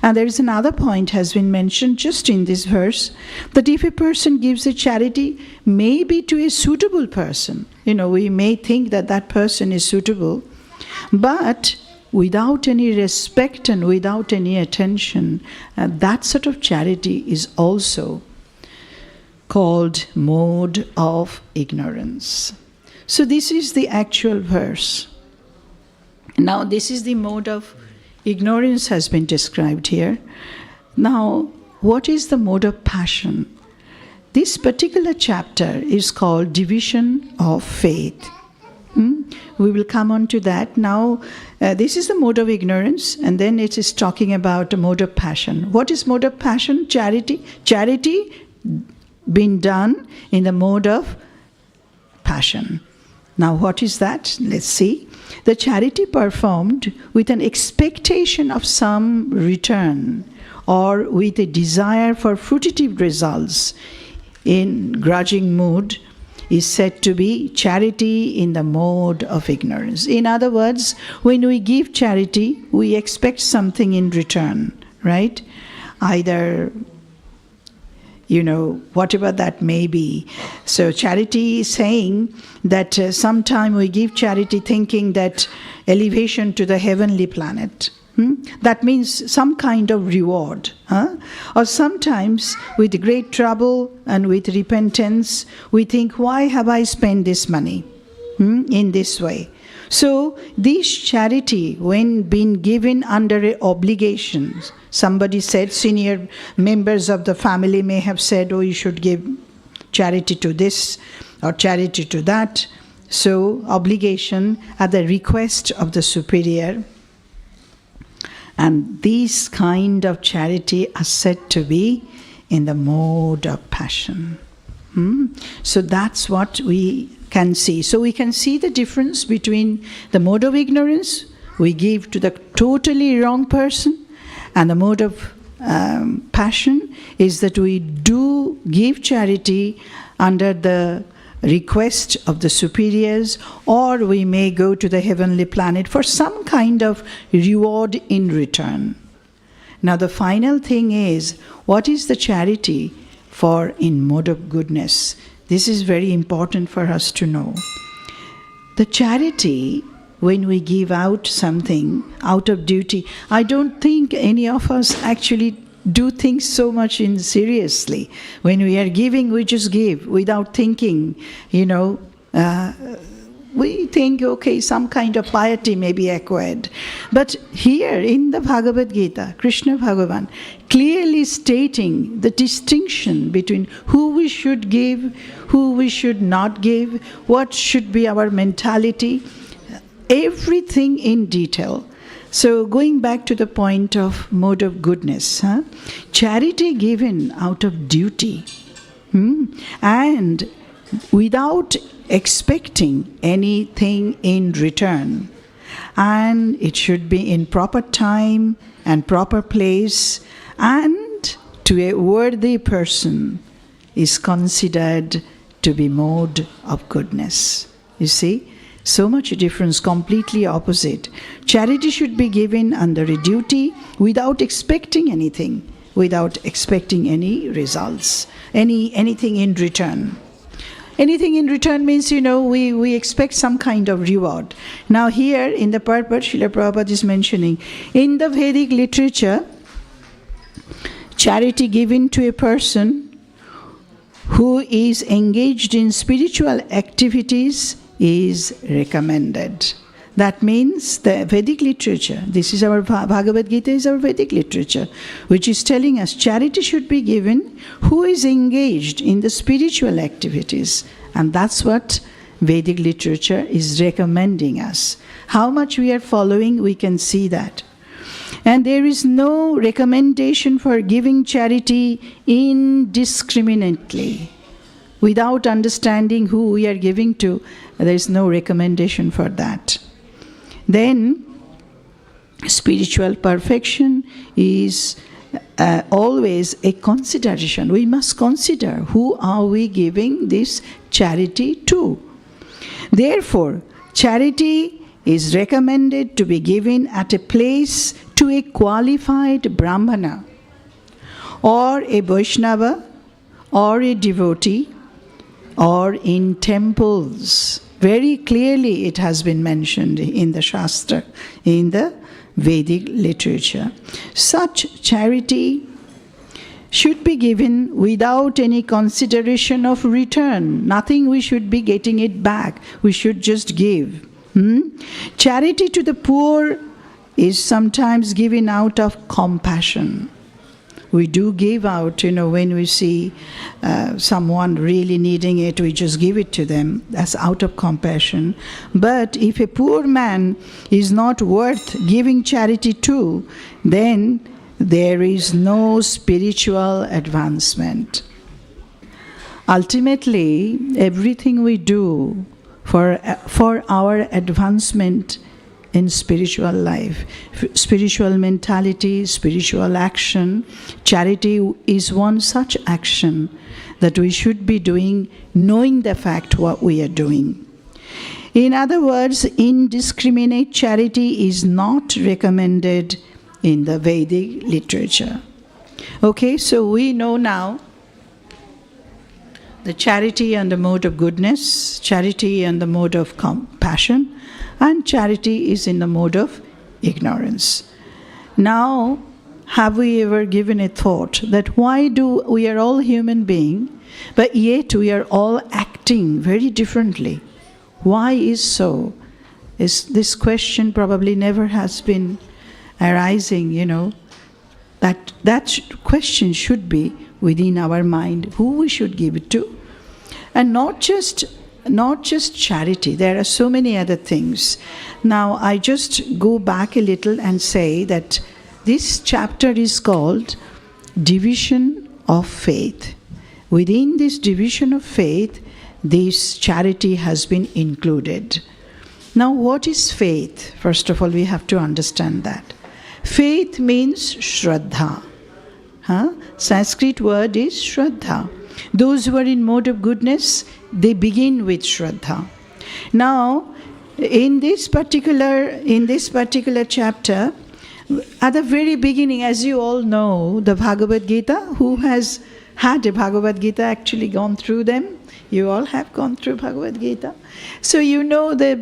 S7: And there is another point has been mentioned just in this verse, that if a person gives a charity, maybe to a suitable person, we may think that that person is suitable, but without any respect and without any attention, that sort of charity is also called mode of ignorance. So this is the actual verse. Now this is the mode of ignorance has been described here. Now what is the mode of passion? This particular chapter is called Division of Faith. We will come on to that. Now, this is the mode of ignorance, and then it is talking about the mode of passion. What is mode of passion? Charity. Charity being done in the mode of passion. Now, what is that? Let's see. The charity performed with an expectation of some return or with a desire for fruitive results in grudging mood is said to be charity in the mode of ignorance. In other words, when we give charity, we expect something in return, right? Either, whatever that may be. So charity is saying that sometime we give charity thinking that elevation to the heavenly planet. That means some kind of reward. Or sometimes with great trouble and with repentance, we think, why have I spent this money in this way? So this charity, when being given under obligations, somebody said, senior members of the family may have said, you should give charity to this or charity to that. So obligation at the request of the superior. And these kind of charity are said to be in the mode of passion. So that's what we can see. So we can see the difference between the mode of ignorance, we give to the totally wrong person, and the mode of passion is that we do give charity under the request of the superiors, or we may go to the heavenly planet for some kind of reward in return. Now the final thing is, what is the charity for in mode of goodness? This is very important for us to know. The charity, when we give out something out of duty, I don't think any of us actually do things so much seriously. When we are giving, we just give without thinking, we think, okay, some kind of piety may be acquired. But here in the Bhagavad Gita, Krishna Bhagavan clearly stating the distinction between who we should give, who we should not give, what should be our mentality, everything in detail. So going back to the point of mode of goodness, charity given out of duty, and without expecting anything in return, and it should be in proper time and proper place, and to a worthy person, is considered to be mode of goodness. You see? So much difference, completely opposite. Charity should be given under a duty without expecting anything, without expecting any results, anything in return. Anything in return means, we expect some kind of reward. Now here in the purport, Srila Prabhupada is mentioning, in the Vedic literature, charity given to a person who is engaged in spiritual activities is recommended. That means the Vedic literature, this is our Bhagavad Gita, is our Vedic literature, which is telling us charity should be given who is engaged in the spiritual activities. And that's what Vedic literature is recommending us. How much we are following, we can see that. And there is no recommendation for giving charity indiscriminately. Without understanding who we are giving to, there is no recommendation for that. Then, spiritual perfection is always a consideration. We must consider who are we giving this charity to. Therefore, charity is recommended to be given at a place to a qualified Brahmana, or a Vaishnava, or a devotee, or in temples. Very clearly it has been mentioned in the Shastra, in the Vedic literature. Such charity should be given without any consideration of return. Nothing we should be getting it back. We should just give. Charity to the poor is sometimes given out of compassion. We do give out, when we see someone really needing it, we just give it to them. That's out of compassion. But if a poor man is not worth giving charity to, then there is no spiritual advancement. Ultimately, everything we do for our advancement in spiritual life, spiritual mentality, spiritual action, charity is one such action that we should be doing knowing the fact what we are doing. In other words, indiscriminate charity is not recommended in the Vedic literature. Okay, so we know now the charity and the mode of goodness, charity and the mode of compassion, and charity is in the mode of ignorance. Now, have we ever given a thought that we are all human beings, but yet we are all acting very differently? Why is so? This question probably never has been arising, That question should be within our mind, who we should give it to. And not just charity, there are so many other things. Now, I just go back a little and say that this chapter is called Division of Faith. Within this division of faith, this charity has been included. Now, what is faith? First of all, we have to understand that. Faith means Shraddha. Sanskrit word is Shraddha. Those who are in mode of goodness, they begin with Shraddha. Now, in this particular chapter, at the very beginning, as you all know, the Bhagavad Gita, who has had a Bhagavad Gita actually gone through them? You all have gone through Bhagavad Gita. So you know that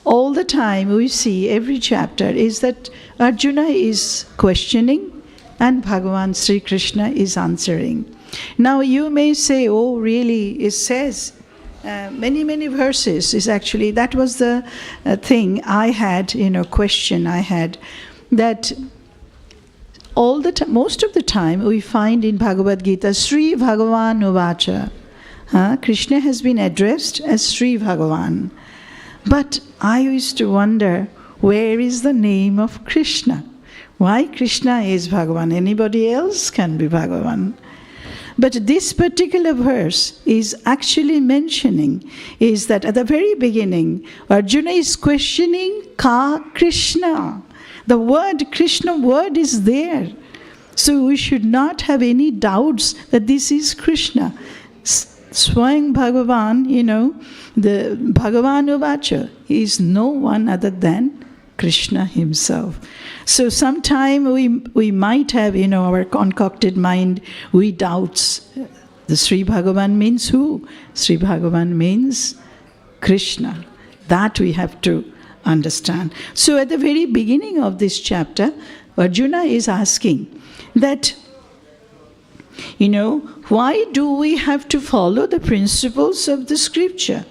S7: all the time we see every chapter is that Arjuna is questioning and Bhagavan Sri Krishna is answering. Now you may say, oh really, it says many verses. Is actually, that was the thing I had, question I had, that all the time, most of the time we find in Bhagavad Gita, Sri Bhagavan Uvacha. Krishna has been addressed as Sri Bhagavan. But I used to wonder, where is the name of Krishna? Why Krishna is Bhagavan? Anybody else can be Bhagavan. But this particular verse is actually mentioning is that at the very beginning, Arjuna is questioning Ka Krishna. The word Krishna word is there. So we should not have any doubts that this is Krishna. Swayam Bhagavan, the Bhagavan Uvacha is no one other than Krishna himself. So sometime we might have, our concocted mind, we doubts. The Sri Bhagavan means who? Sri Bhagavan means Krishna. That we have to understand. So at the very beginning of this chapter, Arjuna is asking that, why do we have to follow the principles of the scripture?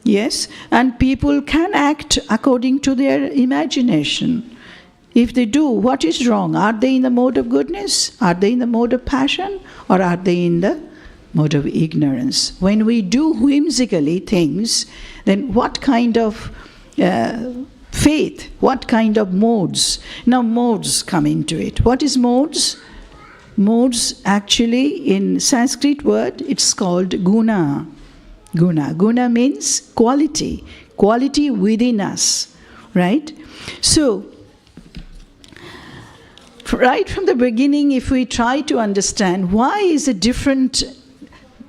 S7: Yes, and people can act according to their imagination. If they do, what is wrong? Are they in the mode of goodness? Are they in the mode of passion? Or are they in the mode of ignorance? When we do whimsically things, then what kind of faith, what kind of modes? Now modes come into it. What is modes? Modes actually in Sanskrit word, it's called guna. Guna means quality within us, right? So, right from the beginning, if we try to understand why is a different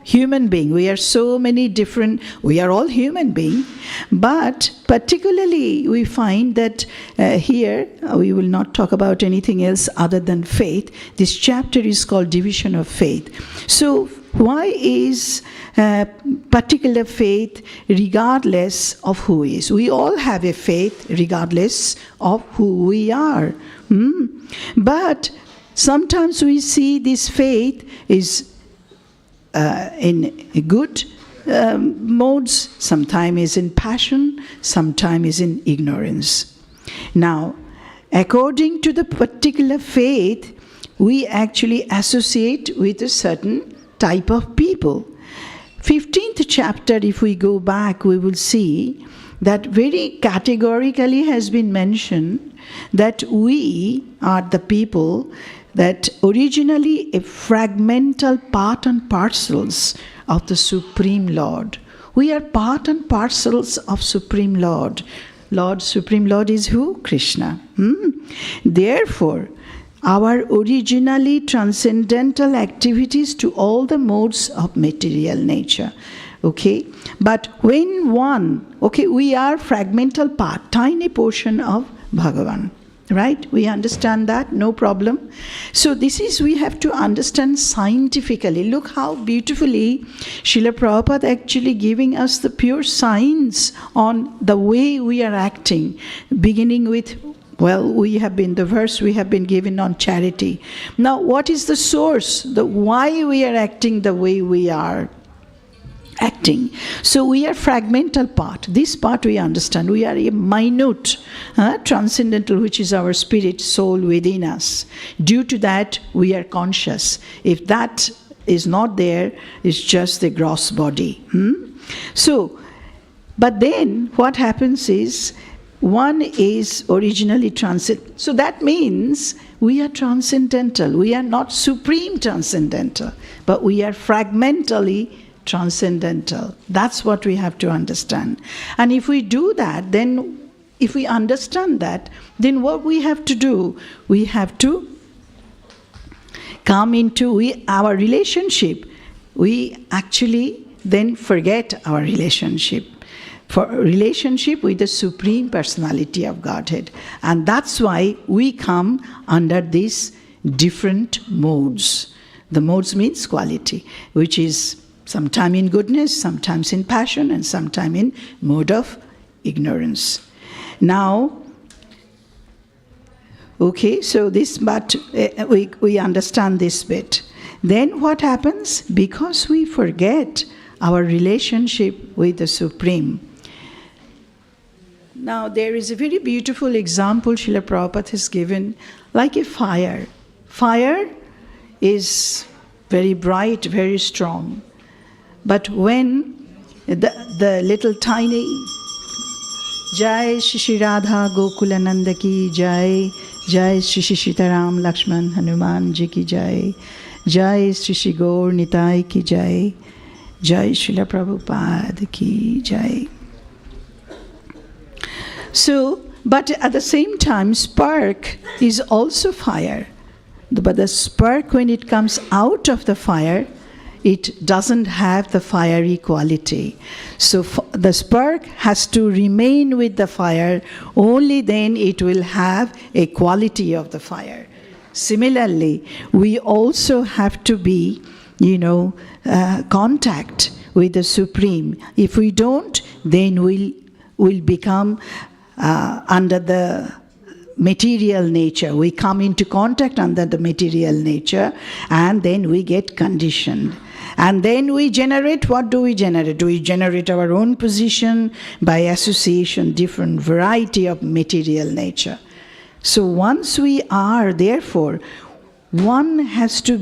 S7: human being, we are so many different, we are all human beings, but particularly we find that here, we will not talk about anything else other than faith. This chapter is called Division of Faith. So, why is particular faith regardless of who is? We all have a faith regardless of who we are. But sometimes we see this faith is in good modes, sometimes is in passion, sometimes is in ignorance. Now, according to the particular faith, we actually associate with a certain type of people. 15th chapter, if we go back, we will see that very categorically has been mentioned that we are the people that originally a fragmental part and parcels of the Supreme Lord. We are part and parcels of Supreme Lord. Supreme Lord is who? Krishna. Therefore, our originally transcendental activities to all the modes of material nature. Okay? But when we are fragmental part, tiny portion of Bhagavan. Right? We understand that, no problem. So this is, we have to understand scientifically. Look how beautifully Srila Prabhupada actually giving us the pure science on the way we are acting, beginning with, the verse we have been given on charity. Now, what is the source? Why we are acting the way we are acting? So we are fragmental part. This part we understand. We are a minute transcendental, which is our spirit soul within us. Due to that, we are conscious. If that is not there, it's just the gross body. So, but then what happens is, one is originally transcendental. So that means we are transcendental. We are not supreme transcendental, but we are fragmentally transcendental. That's what we have to understand. And if we do that, then if we understand that, then what we have to do, we have to come into our relationship. We actually then forget our relationship. For relationship with the Supreme Personality of Godhead. And that's why we come under these different modes. The modes means quality, which is sometime in goodness, sometimes in passion, and sometime in mode of ignorance. Now, okay, so this, but we understand this bit. Then what happens? Because we forget our relationship with the Supreme. Now, there is a very beautiful example Srila Prabhupada has given, like a fire. Fire is very bright, very strong. But when the little tiny Jai Shri Radha Gokulananda ki Jai. Jai Shri Sitaram Lakshman Hanuman ji ki Jai. Jai Shri Gaur Nitai ki Jai. Jai Srila Prabhupada ki Jai. So, but at the same time, spark is also fire. But the spark, when it comes out of the fire, it doesn't have the fiery quality. So the spark has to remain with the fire, only then it will have a quality of the fire. Similarly, we also have to be, contact with the Supreme. If we don't, then we'll become under the material nature. We come into contact under the material nature, and then we get conditioned. And then we generate, what do we generate? We generate our own position by association, different variety of material nature. So once we are, therefore, one has to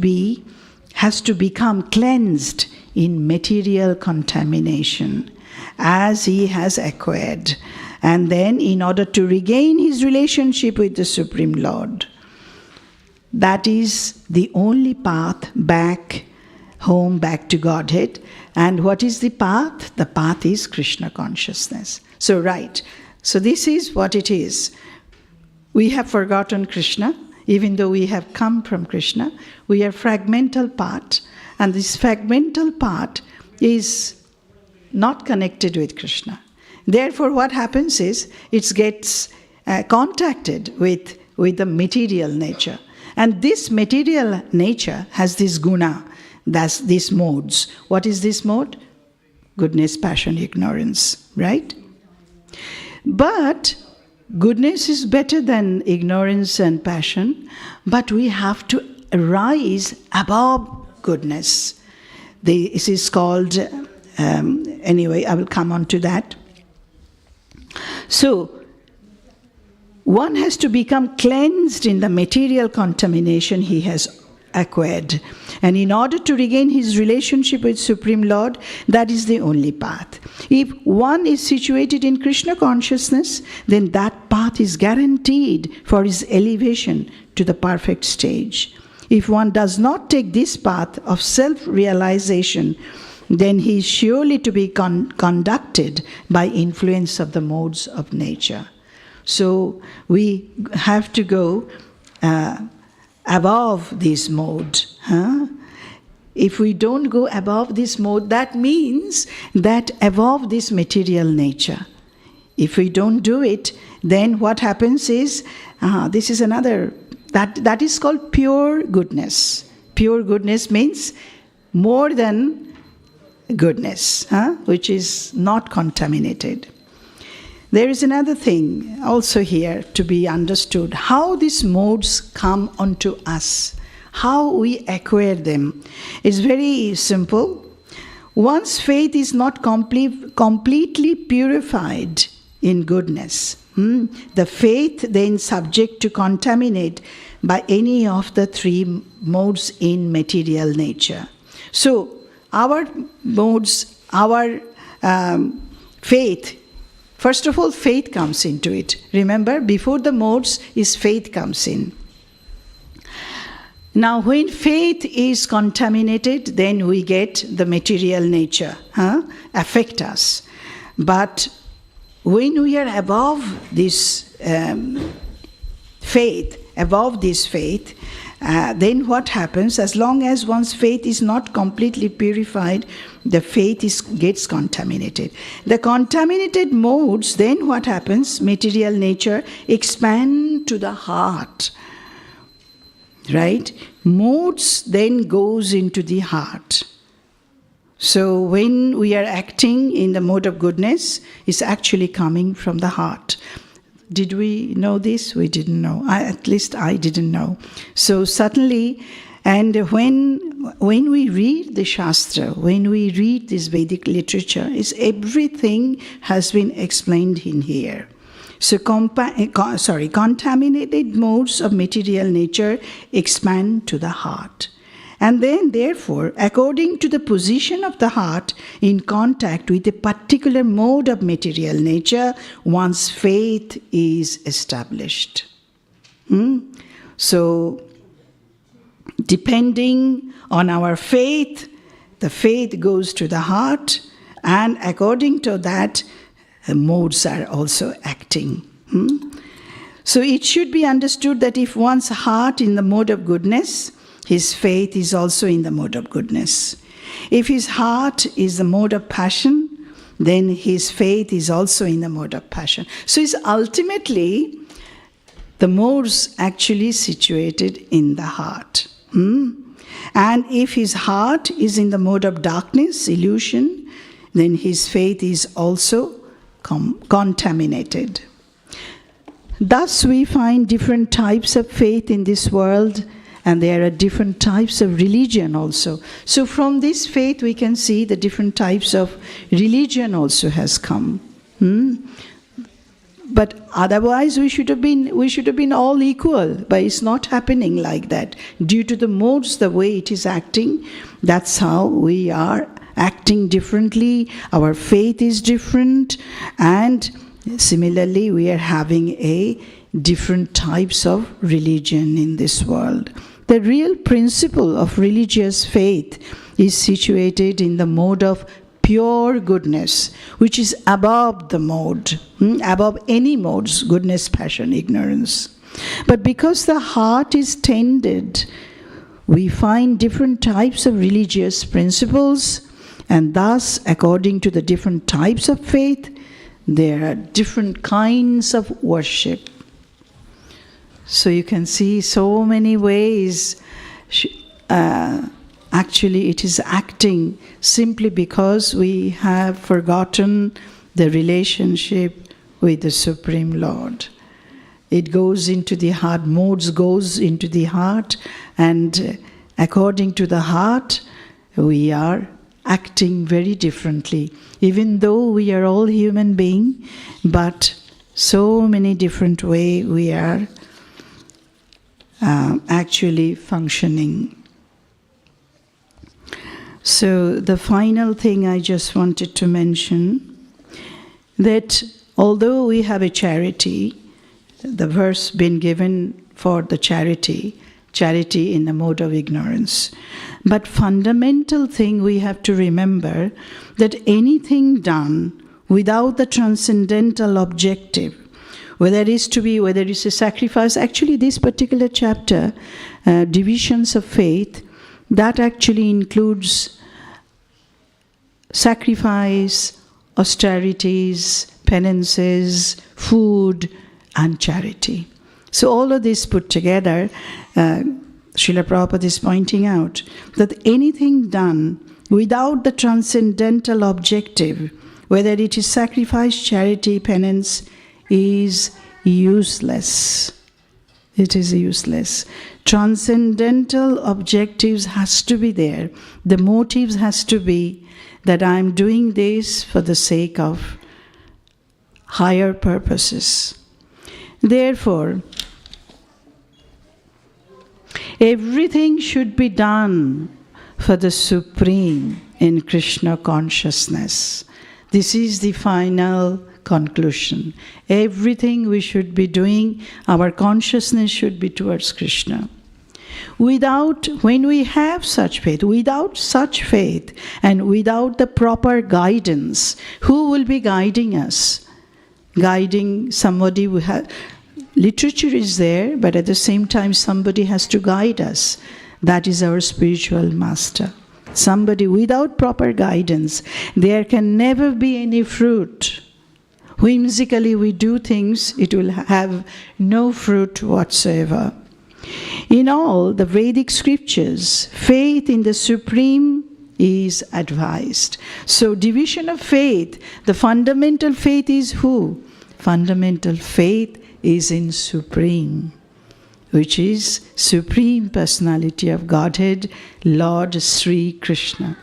S7: become cleansed in material contamination as he has acquired. And then in order to regain his relationship with the Supreme Lord, that is the only path back home, back to Godhead. And what is the path? The path is Krishna consciousness. So this is what it is. We have forgotten Krishna, even though we have come from Krishna. We are fragmental part, and this fragmental part is not connected with Krishna. Therefore, what happens is it gets contacted with the material nature. And this material nature has this guna, that's these modes. What is this mode? Goodness, passion, ignorance, right? But goodness is better than ignorance and passion, but we have to rise above goodness. This is called, anyway, I will come on to that. So, one has to become cleansed in the material contamination he has acquired. And in order to regain his relationship with Supreme Lord, that is the only path. If one is situated in Krishna consciousness, then that path is guaranteed for his elevation to the perfect stage. If one does not take this path of self-realization, then he is surely to be conducted by influence of the modes of nature. So we have to go above this mode. If we don't go above this mode, that means that above this material nature. If we don't do it, then what happens is, this is another, that is called pure goodness. Pure goodness means more than goodness, which is not contaminated. There is another thing also here to be understood, how these modes come onto us, how we acquire them. It's very simple. One's faith is not completely purified in goodness. The faith then subject to contaminate by any of the three modes in material nature. So, our modes, our faith, first of all, faith comes into it. Remember, before the modes is faith comes in. Now, when faith is contaminated, then we get the material nature affect us. But when we are above this faith, then what happens? As long as one's faith is not completely purified, the faith gets contaminated. The contaminated modes, then what happens? Material nature expand to the heart. Right? Modes then goes into the heart. So when we are acting in the mode of goodness, it's actually coming from the heart. Did we know this? We didn't know. At least I didn't know. So suddenly, and when we read the Shastra, when we read this Vedic literature, everything has been explained in here. So contaminated modes of material nature expand to the heart. And then, therefore, according to the position of the heart in contact with a particular mode of material nature, one's faith is established. So, depending on our faith, the faith goes to the heart, and according to that, modes are also acting. So it should be understood that if one's heart in the mode of goodness, his faith is also in the mode of goodness. If his heart is the mode of passion, then his faith is also in the mode of passion. So it's ultimately the modes actually situated in the heart. And if his heart is in the mode of darkness, illusion, then his faith is also contaminated. Thus we find different types of faith in this world, and there are different types of religion also. So from this faith we can see the different types of religion also has come. But otherwise we should have been all equal, but it's not happening like that. Due to the modes, the way it is acting, that's how we are acting differently, our faith is different, and similarly we are having a different types of religion in this world. The real principle of religious faith is situated in the mode of pure goodness, which is above the mode, above any modes, goodness, passion, ignorance. But because the heart is tended, we find different types of religious principles, and thus, according to the different types of faith, there are different kinds of worship. So you can see so many ways actually it is acting simply because we have forgotten the relationship with the Supreme Lord. It goes into the heart, modes goes into the heart, and according to the heart, we are acting very differently. Even though we are all human beings, but so many different ways we are actually functioning. So the final thing I just wanted to mention, that although we have a charity, the verse been given for the charity in the mode of ignorance. But fundamental thing we have to remember that anything done without the transcendental objective, whether it's a sacrifice, actually this particular chapter, divisions of faith, that actually includes sacrifice, austerities, penances, food, and charity. So all of this put together, Srila Prabhupada is pointing out that anything done without the transcendental objective, whether it is sacrifice, charity, penance, is useless. It is useless. Transcendental objectives has to be there. The motives has to be that I am doing this for the sake of higher purposes. Therefore, everything should be done for the Supreme in Krishna consciousness. This is the final conclusion. Everything we should be doing, our consciousness should be towards Krishna. When we have such faith, without such faith and without the proper guidance, who will be guiding us? Guiding somebody who has... Literature is there, but at the same time somebody has to guide us. That is our spiritual master. Somebody without proper guidance, there can never be any fruit. Whimsically we do things, it will have no fruit whatsoever. In all the Vedic scriptures, faith in the Supreme is advised. So division of faith, the fundamental faith is who? Fundamental faith is in Supreme, which is Supreme Personality of Godhead, Lord Sri Krishna.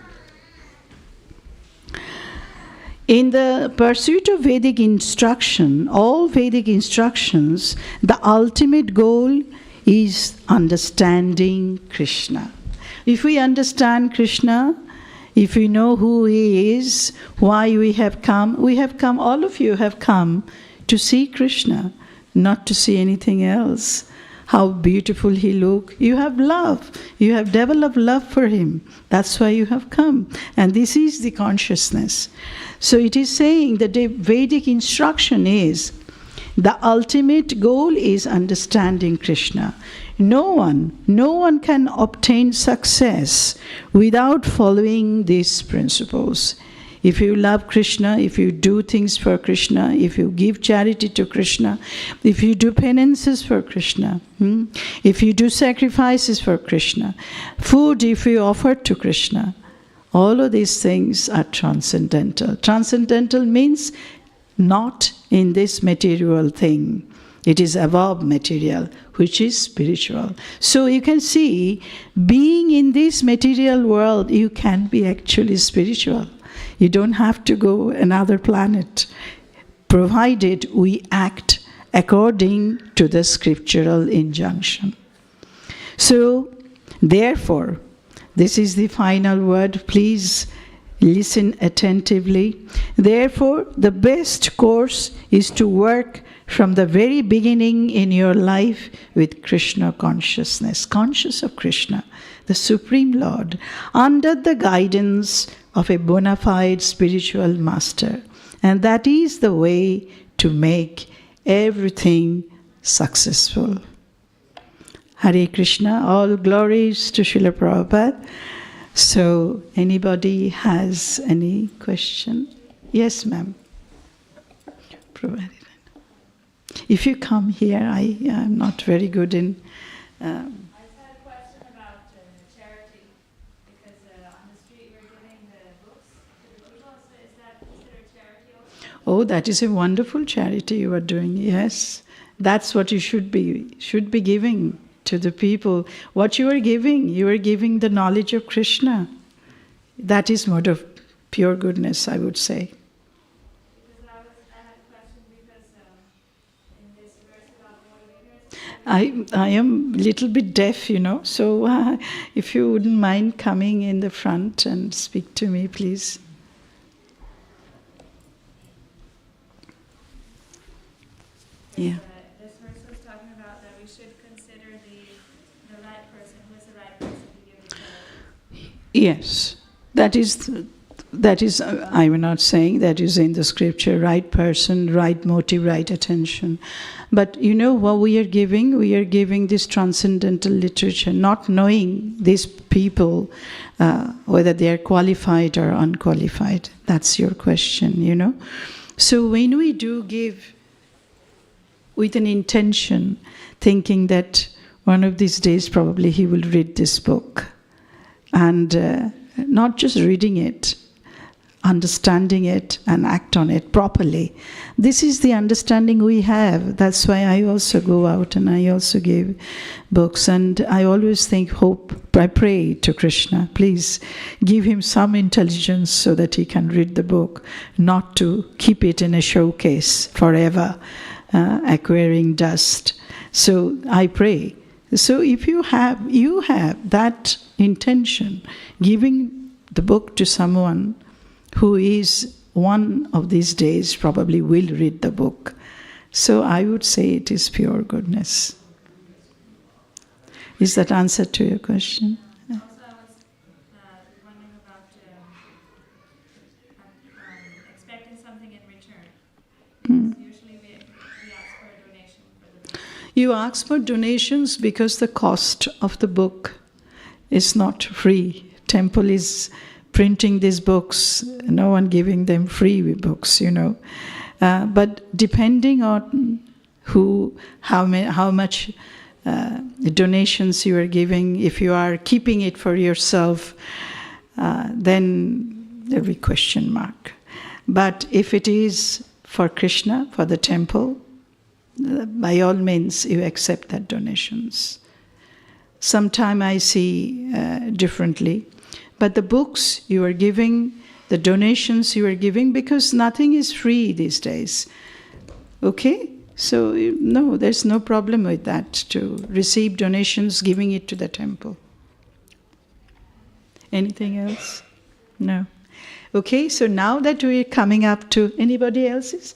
S7: In the pursuit of Vedic instruction, all Vedic instructions, the ultimate goal is understanding Krishna. If we understand Krishna, if we know who He is, why we have come, all of you have come to see Krishna, not to see anything else. How beautiful He looks. You have love. You have developed love for Him. That's why you have come. And this is the consciousness. So it is saying that the Vedic instruction is, the ultimate goal is understanding Krishna. No one can obtain success without following these principles. If you love Krishna, if you do things for Krishna, if you give charity to Krishna, if you do penances for Krishna, if you do sacrifices for Krishna, food if you offer to Krishna, all of these things are transcendental. Transcendental means not in this material thing. It is above material, which is spiritual. So you can see, being in this material world, you can be actually spiritual. You don't have to go another planet, provided we act according to the scriptural injunction. So, therefore, this is the final word. Please listen attentively. Therefore, the best course is to work from the very beginning in your life with Krishna consciousness, conscious of Krishna, the Supreme Lord, under the guidance of a bona fide spiritual master. And that is the way to make everything successful. Hare Krishna, all glories to Srila Prabhupada. So, anybody has any question? Yes, ma'am. Prabhupada. If you come here, I am not very good in...
S5: I just had a question about charity, because on the street we're giving the books to the people, so is that considered charity also?
S7: Oh, that is a wonderful charity you are doing, yes. That's what you should be giving to the people. What you are giving the knowledge of Krishna. That is mode of pure goodness, I would say.
S5: Because I had a question because in this verse about avoiding ignorance,
S7: I am a little bit deaf, so if you wouldn't mind coming in the front and speak to me, please. Yeah.
S5: this verse was talking about that we should consider the right person. Who is the right person to give the charity?
S7: Yes, that is. I am not saying that is in the scripture. Right person, right motive, right attention. But what we are giving? We are giving this transcendental literature, not knowing these people whether they are qualified or unqualified. That's your question, So when we do give with an intention, thinking that one of these days probably he will read this book, and not just reading it, understanding it and act on it properly. This is the understanding we have. That's why I also go out and I also give books, and I always I pray to Krishna, please give him some intelligence so that he can read the book, not to keep it in a showcase forever, acquiring dust. So I pray. So if you have that intention, giving the book to someone who is one of these days probably will read the book. So I would say it is pure goodness. Is that answer to your question?
S5: Also, I was wondering about expecting something in return. Usually we ask for a donation for the book.
S7: You ask for donations because the cost of the book is not free. Temple is printing these books, no one giving them free books, But depending on how much donations you are giving, if you are keeping it for yourself, then there will be question mark. But if it is for Krishna, for the temple, by all means you accept that donations. Sometime I see differently. But the books you are giving, the donations you are giving, because nothing is free these days. Okay? So, no, there's no problem with that, to receive donations, giving it to the temple. Anything else? No. Okay, so now that we're coming up to anybody else's,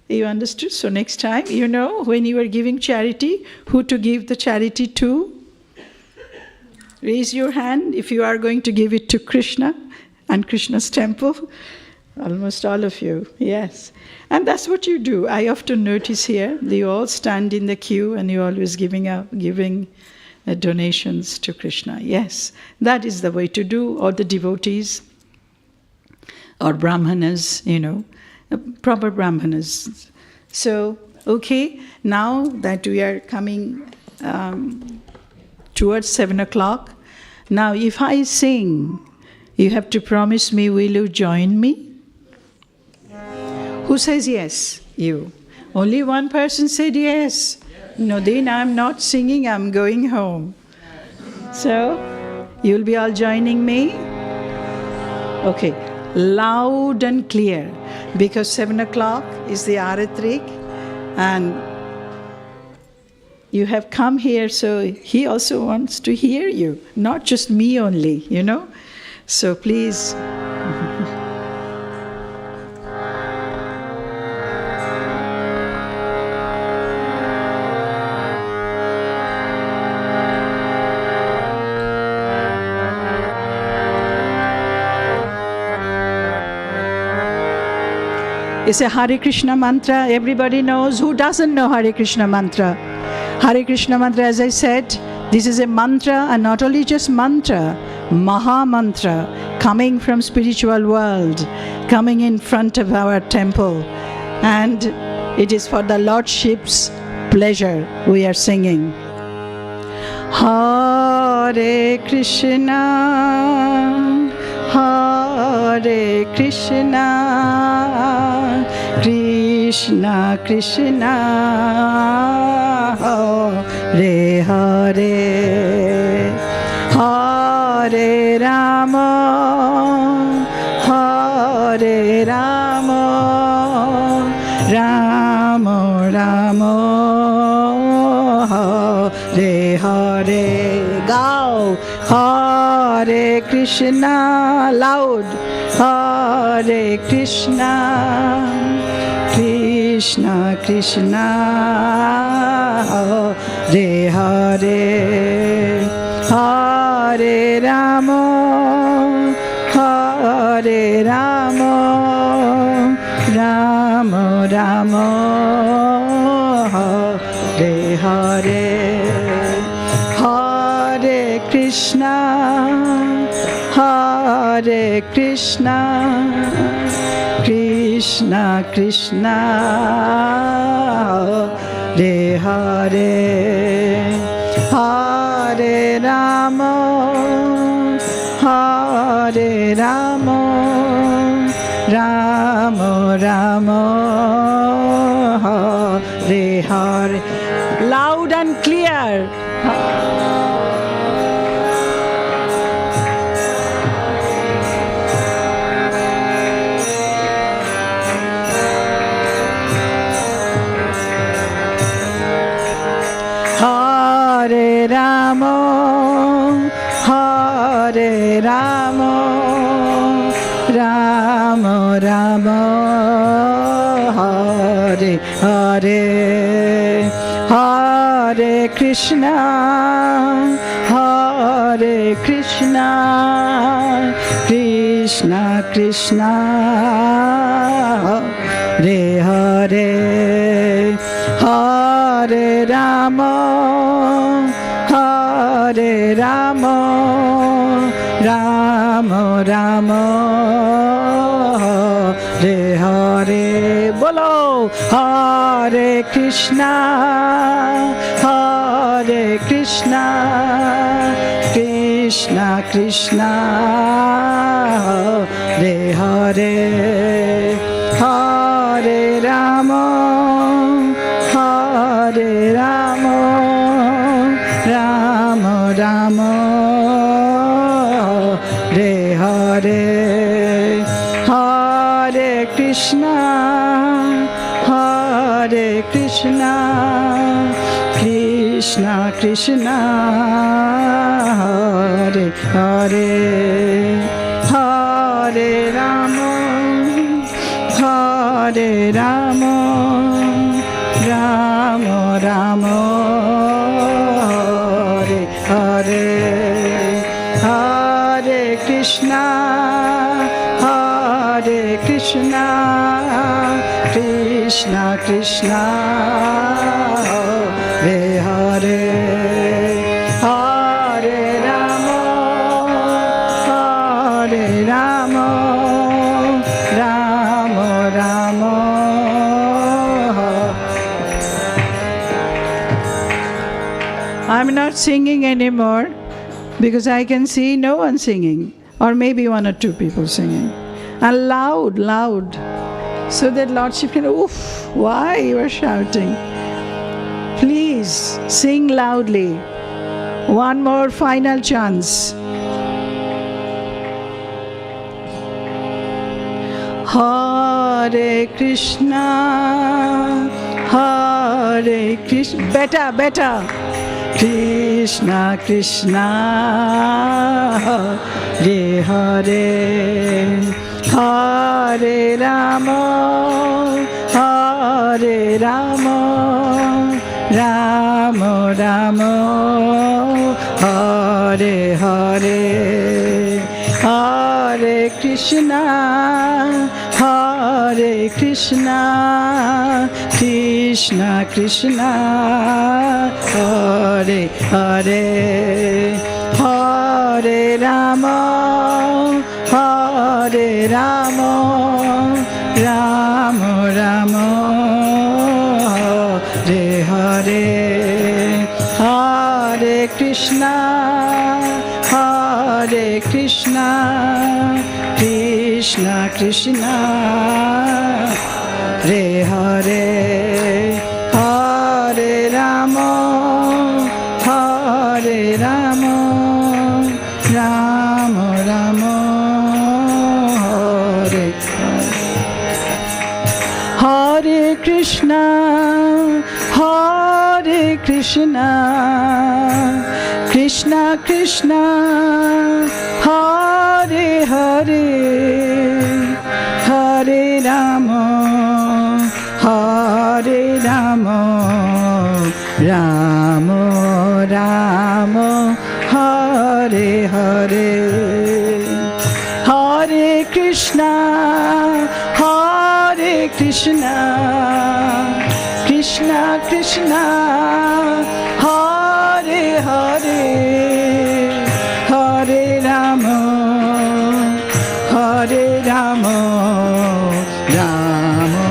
S7: you understood? So next time, you know, when you are giving charity, who to give the charity to? Raise your hand if you are going to give it to Krishna and Krishna's temple. Almost all of you, yes. And that's what you do. I often notice here, they all stand in the queue and you're always giving donations to Krishna. Yes, that is the way to do, or the devotees, or brahmanas, you know, proper brahmanas. So, okay, now that we are coming towards 7 o'clock, now if I sing, you have to promise me, will you join me? Who says yes? You. Only one person said yes. No, then I'm not singing, I'm going home. So, you'll be all joining me? Okay, loud and clear, because 7 o'clock is the Aratrik, and you have come here, so he also wants to hear you, not just me only, you know? So please. It's a Hare Krishna mantra. Everybody knows. Who doesn't know Hare Krishna mantra? Hare Krishna mantra, as I said, this is a mantra, and not only just mantra, Maha mantra, coming from spiritual world, coming in front of our temple. And it is for the Lordship's pleasure we are singing. Hare Krishna, Hare Krishna, Krishna Krishna, Hare Hare, Hare Rama, Hare Rama, Rama Rama, Hare Hare. Go! Hare Krishna, loud. Hare Krishna, Krishna Krishna, Hare Hare, Hare Rama, Hare Rama, Rama Rama, Hare Hare, Hare Krishna, Hare Krishna, Krishna Krishna, Hare Hare, Hare Rama, Hare Rama, Rama Rama, Hare Hare. Loud and clear. Hare Rama, Hare Rama, Rama Rama, Hare Hare, Hare Krishna, Hare Krishna, Krishna Krishna, Hare Hare, Hare Rama, Hare Rama, Rama Rama, Hare Hare. Bolo Hare Krishna, Hare Krishna, Krishna Krishna, Hare Hare, Hare Rama, Hare Rama, Rama Rama, Hare Hare, Hare Krishna, Hare Krishna, Krishna Krishna Hare Hare Hare Rama Hare Rama Rama Rama Hare Hare Hare Krishna Hare Krishna Krishna Krishna Hare Hare Hare Rama Hare Rama Rama Rama. I'm not singing anymore because I can see no one singing, or maybe one or two people singing. And loud, loud, so that Lordship can, oof, why you are shouting? Please sing loudly. One more final chance. Hare Krishna, Hare Krishna. Better, better. Krishna Krishna Hare Hare Hare Rama Hare Rama Rama Rama Hare Hare Hare Krishna Hare Krishna Krishna Krishna Hare Hare Hare Rama Hare Rama Rama Rama Hare Hare Hare Krishna Hare Krishna Krishna Krishna Hare Hare Hare Rama Hare Rama Rama Rama Hare Hare Hare Krishna Hare Krishna Krishna Krishna Hare Hare Hare Rama Hare Rama Rama Rama Hare Hare Hare Krishna Hare Krishna Krishna Krishna Hare Hare Hare Rama Hare Rama Rama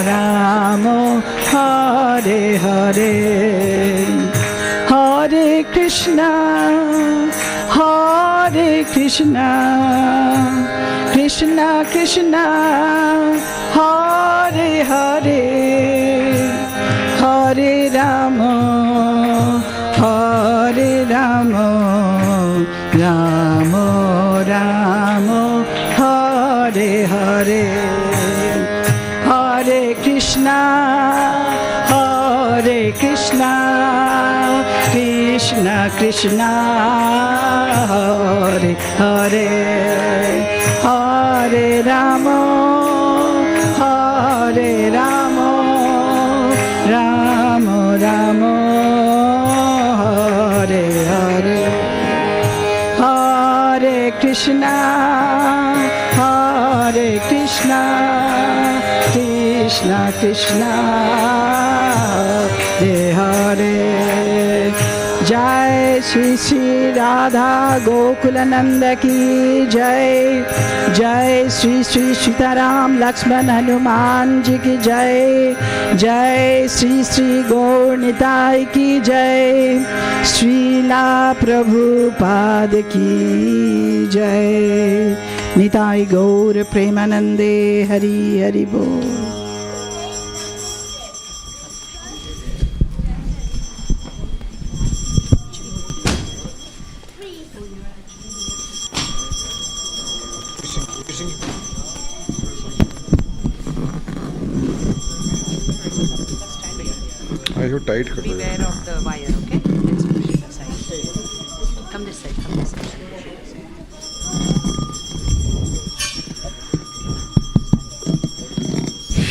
S7: Rama Hare Hare Hare Krishna Hare Krishna Krishna Krishna Hare Hare Hare Rama Hare Rama Rama Rama Hare Hare Hare Krishna Hare Krishna Krishna Krishna Hare Hare Hare Rama Hare Rama Rama Rama Hare Hare Hare Krishna Hare Krishna Krishna Krishna Hare Hare Jai Shri Shri Radha Gokulananda Ki Jai Jai Shri Shri Sitaram Lakshman Hanuman Ji Ki Jai Jai Shri Shri Gaur Nitai Ki Jai Srila Prabhupada Ki Jai Nitai Gaur Premanande Hari Hari Bol.
S8: I have tight cut.
S9: Beware of the wire, okay?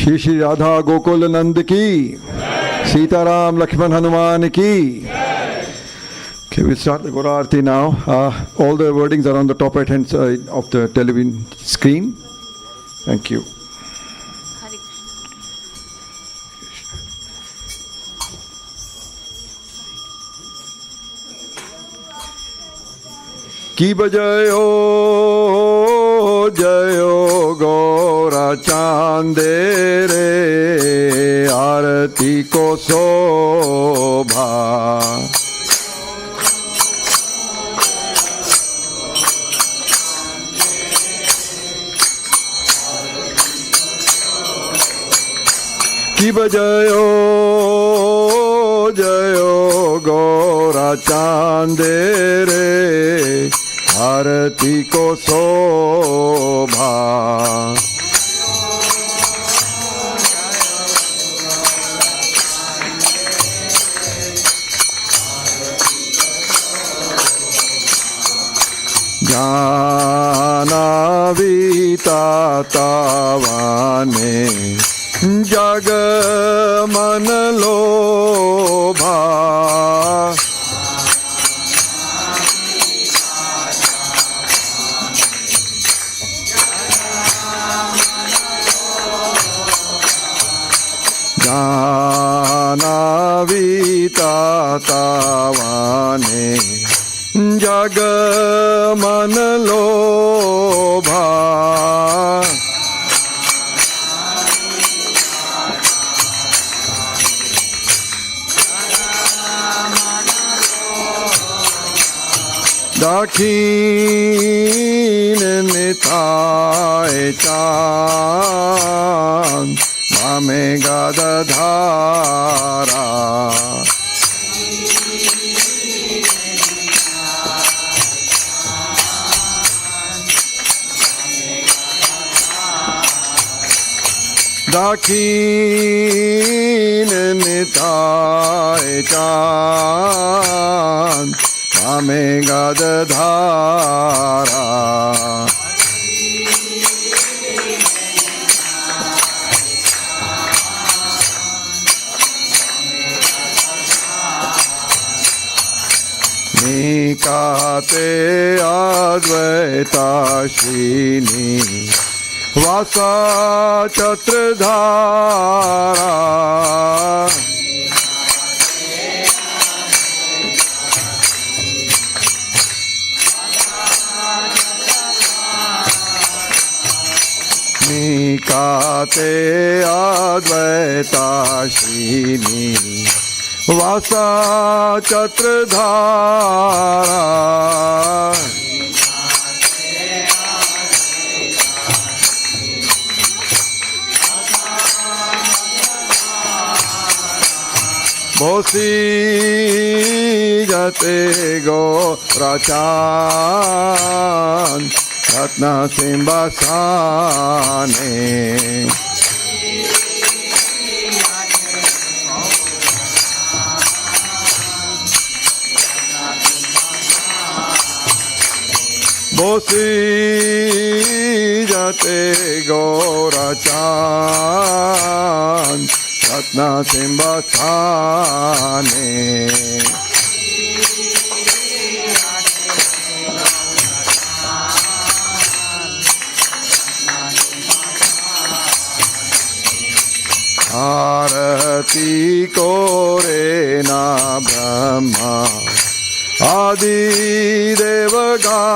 S8: Shri Shri Radha Gokul नंद की, सीताराम लक्ष्मण हनुमान की. Okay, we'll start the Gora Arati now. All the wordings are on the top right hand side of the television screen. Thank you. की बजयो जयो गौरा चांदे रे, आरती को शोभा. की बजयो जयो गौरा चांदे रे, आरती को शोभा. जानावीता तावाने जग मन लोभा. जानावीता तावाने जग मन लोभा. दाखीन निताय चांद, वामे गदधारा. दाखीन निताय चांद, वामे गदधारा. निकाते अद्वैताशिनी, वासा चत्रधारा. निकाते अद्वैताशिनी, वासा चत्रधारा. बोसी जते गौराचान, रत्न सिंहासने. बोसी जते गौराचान, रत्न सिंहासने. आरती को रे ना ब्रह्मा, आदि देवगाने.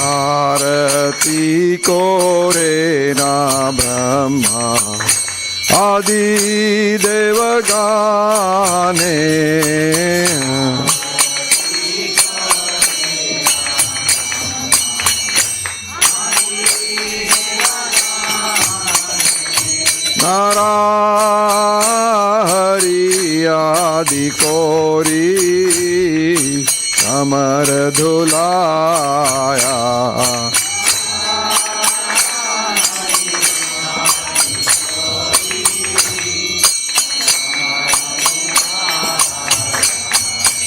S8: आरती को रे ना ब्रह्मा, आदि देवगाने. नाराहरि आदि कोरी, कमर धुलाया.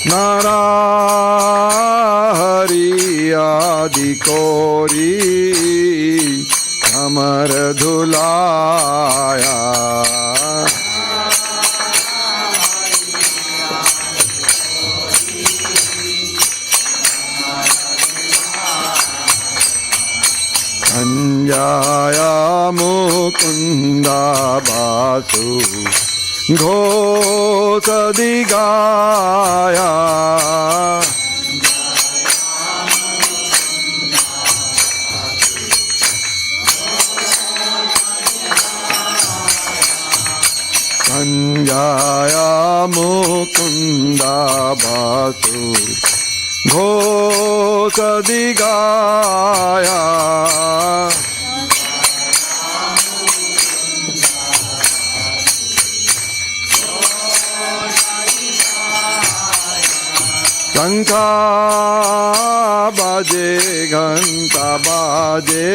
S8: नाराहरि आदि कोरी अमर धुलाया अंजाया मुकुंदा बासु घोष दिगाया संजाया मुकुंदा बासु घोष दिगाया शंखा बाजे घंटा बाजे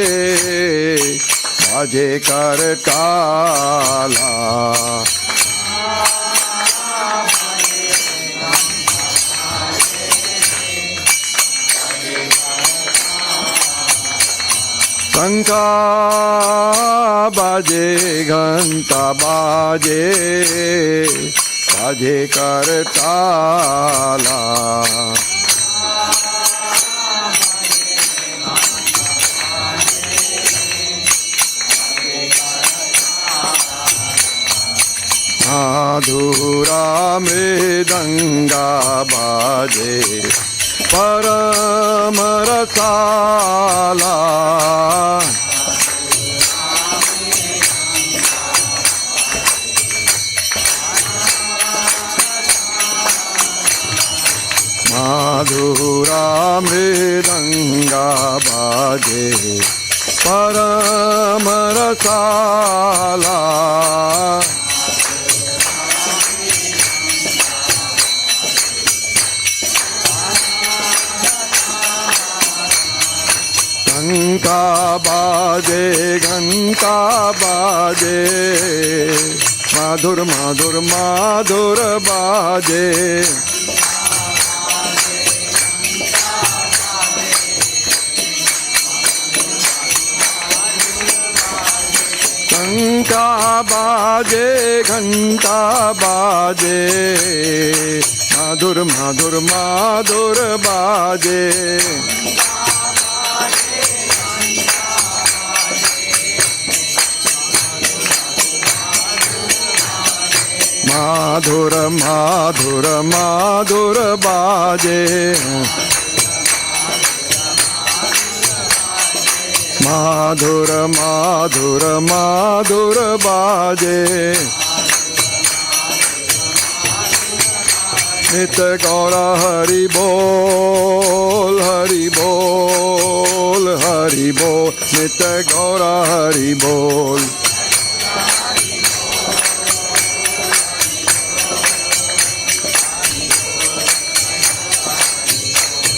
S8: बाजे करताला शंखा बाजे घंटा बाजे बाजे करताला माधुरा मृदंगा बाजे परम रसाला माधुरा मृदंगा बाजे परम रसाला घंटा बाजे घंटा बाजे माधुर माधुर माधुर बाजे घंटा बाजे घंटा बाजे माधुर माधुर माधुर बाजे माधुर माधुर माधुर बाजे माधुर माधुर माधुर बाजे नित गौरा हरि बोल हरि बोल हरि बोल नित गौरा हरि बोल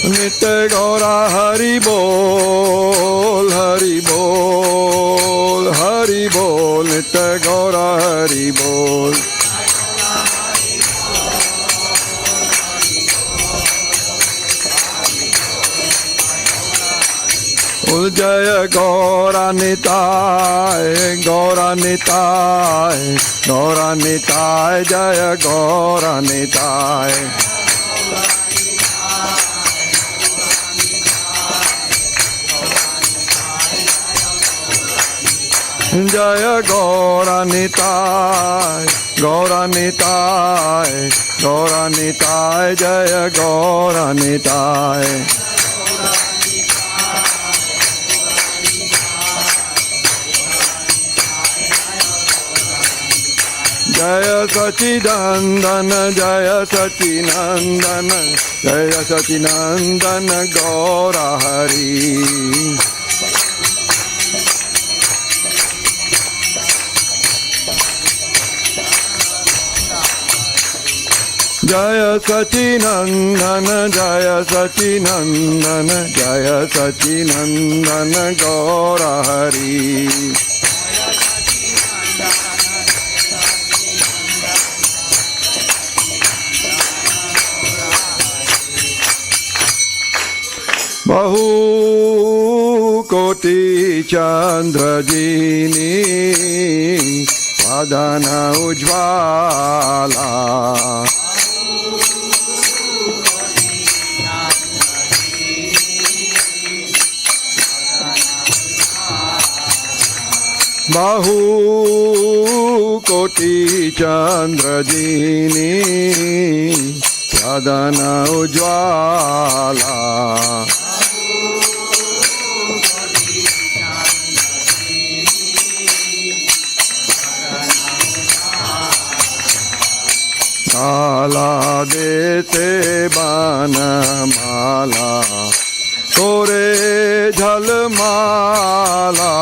S8: नित्य गौरा हरि बोल हरि बोल हरि बोल नित्य गौरा हरि बोल बोल जय गौरा निताय गौरा निताय गौरा निताय जय गौरा निताय जय गौरा निताय गौरा निताय गौरा निताय जय गौरा निताय जय सचिनंदन जय सचिनंदन जय सचिनंदन गौरा हरि जय सचिनंदन जय सचिनंदन जय Sachinandan Gaura Hari Bahu koti chandra jini vadana ujvala. Bahu koti chandra jini vadana ujvala. Kala dete bana mala kore jhalmala.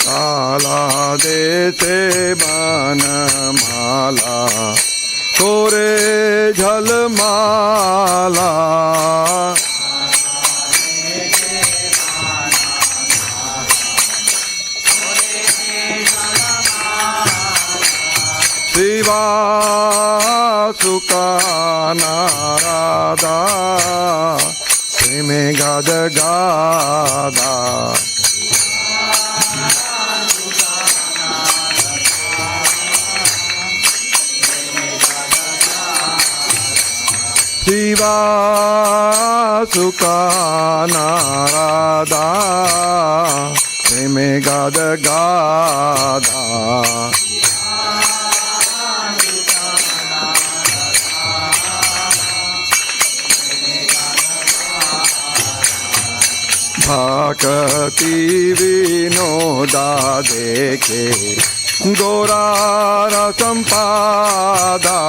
S8: Kala dete bana mala kore jhalmala. Shiva Sukha Narada Preme Gada Gada. Shiva Sukha Narada Preme Gada Gada. Bhakti vinoda dekhe gora rasampada.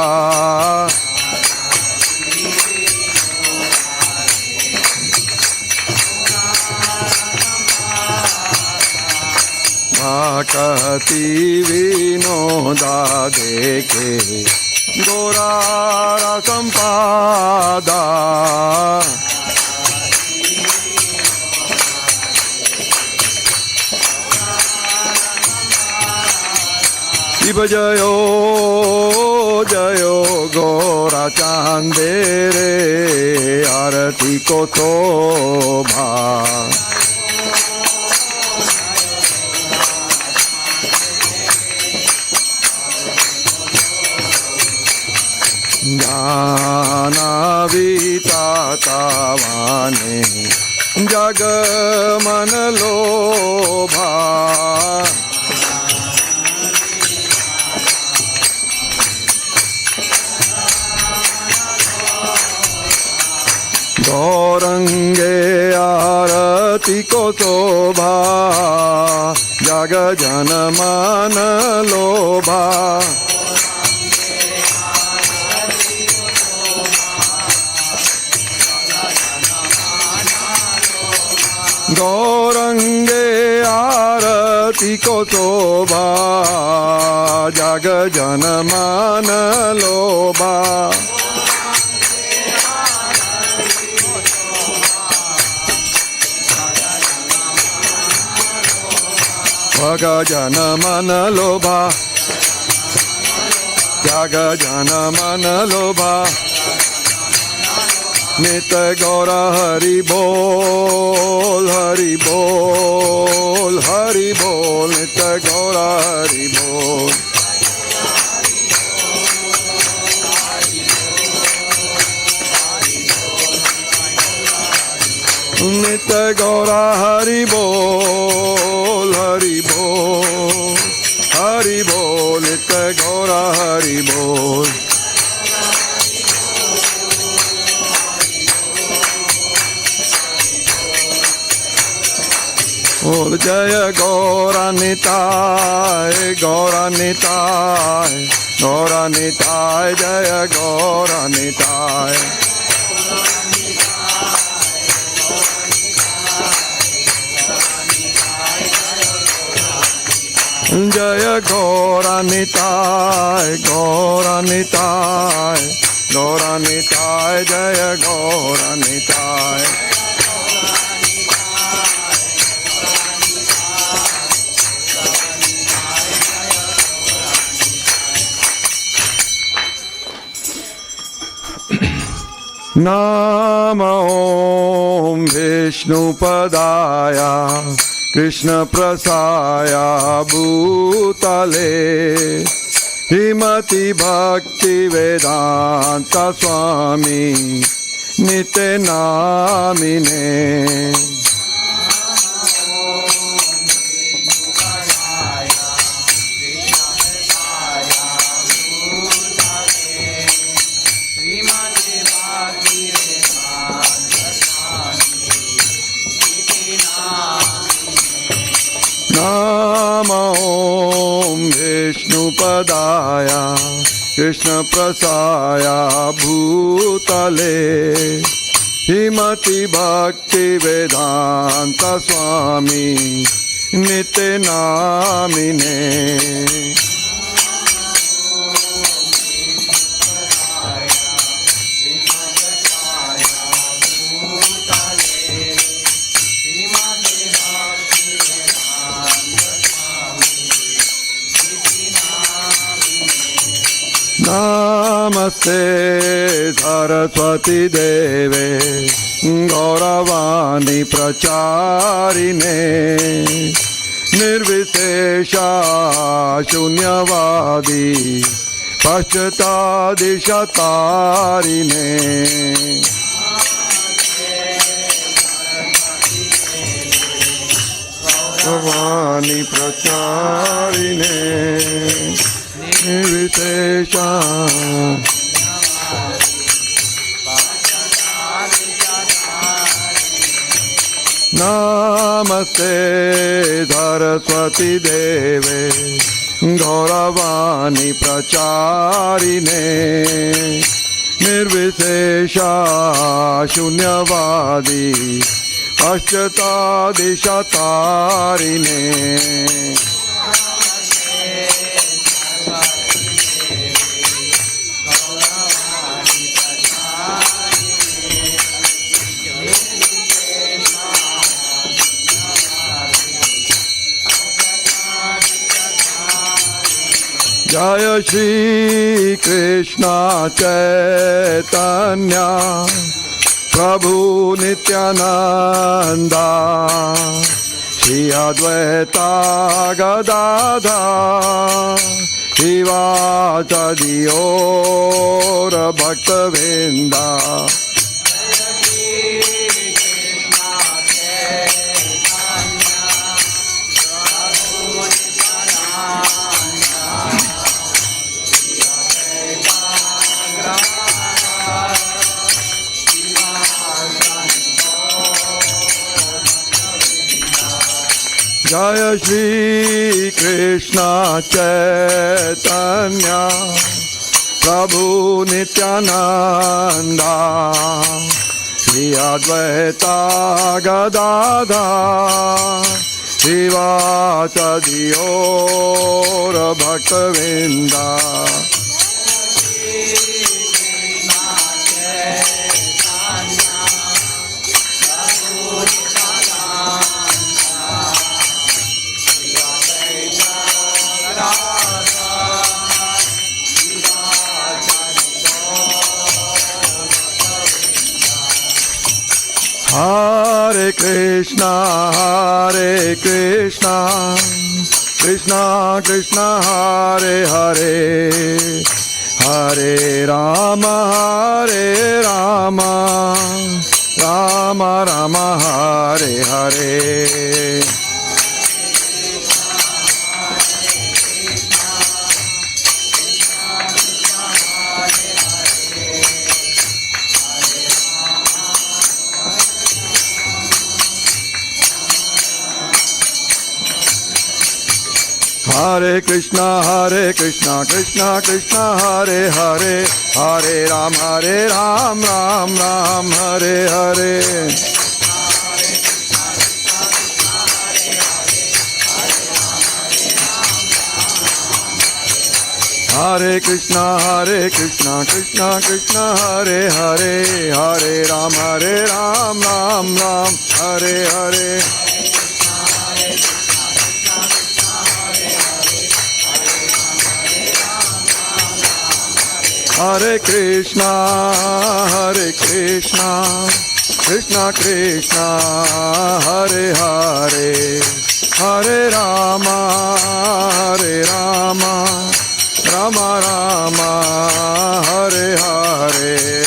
S8: Bhakti vinoda dekhe gora rasampada. Shiva Jayo Jayo Gora Chandere Arati ko Sobha. Jana Vitatavane Jagaman Lobha. Gaurange arati ko sobha jaga jana mana lobha. Gaurange arati ko sobha jaga jana mana lobha. Jaga jana mana lobha, jaga jana mana lobha. Nitya Gaura Hari Bol, Hari Bol, Hari Bol. Nitya Gaura Hari Bol. Nitya Gaura Hari Bol, Hari Bol, Hari Bol. Nitya Gaura Hari Bol. Bol Jaya Gaura Nitai, Gaura Nitai, Gaura Nitai, Jaya Gaura Nitai. Jaya Gaura Nitai, Gaura Nitai, Gaura Nitai, Jaya Gaura Nitai. Nama Om Vishnupadaya Krishna Prasaya Bhutale Himati Bhaktivedanta Swami Nite Namine Nama Om Vishnupadaya Krishna Prasaya Bhutale Himati Bhaktivedanta Swami Nite Namine Namaste Saraswati Deve Gauravani Pracharine Nirvishesha Shunyavadi Paschatadishatarine Gauravani Pracharine Nirvishesha Namaste Saraswati Deve Gauravani Pracharine Nirvishesha Shunyavadi Paschatadishatarine Jaya Shri Krishna Chaitanya Prabhu Nityananda Shri Advaita Gadadhar Shivasadi Ora Bhaktivedanta Jaya Shri Krishna Chaitanya Prabhu Nityananda Shri Advaita Gadadhar Shivasadi Ora Bhaktivedanta Hare Krishna, Krishna Krishna, Hare Hare, Hare Rama, Rama Rama, Hare Hare. Hare Krishna, Krishna Krishna, Hare Hare, Hare Ram, Ram Ram, Hare Hare. Hare Krishna, Krishna Krishna, Hare Hare, Hare Ram, Ram Ram, Hare Hare. Hare Krishna, Krishna Krishna, Hare Hare, Hare Rama, Rama Rama, Hare Hare.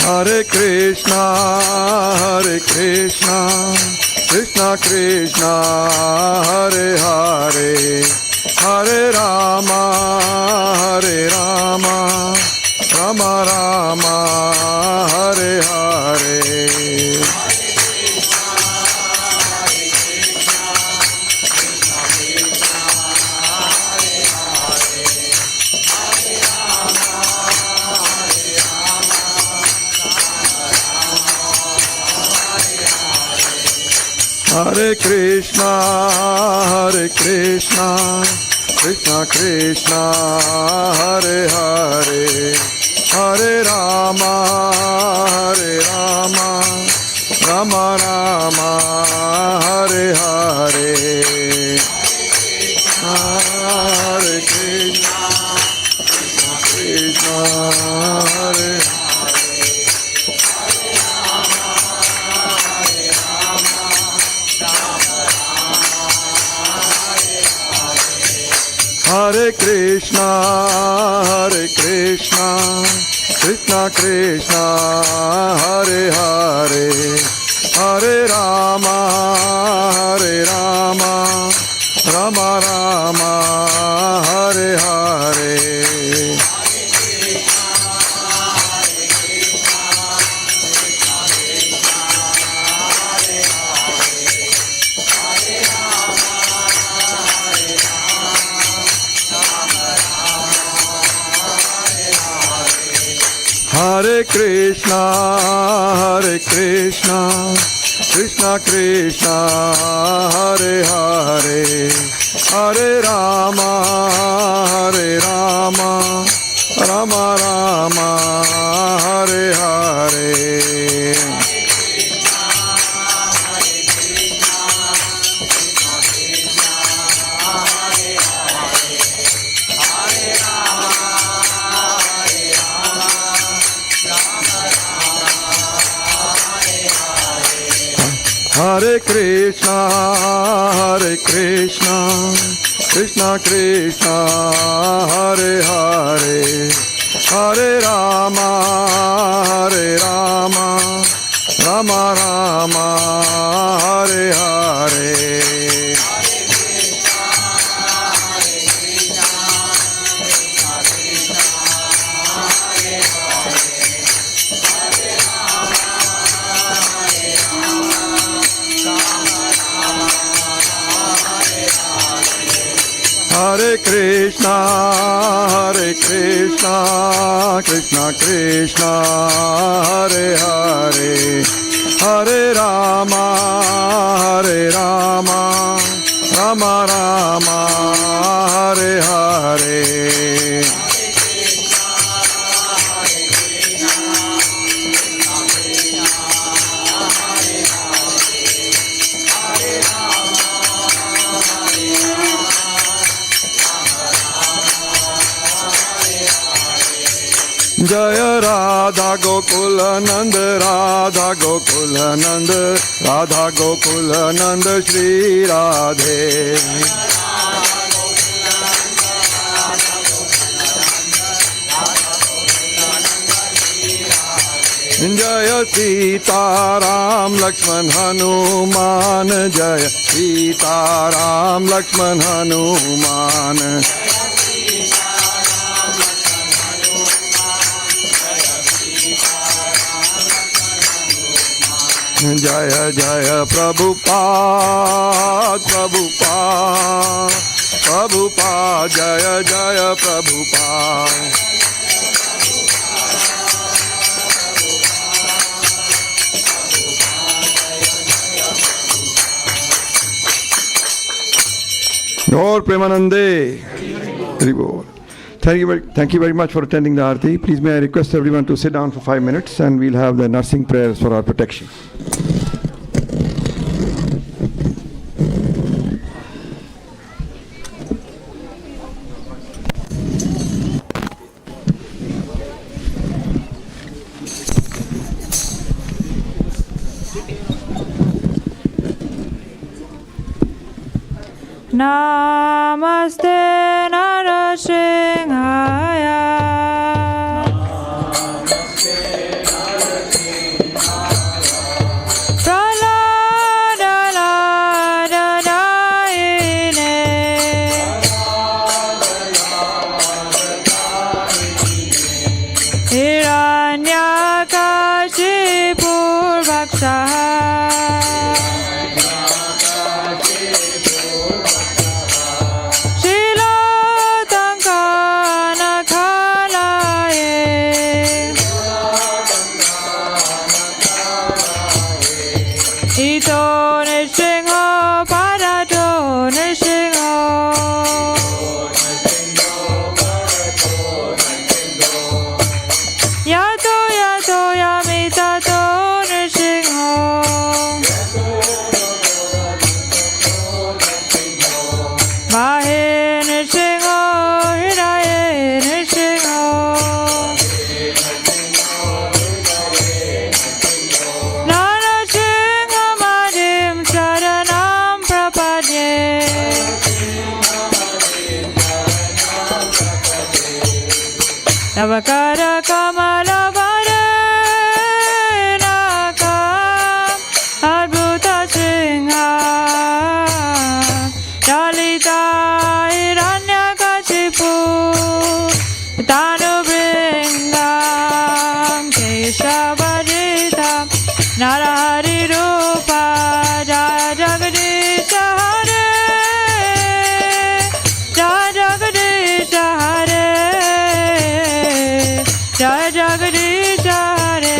S8: Hare Krishna, Krishna Krishna, Hare Hare, Hare Rama, Rama Rama, Hare Hare. Hare Krishna, Krishna Krishna, Hare Hare, Hare Rama, Rama Rama, Hare Hare. Hare Krishna, Krishna Hare Hare Krishna, Krishna Krishna, Hare Hare, Hare Rama, Rama Rama, Hare Hare. Hare Krishna, Krishna Krishna, Hare Hare, Hare Rama, Rama Rama, Hare Hare. Hare Krishna, Krishna Krishna, Hare Hare, Hare Rama, Rama Rama, Hare Hare. Hare Krishna, Krishna Krishna, Hare Hare, Hare Rama, Rama Rama, Hare Hare. Jaya Radha Gokula Nand, Radha Gokula Nand, Radha Gokula Nand, Shri Radhe. Jaya Sita Ram Lakshman Hanuman, Jaya Sita Ram Lakshman Hanuman. Jaya Jaya Prabhupada, Prabhupada, Jaya Jaya Prabhupada. Gaur Premanande. Hari Bol. Thank you very much for attending the Aarti. Please may I request everyone to sit down for 5 minutes and we'll have the nursing prayers for our protection.
S9: Namaste Narasimhaya. Navakara Kamala Varenaka Adbhuta Singha Dalita Hiranyakashipu Tanu Bringam Keshavadita Narahari Rupa Jaya Jagadisha Hare Jaya Jagadisha Hare Jai Jagadish Hare.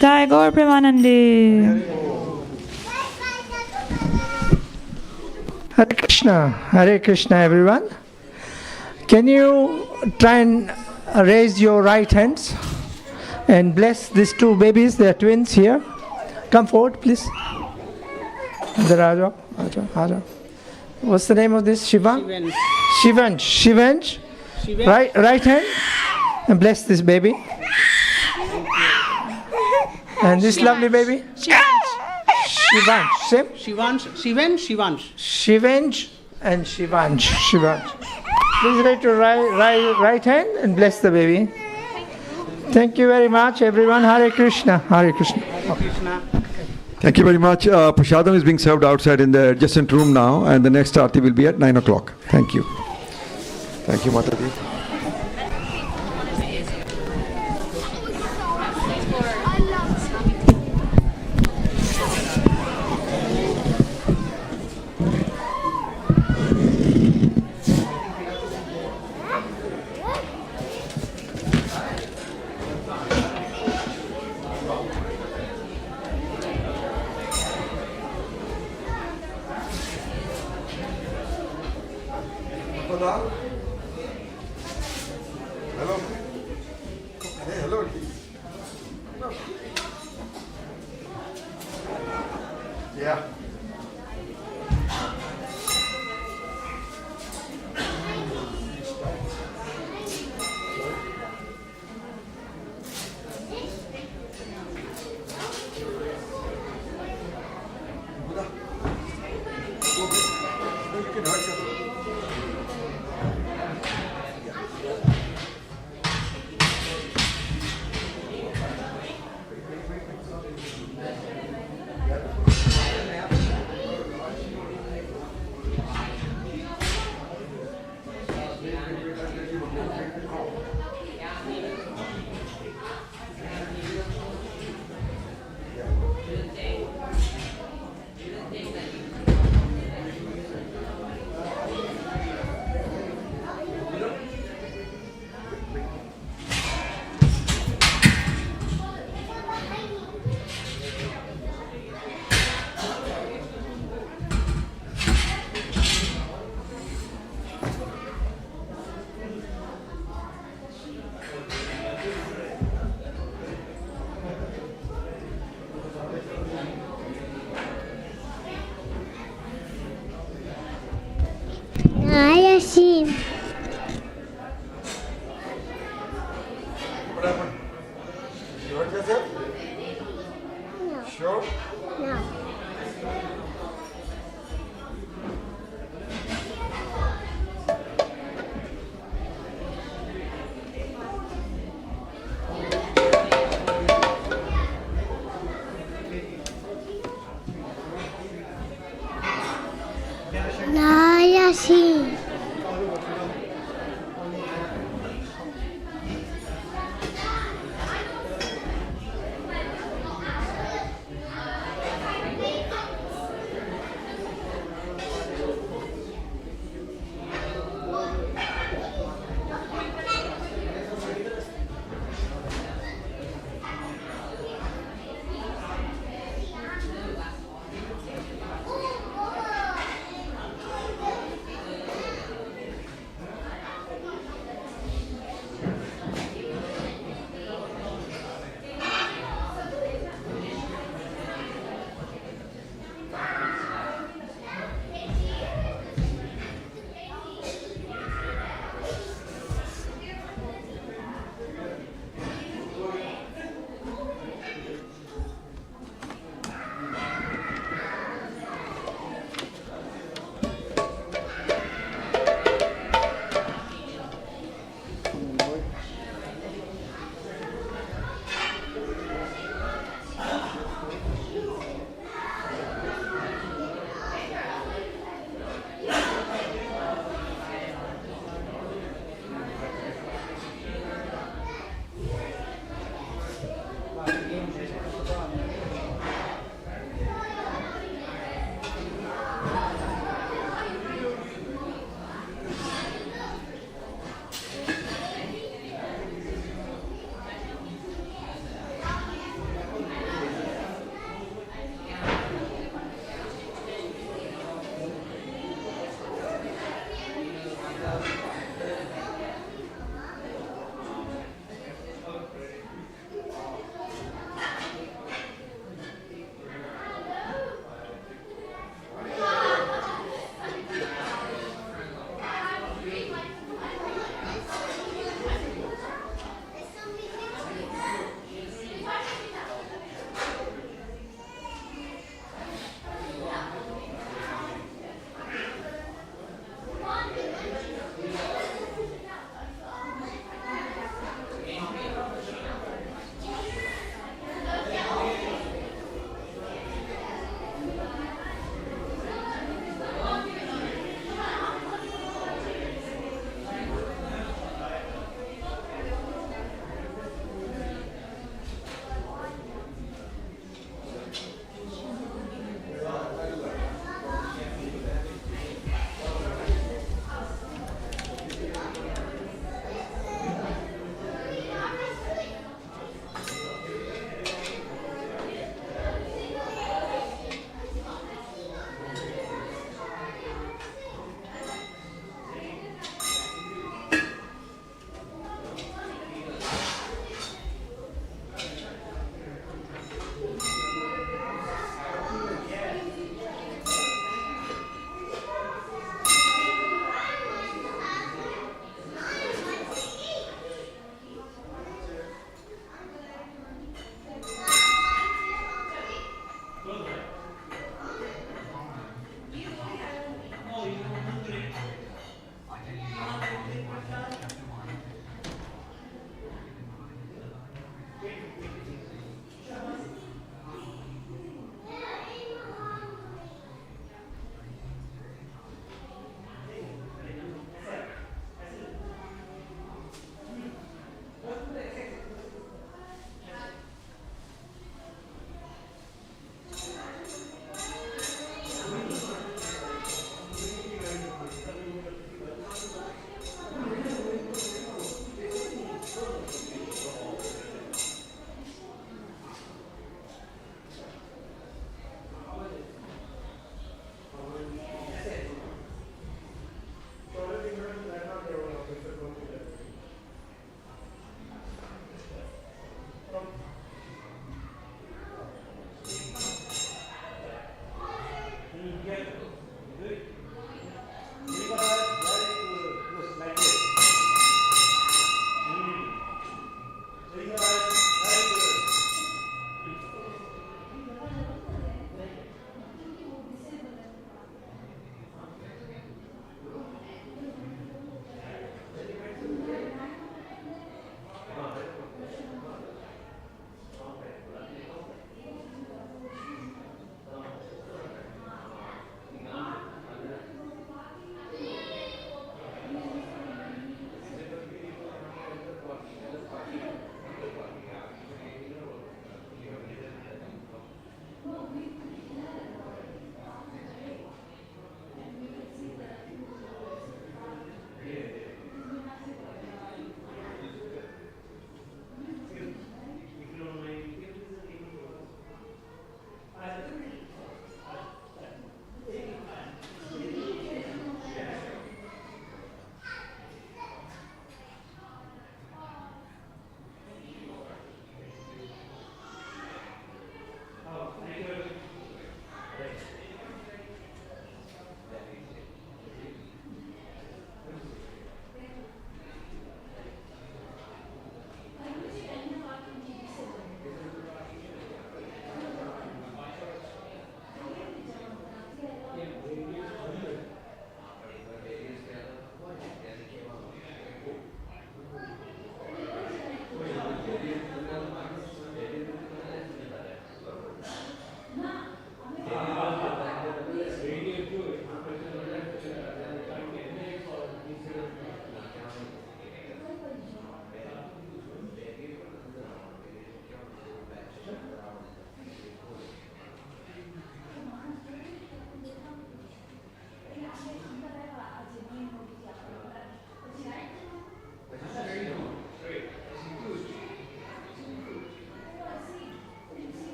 S9: Jai Gaur Premanandi.
S10: Hare Krishna everyone. Can you try and raise your right hands and bless these two babies, they are twins here. Come forward please. Raja. What's the name of this? Shiva? Shivansh. Right hand and bless this baby. And this lovely baby? Shivansh and Shivansh. Please raise your right hand and bless the baby. Thank you very much, everyone. Hare Krishna. Hare Krishna.
S8: Thank you very much. Prasadam is being served outside in the adjacent room now, and the next arti will be at 9 o'clock. Thank you. Thank you, Mataji.
S11: Ayashim.
S8: What happened? You hurt yourself?
S11: No.
S8: Sure?
S11: No. Ayashim.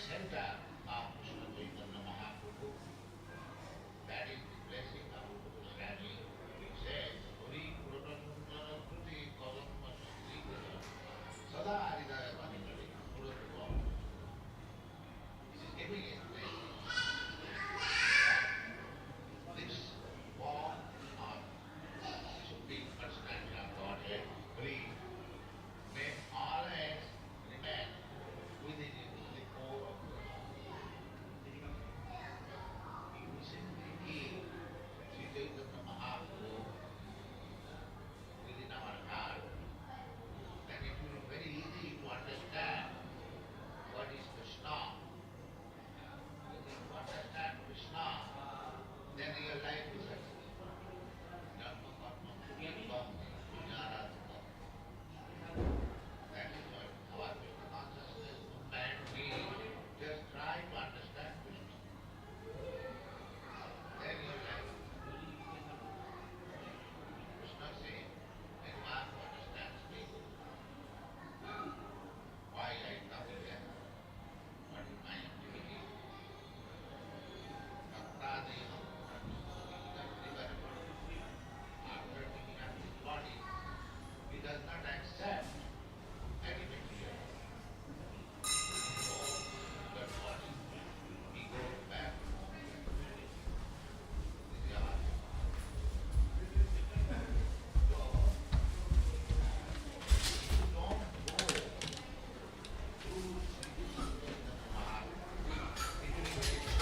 S4: center of Krishna Chaitanya Mahaprabhu. That is the blessing of Guru Stanley. He says, Hori Puranandana Kruti Kalamma Srikara Sada Haridaya Manikari Puratva. This is giving it blessing. This form of supreme personality of Godhead, Hri, may always remain within the core of the If we simply keep Sri Chaitanya Mahaprabhu within our heart, then it will be very easy to understand what is Krishna. If you understand Krishna, then your life is successful. Dharma, karma, punyam, punyarasana. That is what our Krishna consciousness movement means. Just try to understand Krishna. Then your life will be Krishna says, anyone who understands me, why I come here, what is my activity. Bhaktivedanta after picking up his body, he does not accept any material. That body, he goes back to home. This is our don't go through the heart. It will be very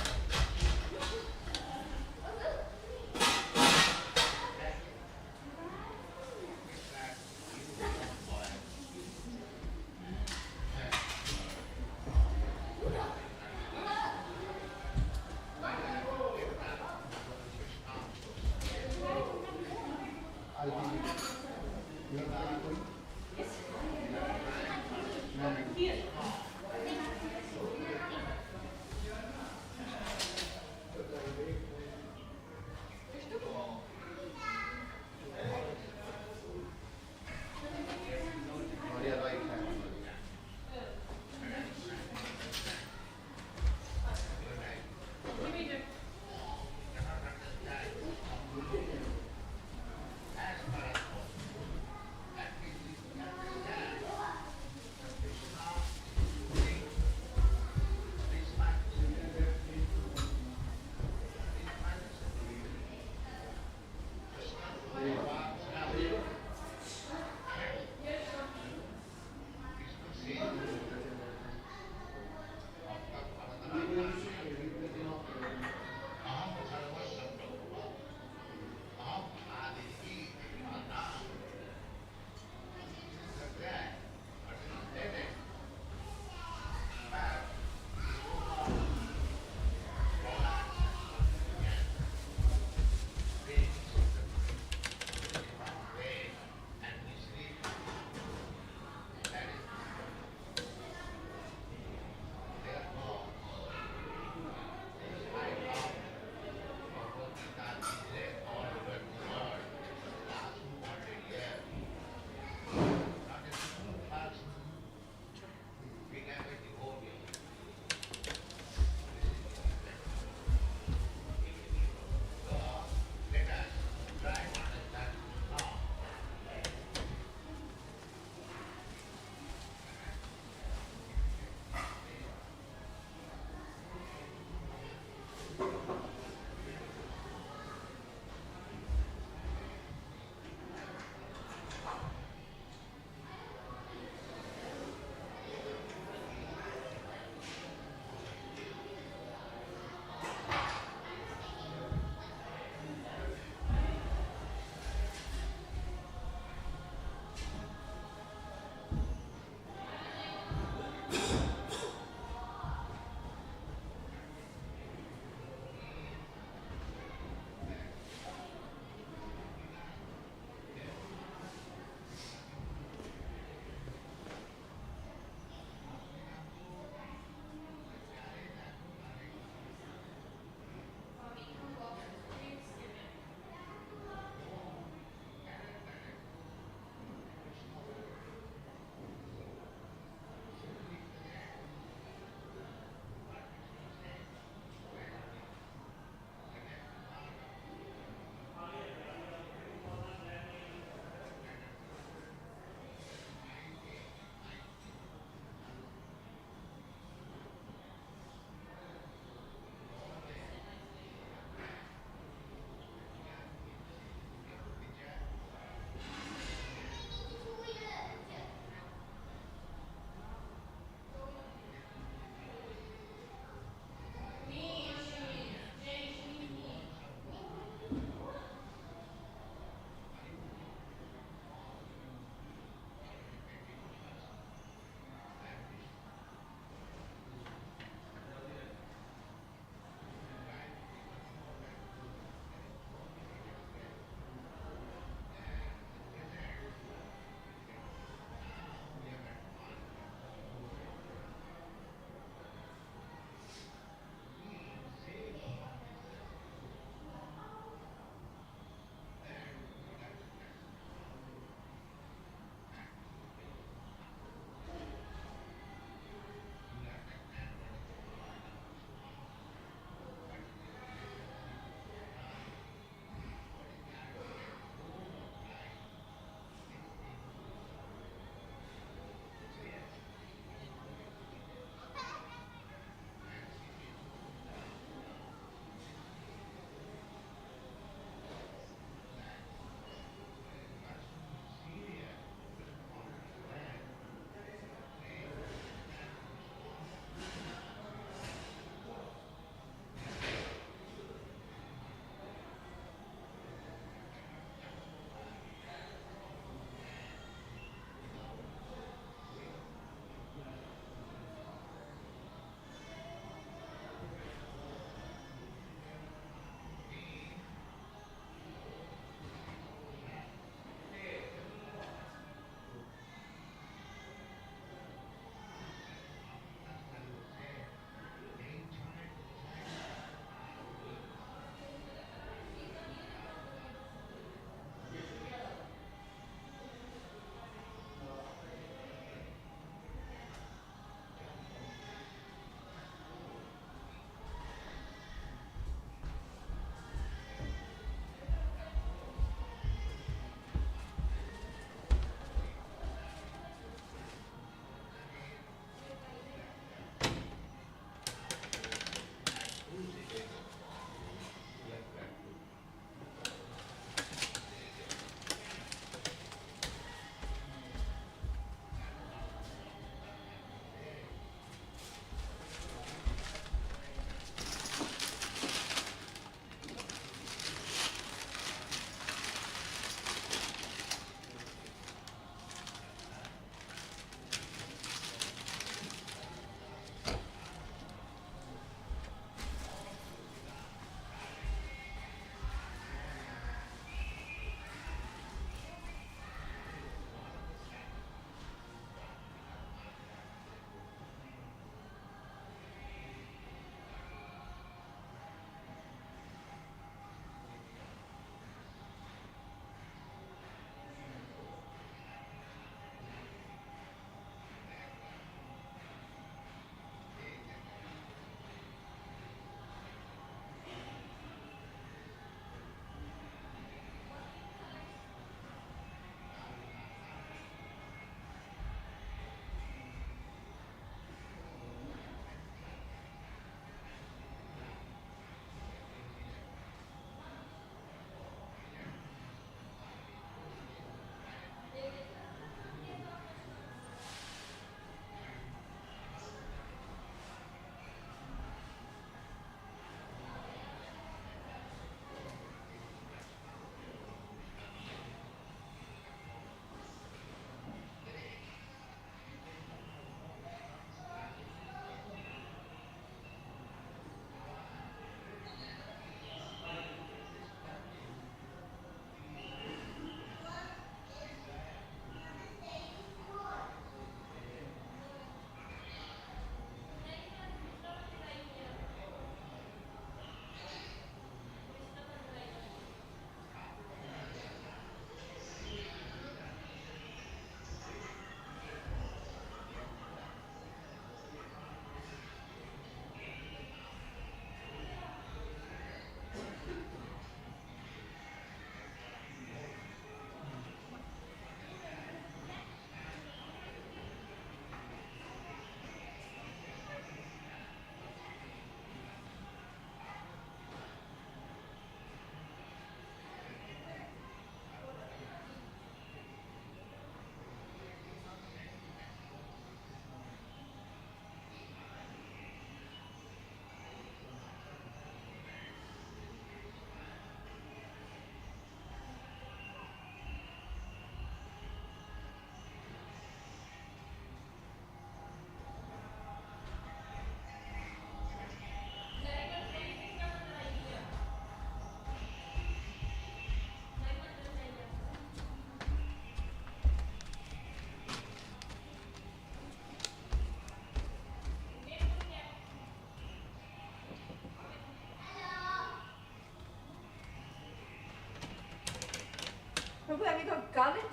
S2: Prabhu, have you got garlands?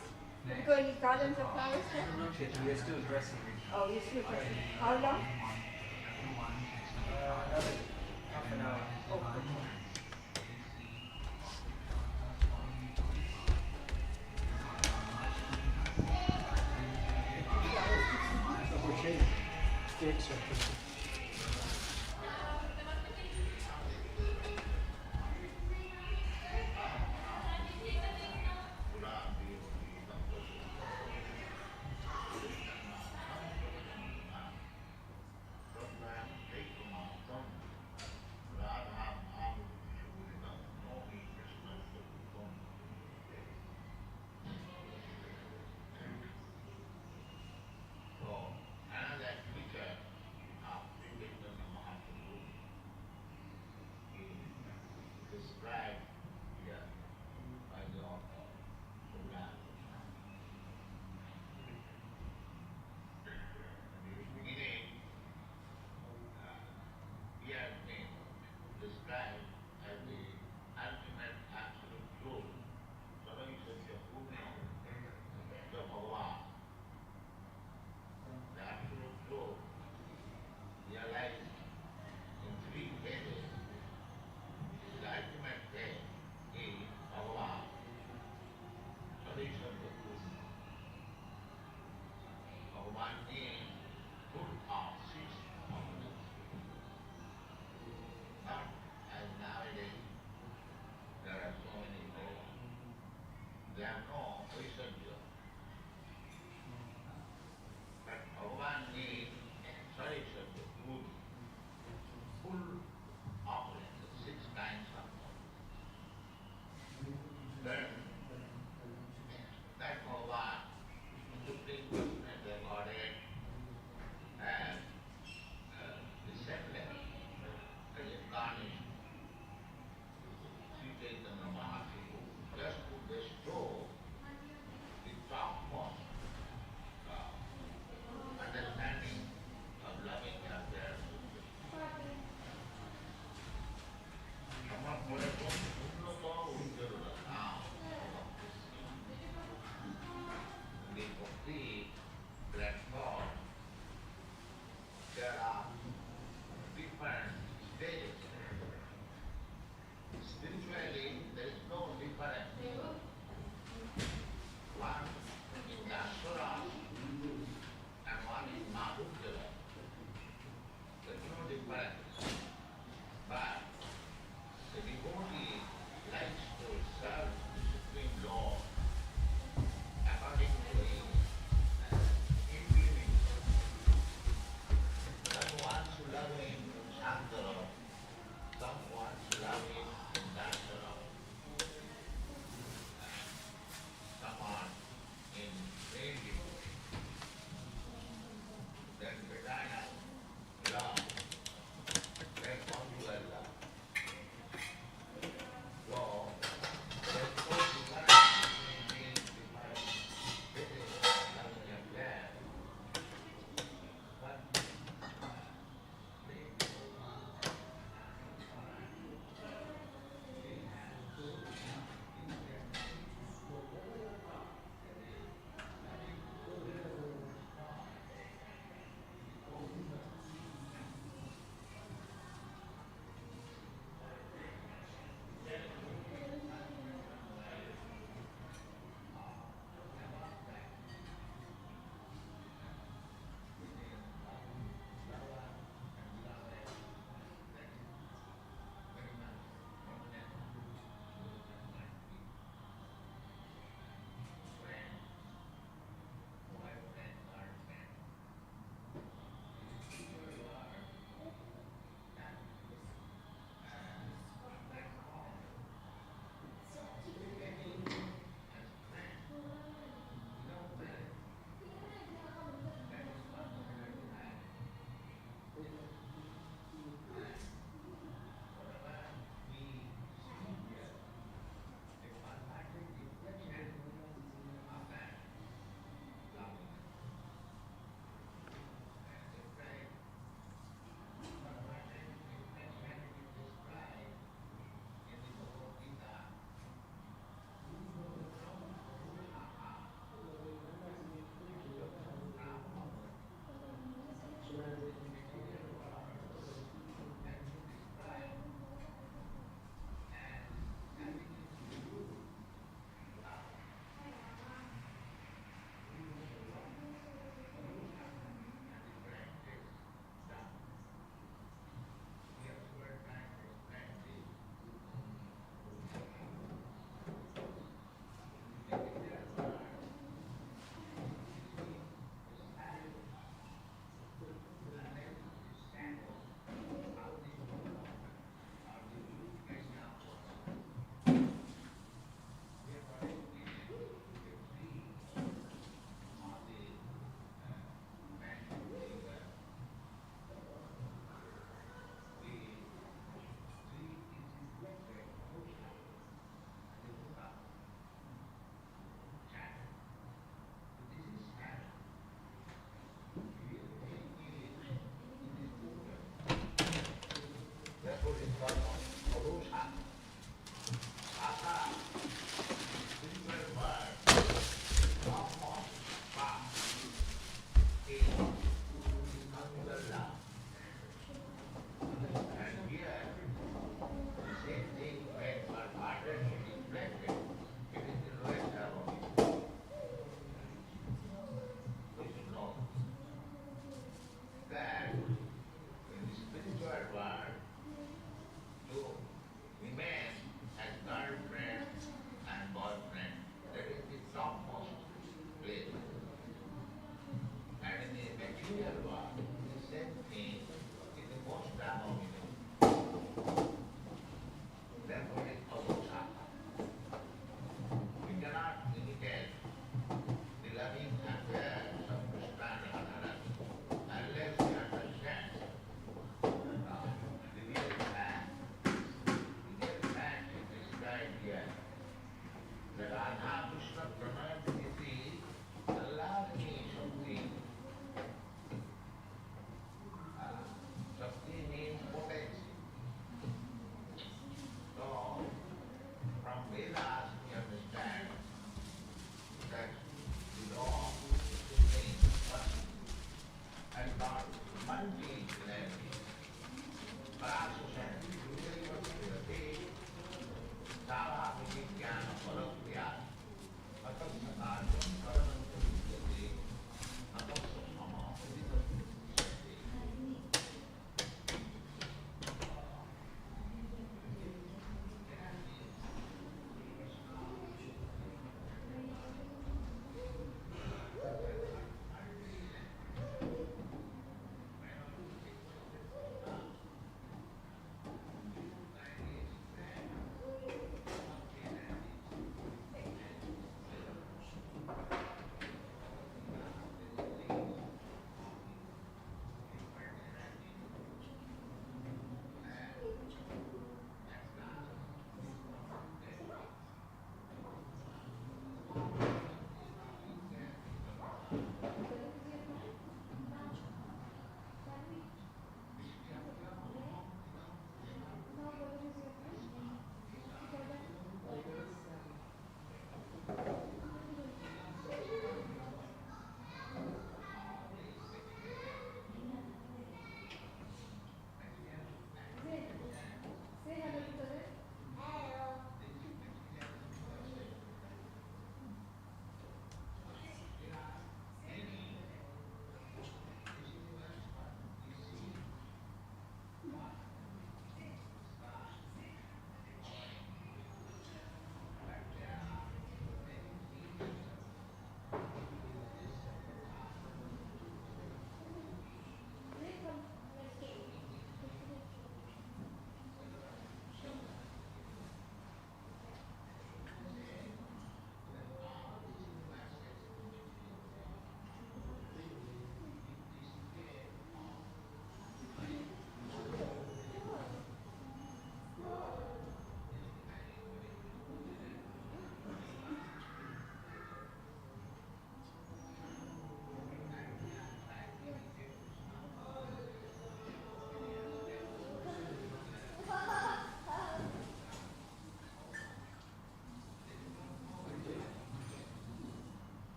S2: Have you got any garlands of flowers here?
S12: Not yet, we are still dressing.
S2: Oh, you're still dressing. How long?
S12: Another half an hour.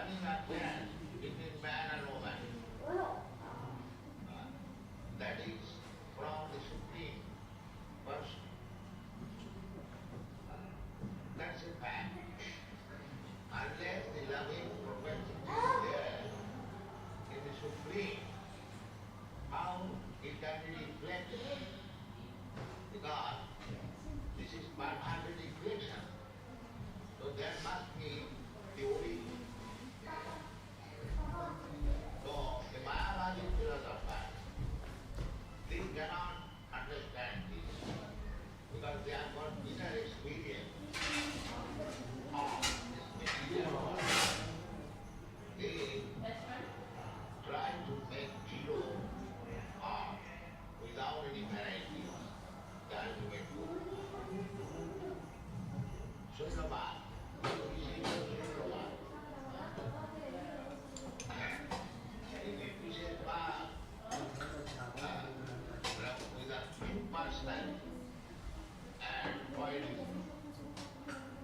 S4: running affairs between man and woman. That is from the Supreme Person. That's a fact. Unless the loving propensity is there in the Supreme, how it can be reflected? Because this is permanent reflection. So there must be the origin. So the Mayavadi philosophers, they cannot understand this because they have got inner experience of this material world. They try to make zero or without any variety the ultimate good. Sundarbans, we see Sundarbans. If we say Bhav, with an impersonality and voidism,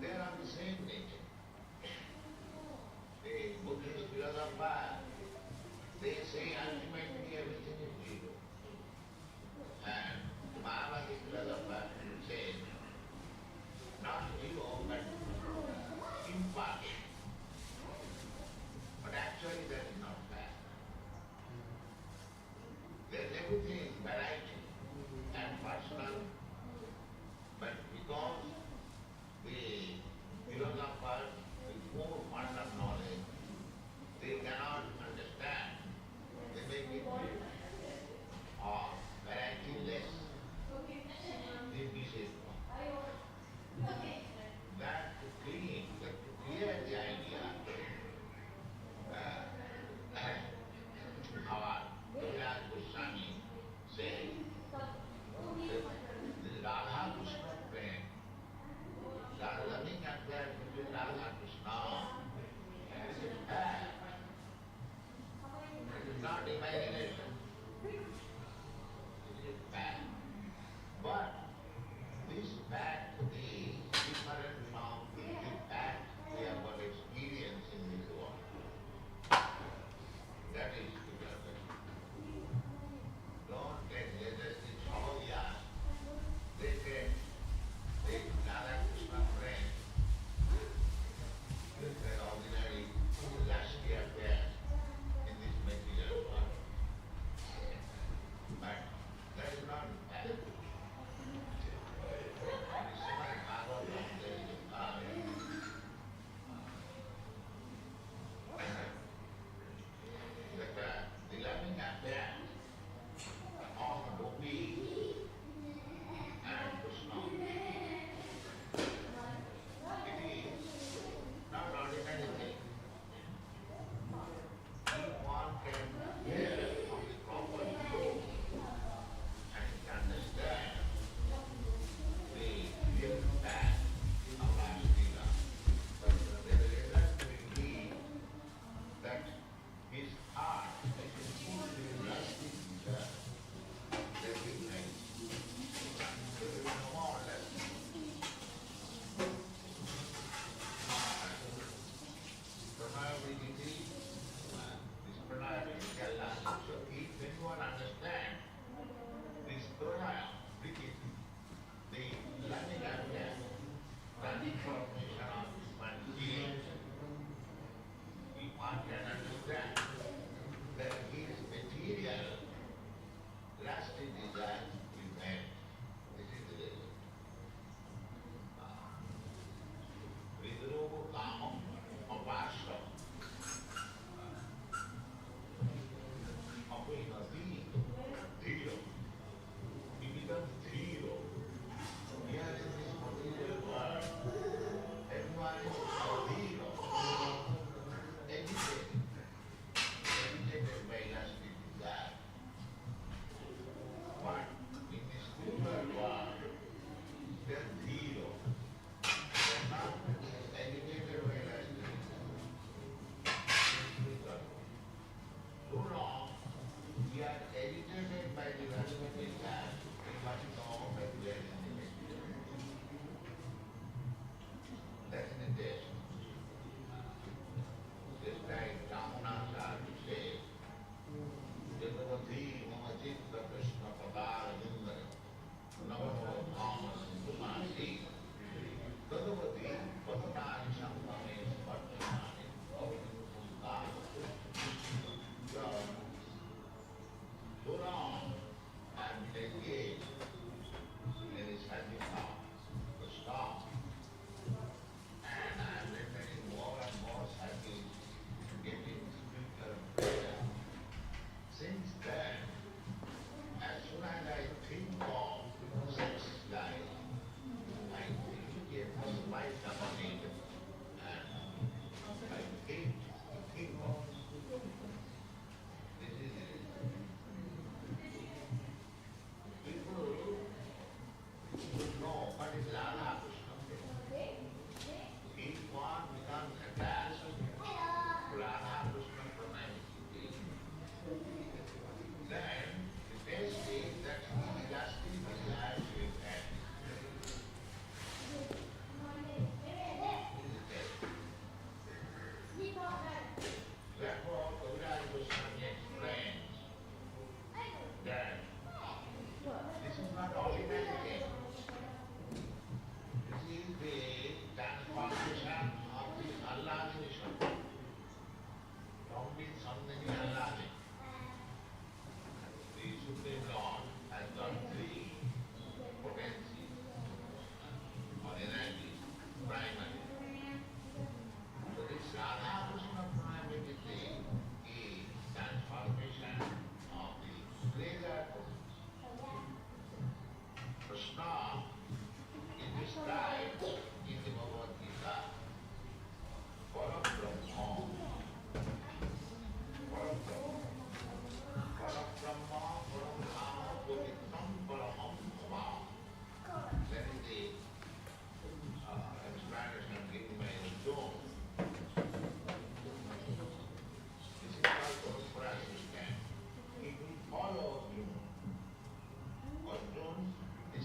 S4: they are of the same nature. The Buddhist philosophers, they say ultimately everything is zero. And the Mayavadi philosopher says not zero but impartial. But actually that is not fair. There's everything variety and personal, but because the philosophers with more fund of knowledge, they cannot understand, they make it or variety less, this is that to clear the idea, our Virat Goswami says the Radha Krishna friend, the loving affair between Radha Krishna is a fact. It is not imagination. It is fact. But this fact is different from the fact we have got experience in this world. That is different. Don't get latest in Sahodia. They get the Radha Krishna friend. They get ordinary lusty affairs in this material world.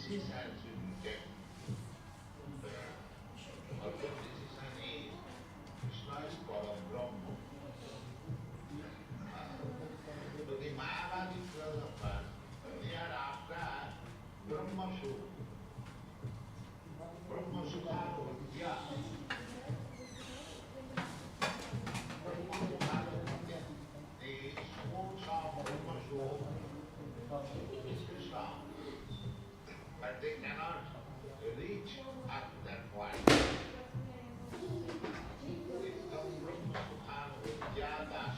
S4: decision should be taken. Our decision is Krishna is Param Brahma. So the Mayavadi philosophers, they are after Brahma Sukha. Brahma Sukha Vidya. The source of Brahma Sukha is Krishna. But they cannot reach up to that point. It's Brahma Sukha Vidya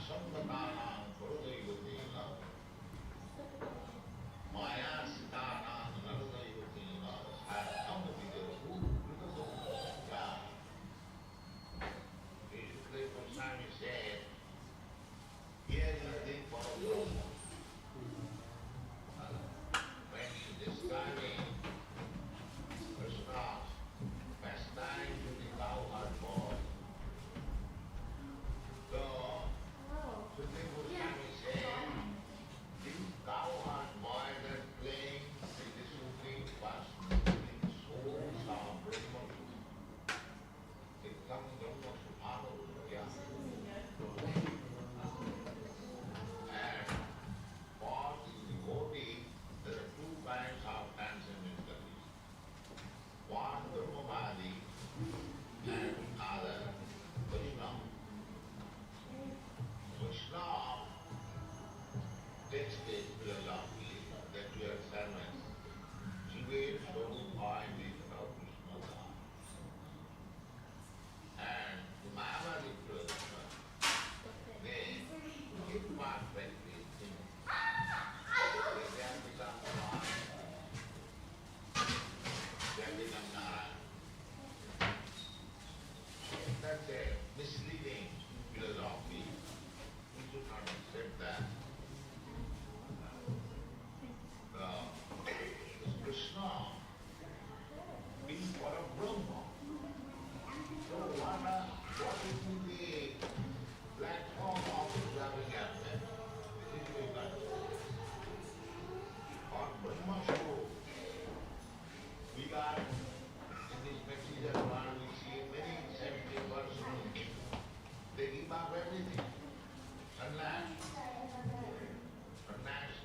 S4: Sambhatanam Purudayutina Maya Sitanam Naradayutina Saramabhidaru Purudayutina. Basically, Goswami said, here is the for Brahma. When he is describing Krishna pastime to the cowherd boy, so Supreme Goswami said, this cowherd boy that playing with the Supreme Person, the souls of Brahma, it comes Brahma Sukhana Vidya. And for the devotee, there are two kinds of transcendentalists. One Brahmavadi and other Vaishnava. Vaishnava takes the philosophy that we are servants. Jive Swarupai Vishnu Krishna. And the Mayavadi philosopher, they keep perfectly things. They have become one. They have become Narayan. That's a misleading philosophy. We should not accept that. Krishna being for a Brahma. So what is the platform of observing happiness? This is very much. On Brahma show, we are in this material world, we see many 70 persons, they give up everything. Sannyas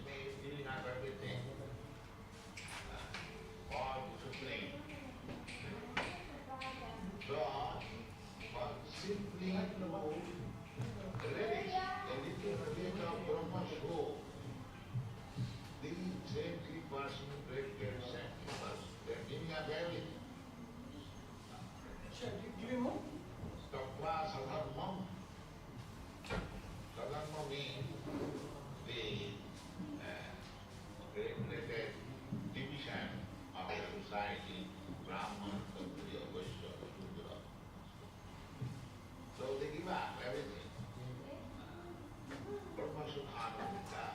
S4: means giving up everything for discipline. So, for simply to relish a little bit of Brahma show, the 70% breakers, 70%, they are giving up everything. Give me more. Tattva sadharmam. Sadharma means the regulated division of the society, Brahman, Kshatriya, Vaishya, Shudra. So they give up everything. Brahma Sukhana Vidya,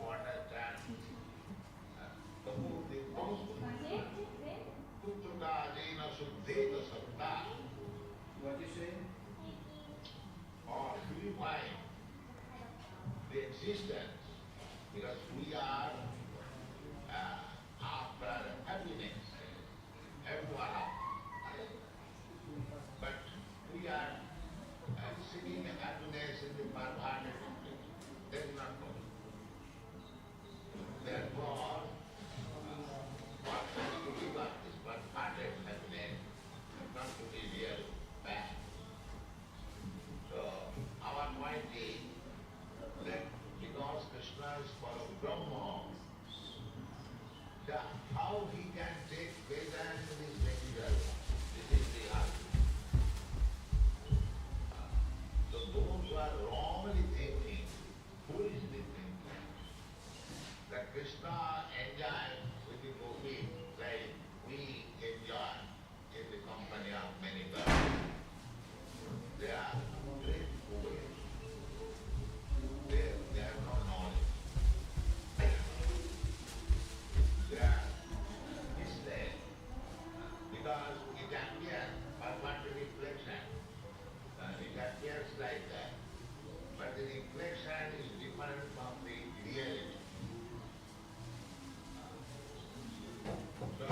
S4: to understand the most Putraka Ajena Suddheta Satta. What is it? Or purifying the existence, because we are after happiness, everyone else. But we are seeking happiness in the perverted place. That is not possible. Therefore, what has to give up this perverted happiness and not to be real bad. So, our point is that because Krishna is for Brahma, how he can take Vedanta in this material, this is the argument. So those who are wrongly thinking, foolishly thinking, that Krishna enjoys with the gopis like we enjoy in the company of many girls. They are great fools. They have no knowledge. They are misled because it appears perverted reflection. It appears like that. But the reflection is different from the reality. So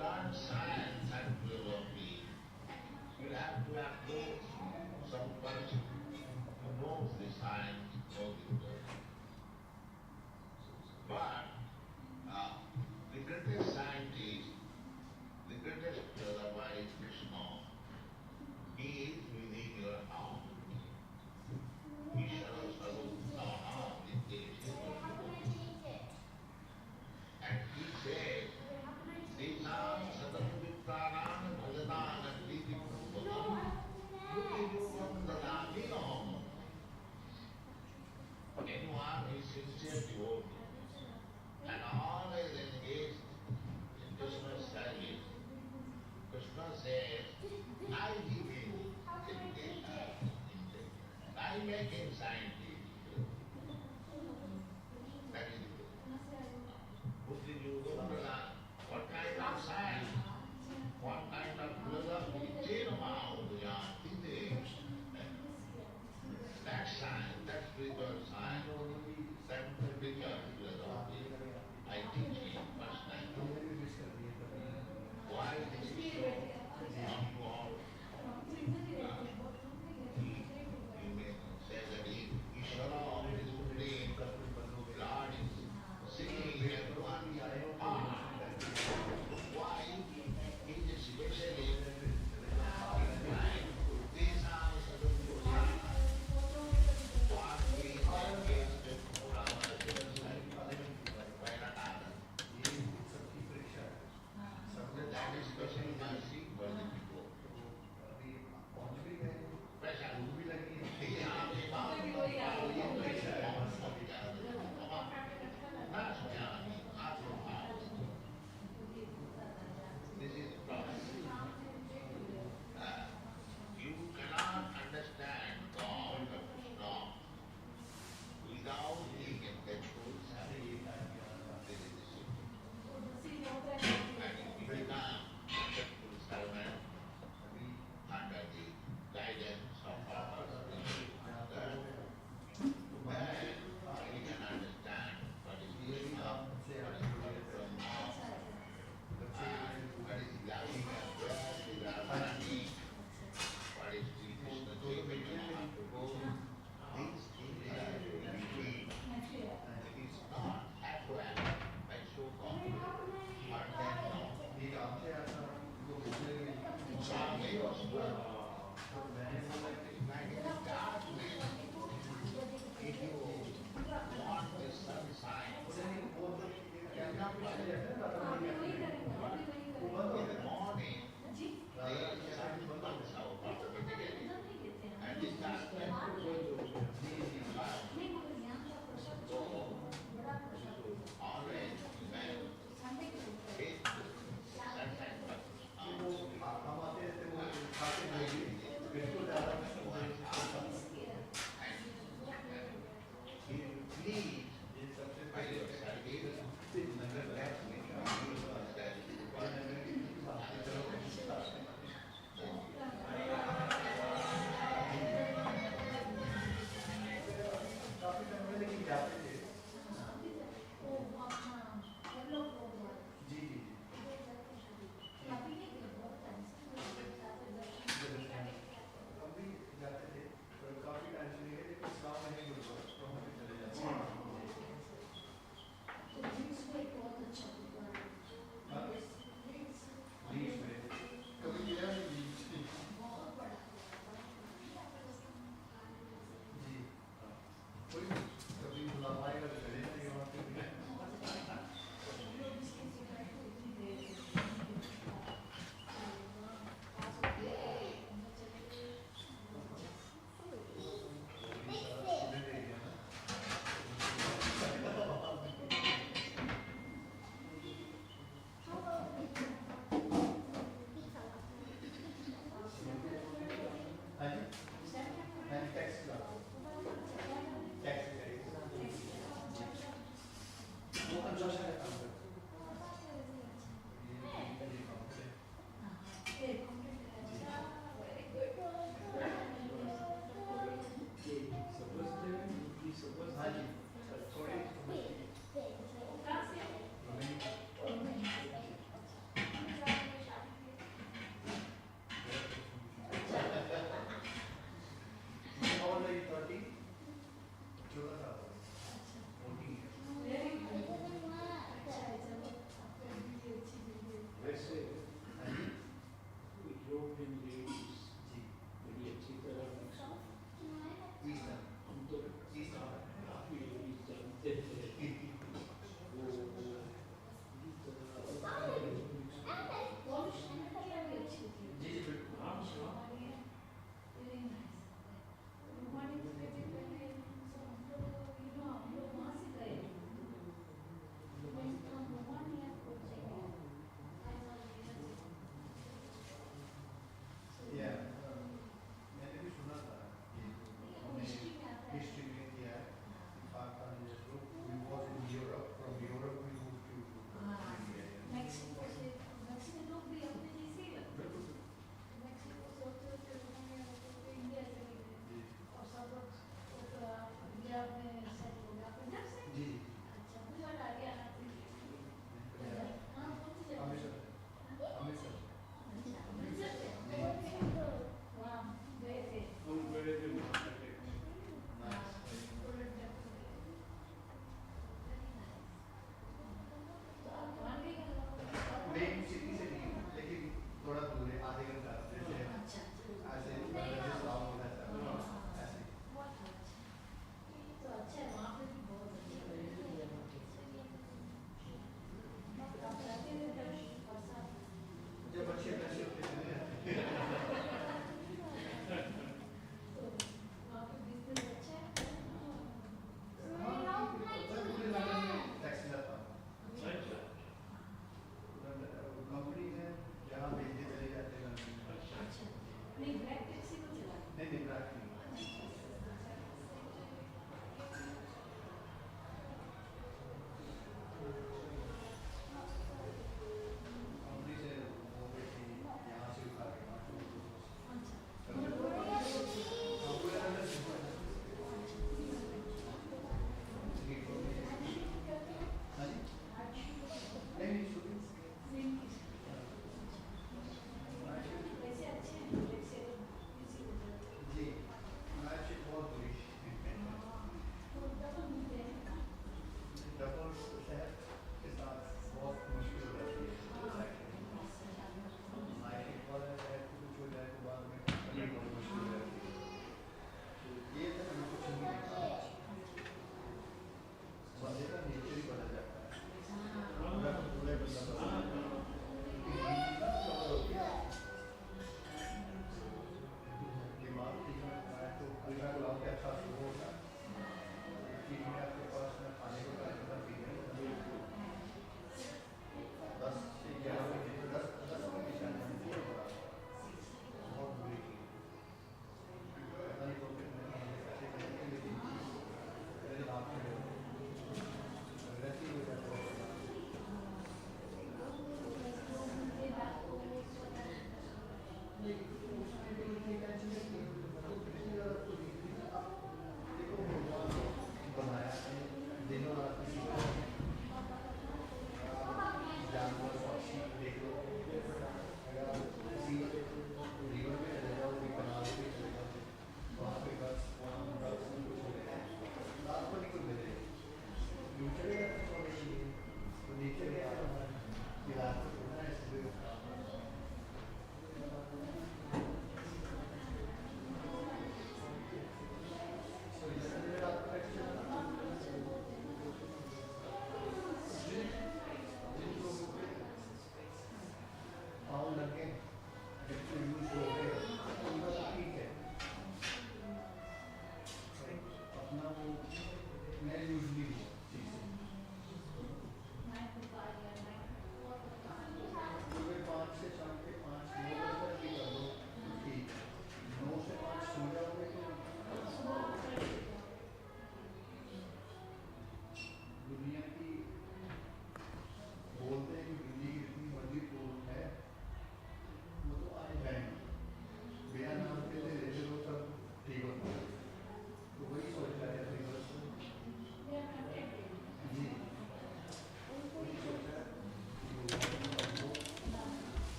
S13: learn science and philosophy, you have to approach some person who knows the science, knows the philosophy. But the greatest scientist, the greatest philosopher is Krishna. He is within your arm. Ishvara Sarvabhutana Vidyeshe. And he says, Desam Sadam Vitranam Bhajanam Priti Purvakam Yuki Yugam Dadami Aham. Anyone who is sincere devotee and always engaged in Krishna's service, Krishna says, I give him education, I make him scientist. That is it. What kind of science? What kind of philosophy? That science, that spiritual science, that spiritual philosophy, I teach him first time. Why this is so not to all? You may say that he
S5: So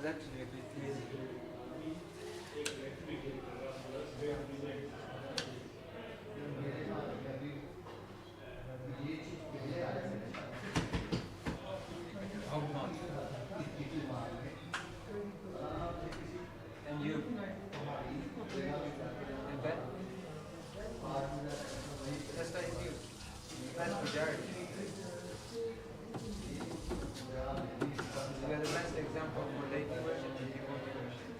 S12: that should be a bit easy. Hope not. And you? And that? That's like you. That's majority. You are the best example of deity worship and devotee worship.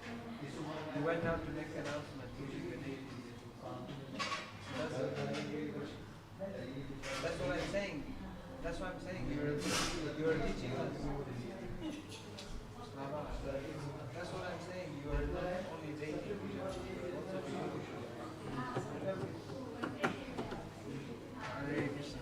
S12: You went out to make an announcement using the deity. That's what I'm saying. That's what I'm saying. You're teaching us. That's what I'm saying. You are not only deity, you are also devotee. Hare Krishna.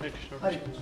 S10: Hare Krishna.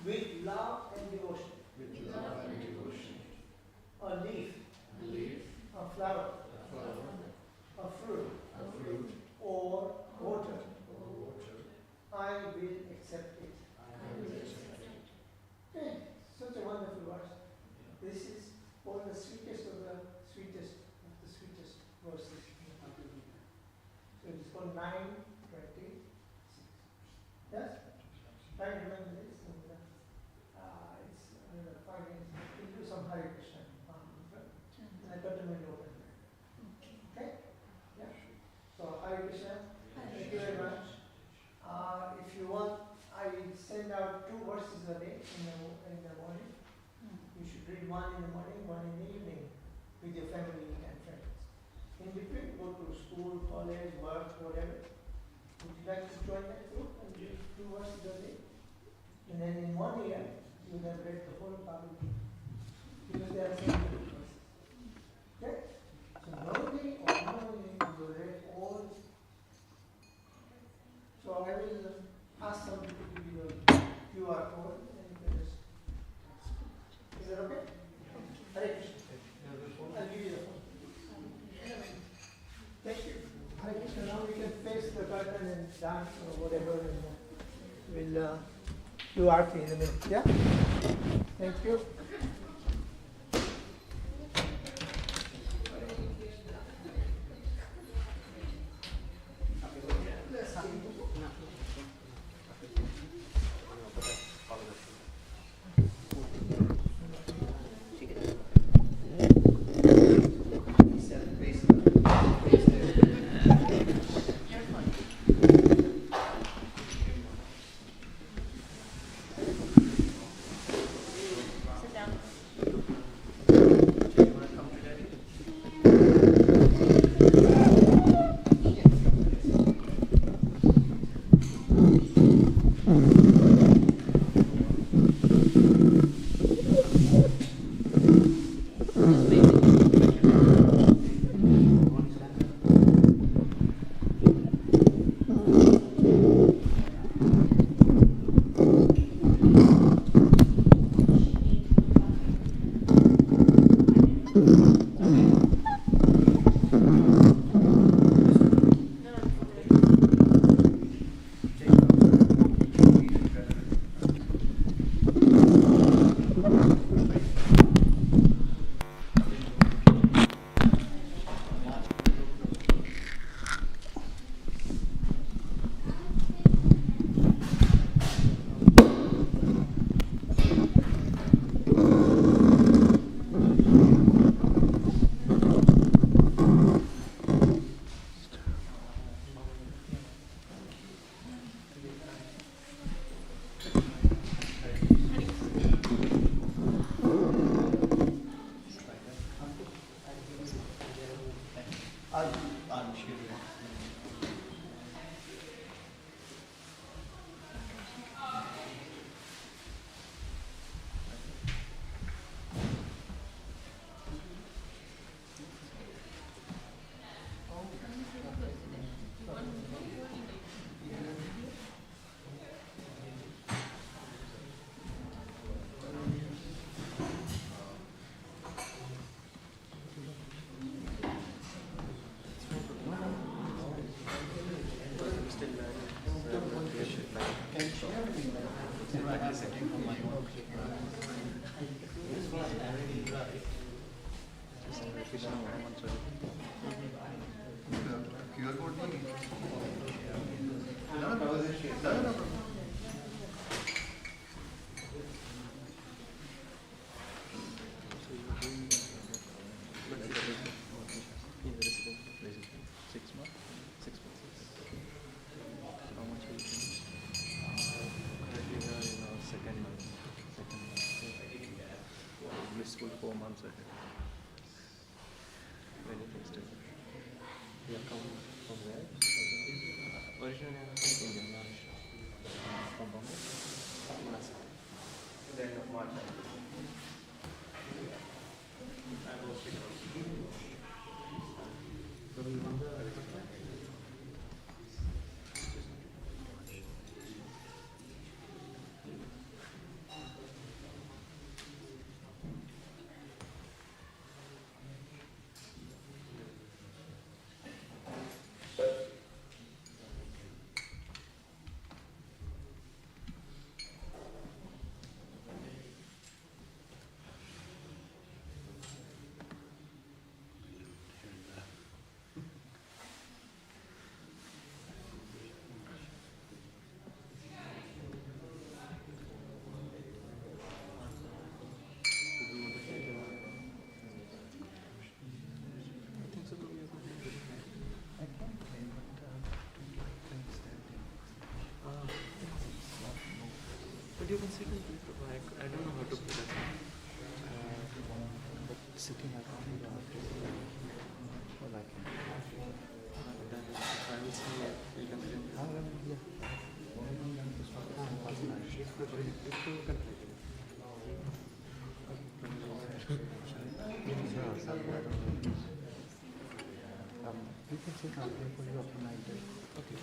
S10: With love and devotion. 9:20. Yes? Try to remember this. And, it's another 5 minutes. We'll do some Hare Krishna. I got the window open. Okay? Yeah? So Hare Krishna. Thank you very much. If you want, I send out 2 verses a day in the morning. You should read one in the morning, one in the evening with your family and friends. In between, go to school, college, work, whatever. Would you like to join that group and read 2 verses a day? And then in 1 year, you will have read the whole Bible. Because there are 7 verses. Okay? So normally or normally you will read all. So I will ask somebody to give you the QR code and you can just. Is that okay? Hare Krishna. I'll give you the phone. Thank you. Hare Krishna. Now we can face the curtain and dance or whatever, and we'll do arti in a minute. Yeah? Thank you.
S12: Blissful 4 months ahead. Many things to do. You have come from where? Originally I'm from India. From Bombay? Nasa. The end of March. I don't know how to put it. But sitting at home, then I will say you can bring. You can sit down there for you after 9:30. Okay.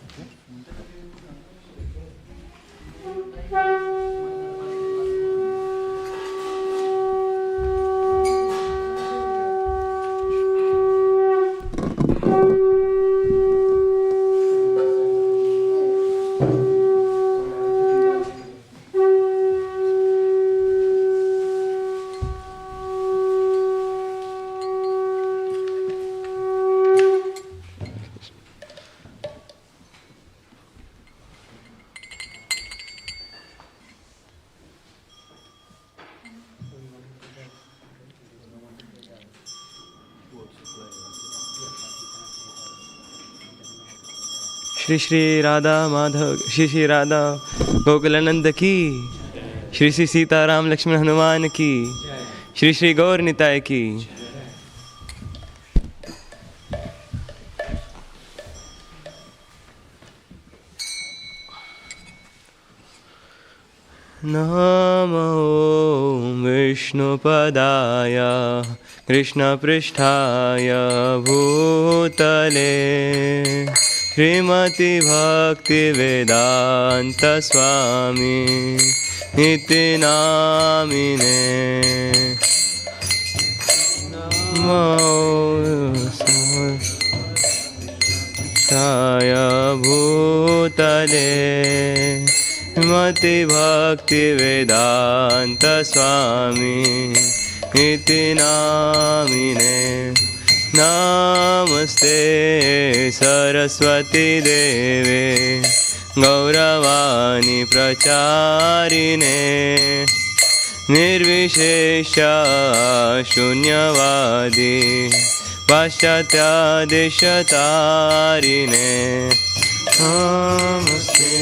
S14: Shri Shri Radha Madhav Shri Shri Radha Gokulanand की, श्री श्री सीताराम लक्ष्मण हनुमान की, श्री श्री गौर निताय की। नमो विष्णुपदाय कृष्णपृष्ठाय भूतले श्रीमति भक्तिवेदांत स्वामी इति नामिने। नमोऽस्ताय भूतले श्रीमति भक्तिवेदांत स्वामी इति नामिने। नमस्ते सरस्वती देवे गौरवाणी प्रचारिणे निर्विशेषा शून्यवादी पाश्चात्यादेशतारिणे। नमस्ते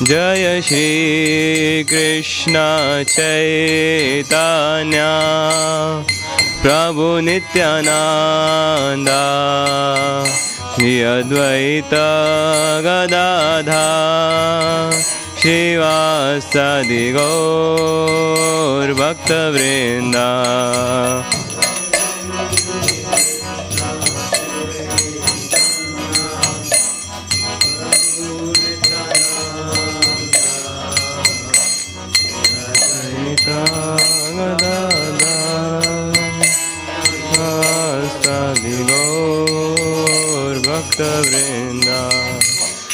S14: जय श्री कृष्ण चैतन्य प्रभु नित्यानंद श्री अद्वैत गदाधर श्रीवासादि गौर भक्तवृंद।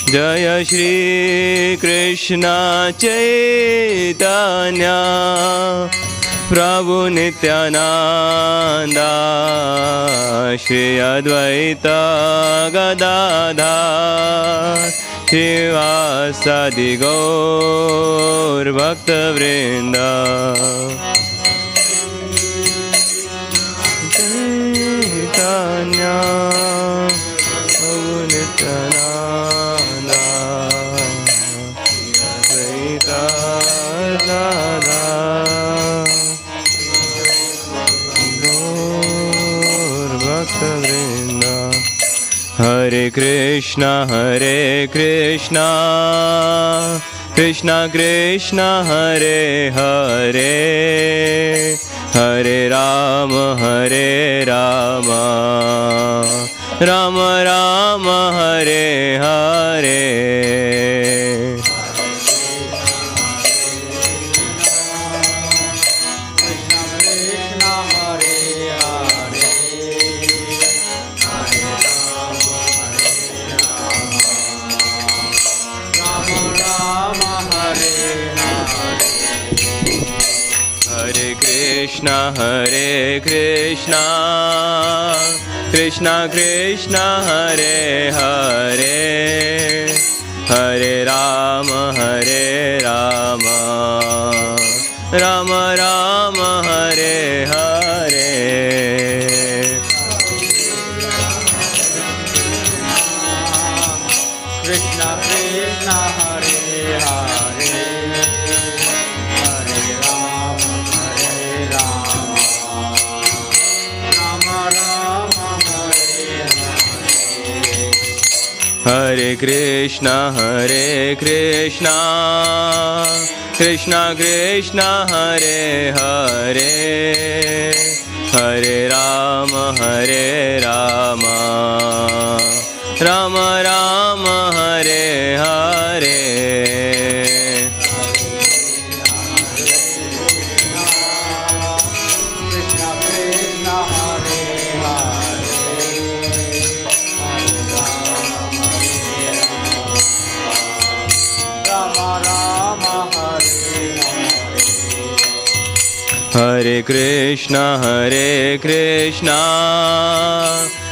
S14: जय श्री कृष्ण चैतन्य प्रभु नित्यानंद श्री अद्वैत गदाधर श्रीवासादि गौर भक्तवृंद। चैतन्य प्रभु नित्यानंद अद्वैत गौर भक्तवृंद। हरे कृष्णा कृष्ण कृष्ण हरे हरे हरे राम राम राम हरे हरे। हरे Krishna Krishna Krishna Hare Hare Hare Rama, Rama Rama, Hare Hare.
S12: Krishna Krishna Hare Hare, Hare Rama, Rama Rama, Hare Hare.
S14: Hare Krishna, Krishna Krishna, Hare Hare, Hare Rama, Rama Rama, Hare Hare.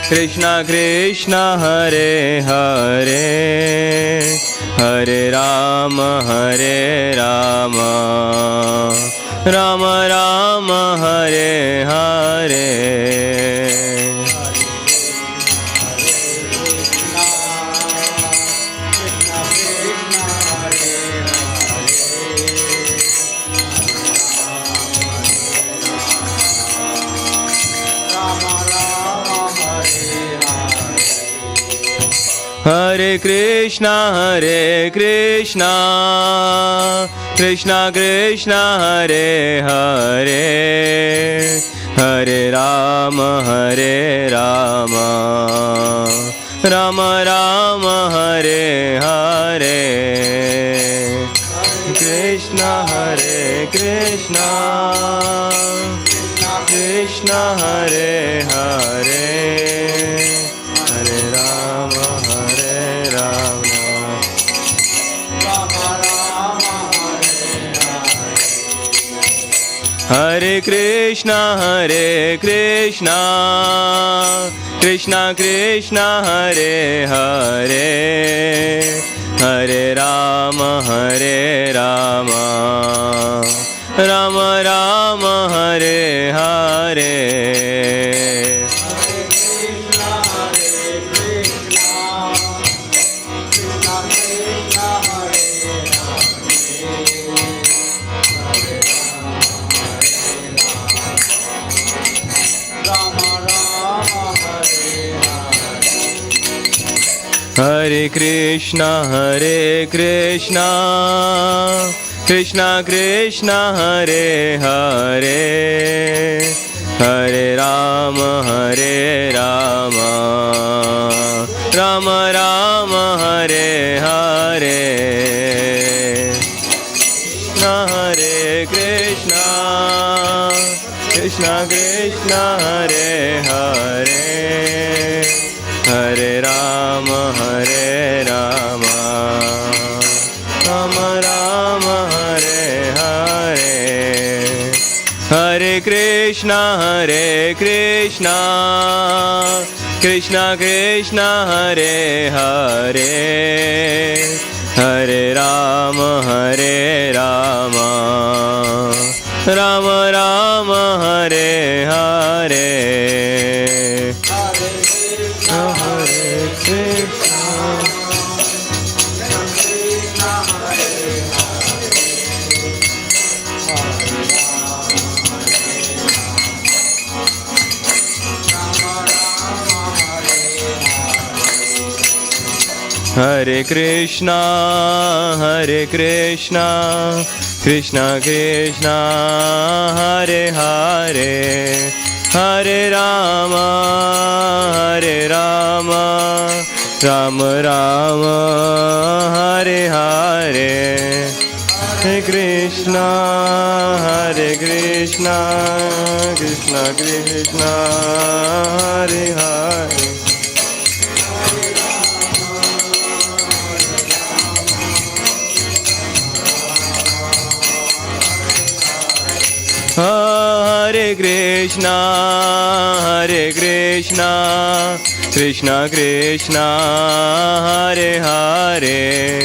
S12: Krishna Krishna Hare Hare, Rama Rama, Hare Hare.
S14: Hare Krishna, Krishna Krishna, Hare Hare, Hare Rama, Rama Rama, Hare Hare. Hare Krishna, Krishna Krishna, Hare Hare, Hare Rama, Rama Rama, Hare Hare. Krishna, Krishna Hare Hare, Hare Rama, Hare Krishna, Krishna Krishna, Hare Hare, Hare Rama, Rama Rama, Hare Hare. Hare Krishna, Krishna Krishna, Hare Hare, Hare Rama, Rama Rama, Hare Hare. Hare Krishna, Krishna Krishna, Hare Hare, Hare Rama, Rama Rama, Hare Hare. Hare Krishna, Krishna Krishna, Hare Hare, Hare Rama, Rama Rama, Hare Hare. Hare Krishna, Krishna Krishna, Hare Hare, Hare Rama, Rama Rama, Hare Hare. Hare Krishna, Krishna Krishna, Hare Hare. Hare Krishna Krishna Krishna Hare Hare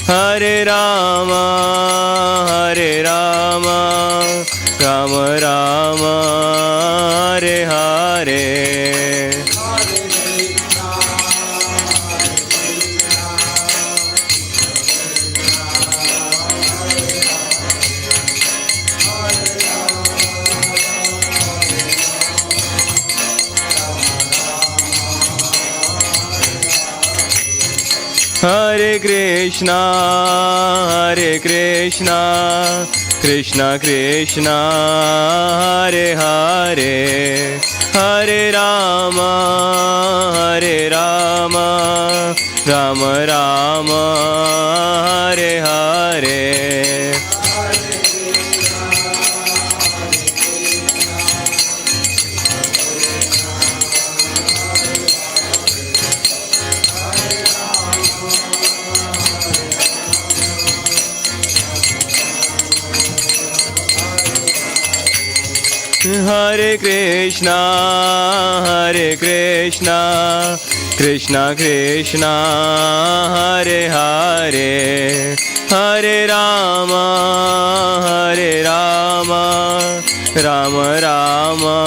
S14: Hare Rama Rama Rama Hare Hare Hare Krishna Krishna Krishna Hare Hare Hare Rama Rama Rama Hare Hare Hare Krishna Krishna Krishna Hare Hare Hare Rama Rama Rama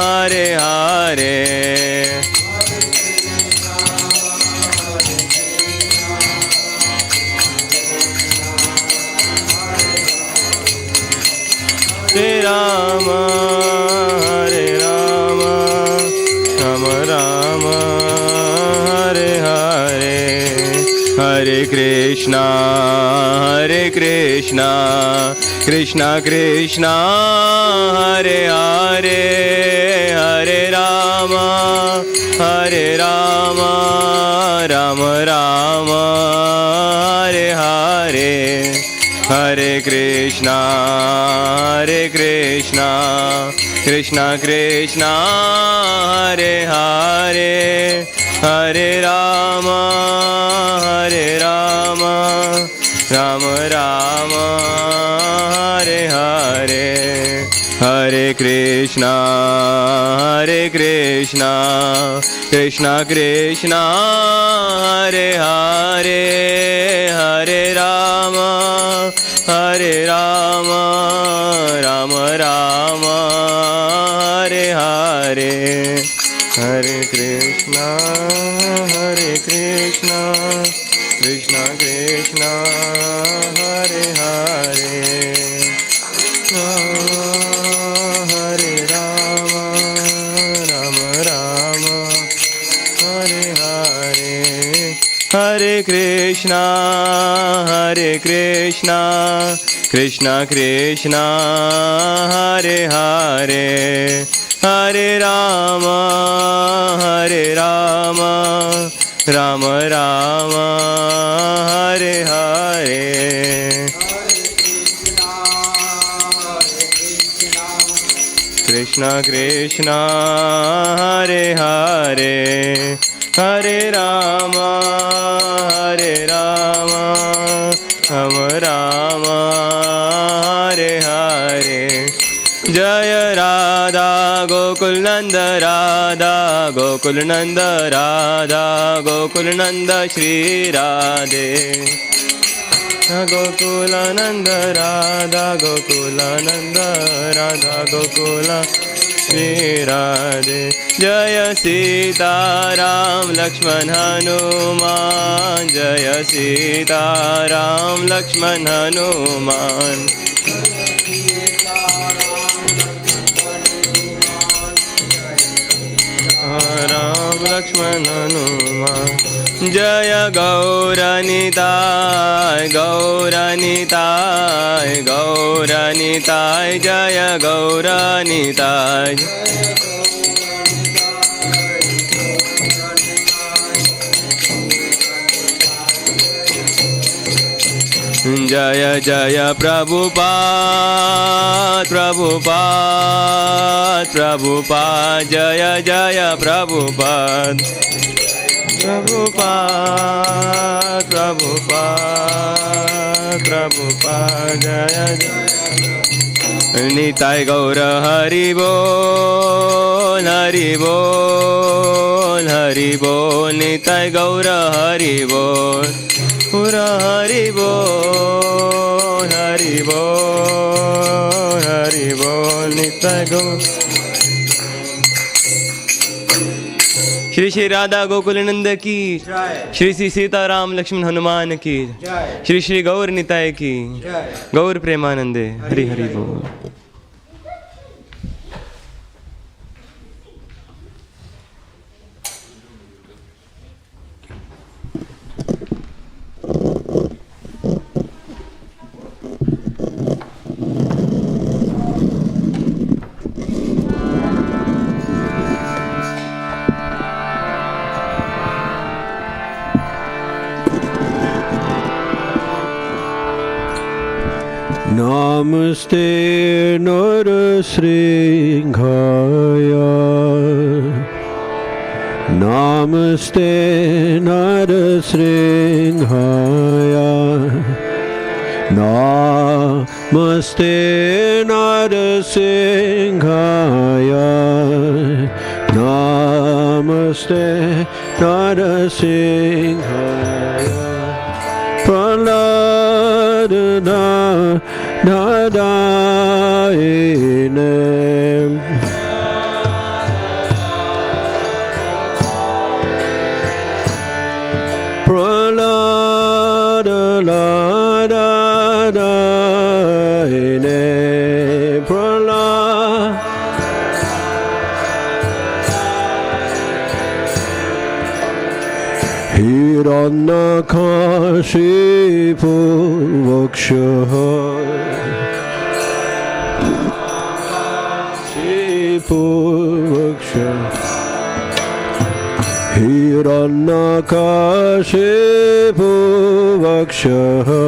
S14: Hare Hare Hare Rama Rama Rama Hare Hare Hare Krishna Krishna Krishna Hare Hare Hare Rama Rama Rama Hare Hare Hare Krishna Krishna Krishna Hare Hare Hare Rama Rama Rama Hare Hare Hare Krishna Krishna Krishna Hare Hare Hare Rama Rama Rama Hare Hare Hare Krishna Krishna Krishna Hare Hare Hare Rama Rama Hare Hare Hare Krishna Krishna Krishna Hare Hare Hare Rama Rama Rama Hare Hare Krishna Krishna Hare Hare Hare Rama Rama Rama Hare Hare Jaya Radha Gokul Nanda Radha Gokul Nanda Radha Gokul Nanda Shri Radhe Gokulananda Radha Gokulananda Radha Gokula Shri Radhe Jaya Sita Ram Lakshman Hanuman Jaya Sita Ram Lakshman Hanuman Ram Lakshman Hanuman Jaya Gauranitai Gauranitai Gauranitai Jaya Gauranitai Jaya Jaya Prabhupada Prabhupada Prabhupada Jaya Jaya Prabhupada Prabhupada Prabhupada Prabhupada Jaya Jaya Nitai गौर हरि बोल हरि बोल हरि बोल निताय गौर हरि बोल पूरा हरि बोल हरि बोल हरि बोल निताय गौर। श्री श्री राधा गोकुल नंद की, श्री श्री सीताराम लक्ष्मण हनुमान की, श्री श्री गौर निताय की, गौर प्रेमानंदे हरि हरि बोल।
S3: Namaste Narasringhaya, Namaste Narasringhaya, Namaste Narasinghaya, Namaste Narasinghaya, Praladana Nadayane, Praladayane, Hiranyakashipu Vakshaha, Hiranyakashipu Vakshaha,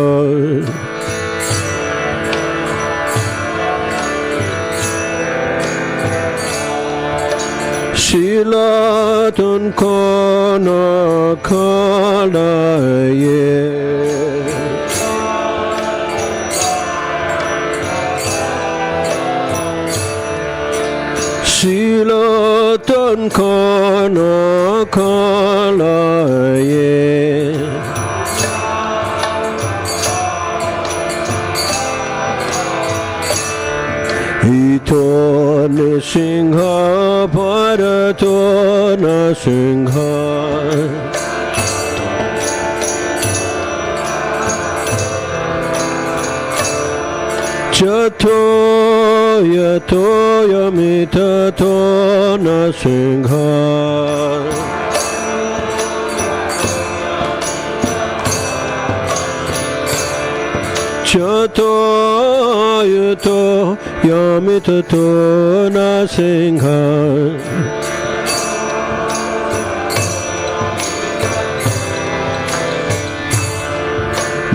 S3: Shilatun Kana Kalaye, Shilatun Kana Kalaye, Ito Nisingha Bharato Nasingha, Chato Yato Yamitato Nasingha, Chato Yato Yamitato Nasingha,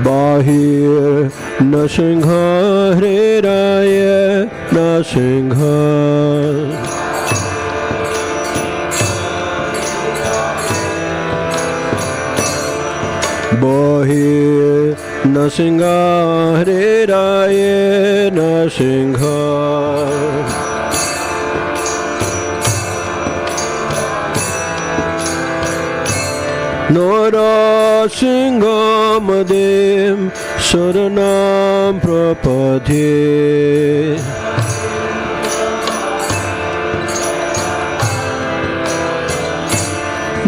S3: Bahir Nasingha Hriraya Nasingha, Bahir Nasingha Hriraya Nasingha, Narasinghamadim Saranam Prapadhe,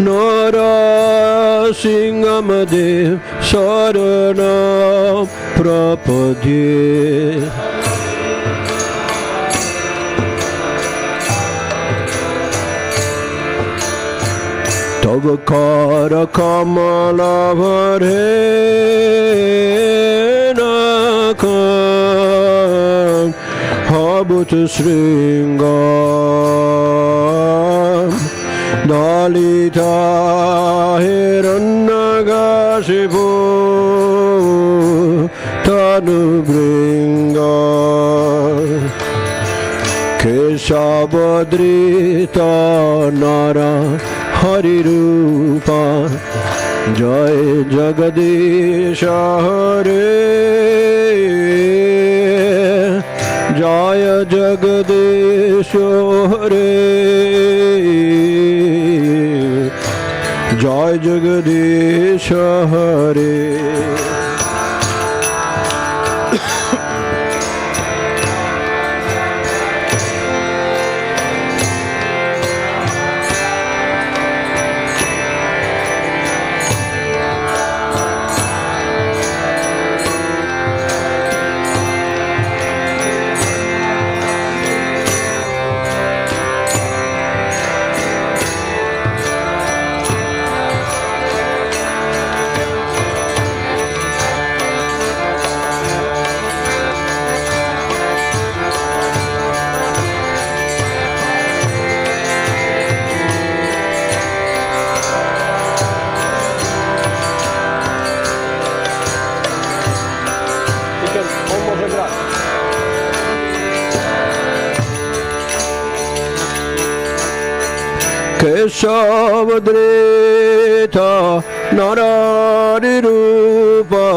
S3: Narasinghamadim Saranam Prapadhe, Tavakara Kamala Varhenakam Habut Sringam Dalita Hirannagashipu Tanubringa Keshabadrita Nara Hari Rupa Jai Jagadisha Hare
S8: Jaya Jagadeshware, Jaya Jagadeshware. Keshavadreta Narari Rupa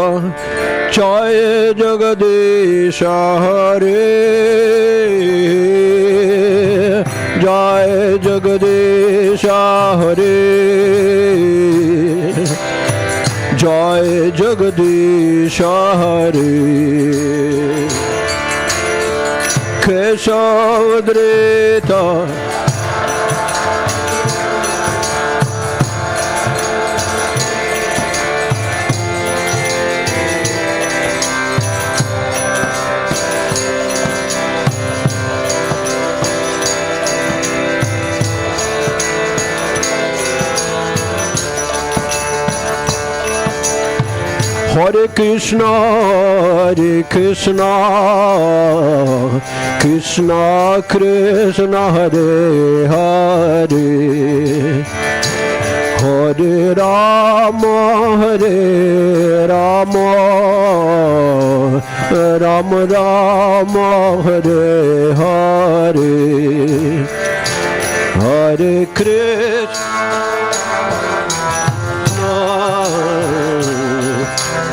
S8: Jaya Jagadesha Hare Jaya Jagadesha Hare Jaya Jagadesha Hare Keshavadreta Hare Krishna, Krishna Krishna, Hare Hare, Hare Rama, Rama Rama, Hare Hare, Hare Krishna.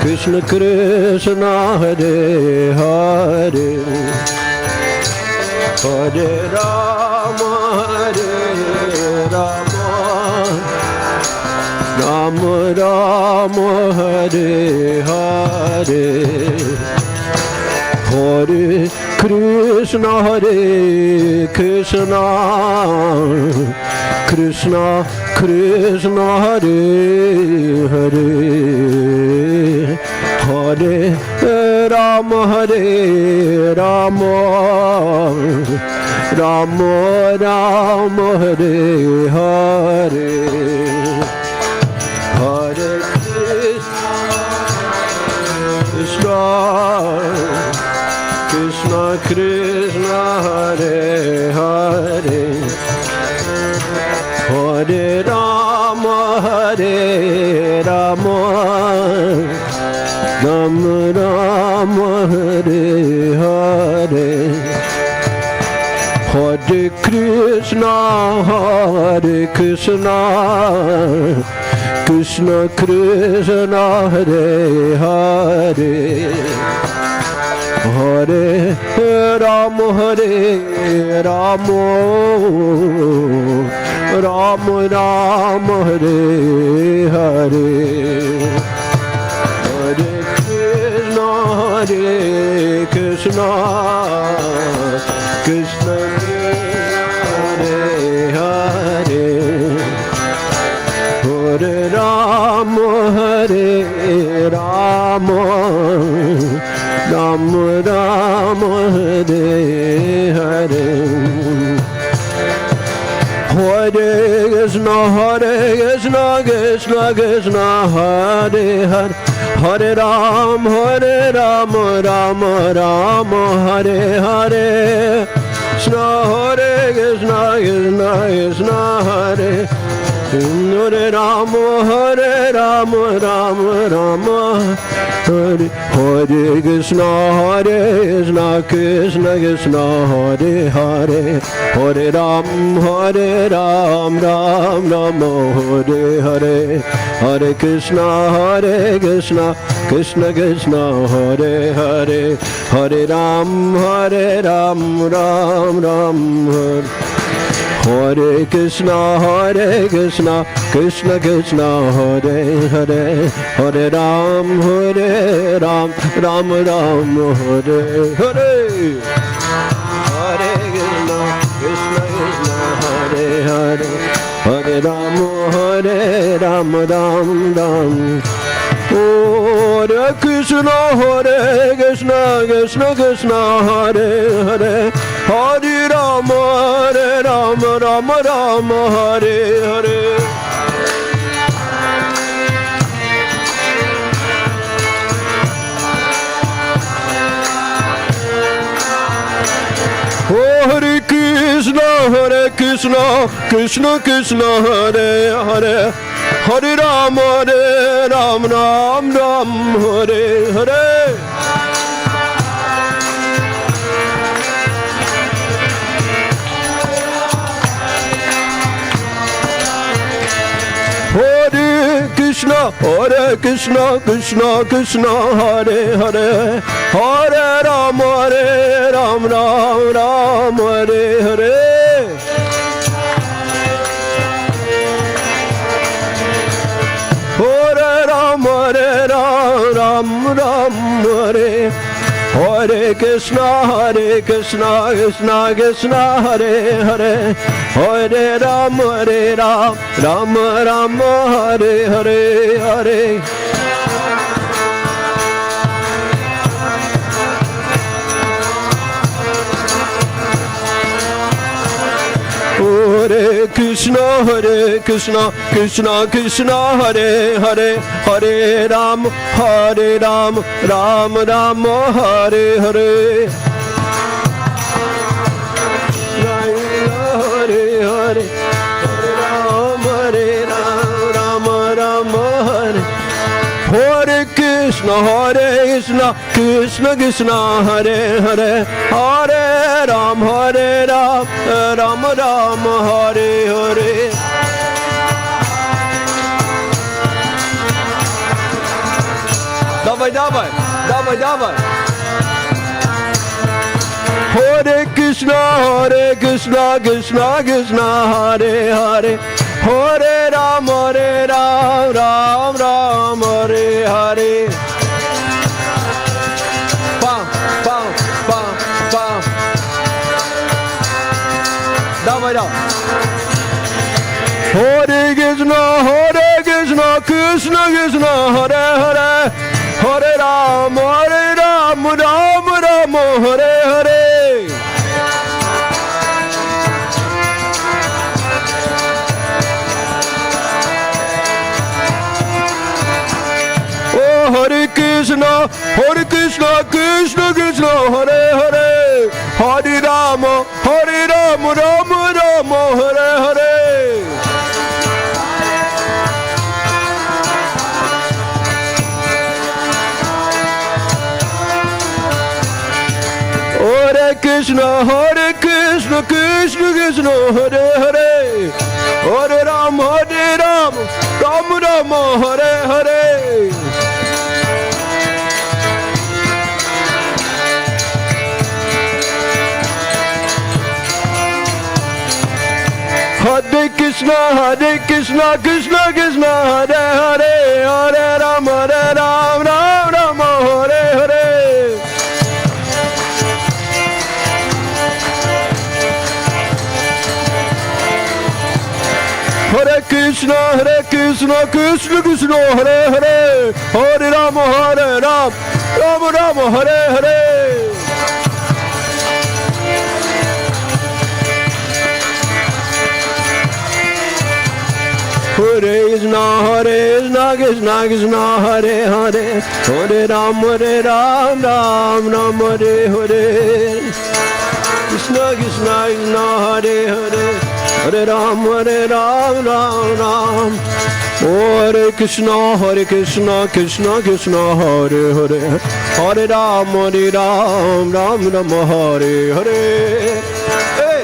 S8: Krishna Krishna Hare Hare Hare Rama Rama Rama Hare Hare Hare Krishna Krishna Krishna Hare Hare Hare Rama Rama Rama Hare Hare Hare Krishna Krishna Krishna Hare Hare Hare Rama Rama Rama Hare Hare Hare Krishna Krishna Krishna Hare Hare Hare Rama Rama Rama Hare Hare Hare Krishna Krishna Hare Hare Hare Rama Rama Rama Hare Hare Hare Krishna Krishna Krishna Hare Hare Hare Ram Rama Rama Hare Hare Krishna Krishna Krishna Hare
S15: Hare Ram, Ram Ram, Hare Hare Krishna, Krishna Krishna, Hare Hare, Hare Ram, Ram Ram, Hare Hare, Hare Krishna, Krishna Krishna, Hare Hare, Hare Ram, Ram Ram, Hare Hare Krishna, Krishna Krishna, Hare Hare, Hare Ram, Ram Ram, Hare Hare, Hare Krishna, Krishna Hare Hare, Hare Ram, Ram Ram. Hare Krishna, Krishna Krishna, Hare Hare, Hare Ram, Ram Ram, Hare Hare. Hare Krishna, Krishna Krishna, Hare Hare, Hare Ram, Ram Ram, Hare Hare. Hare Krishna, Krishna Krishna, Hare Hare, Hare Ram, Ram Ram, Hare Hare. Hare Ram, Ram Ram, Hare Hare Krishna, Krishna Krishna, Hare Hare, Hare Ram, Ram Ram, Hare Hare, Hare. Hare Krishna, Krishna Krishna, Hare Hare, Hare Ram, Ram Ram, Hare Hare. Hare Hare, Ram, Ram Ram, Hare. Hare Krishna, Krishna Krishna, Hare Hare, Hare Ram, Ram Ram, Hare Hare. Давай. Hare Krishna, Krishna Krishna, Hare Hare, Hare Ram, Ram Ram, Hare Hare. Pam. Давай. Hare Krishna, Krishna Krishna, Hare Hare, Hare Ram, Ram Ram, Hare Hare. Oh, Hare Krishna, Krishna Krishna, Hare Hare, Hare Ram, Ram Ram, Hare Hare. Hare Krishna, Krishna Krishna, Hare Hare, Hare Ram, Ram Ram, Hare Hare. Hare Krishna, Krishna Krishna, Hare Hare, Hare Ram, Ram Ram, Hare Hare. Hare Krishna, Krishna Krishna, Hare Hare, Hare Ram, Ram Ram, Hare Hare. Hare Krishna, Krishna Krishna, Hare Hare, Hare Ram, Ram Ram, Hare Hare. Krishna Krishna, Hare Hare, Hare Ram, Ram Ram. Oh, Hare Krishna, Krishna Krishna, Hare Hare. Hare Ram, Ram Ram, Hare Hare. Hey!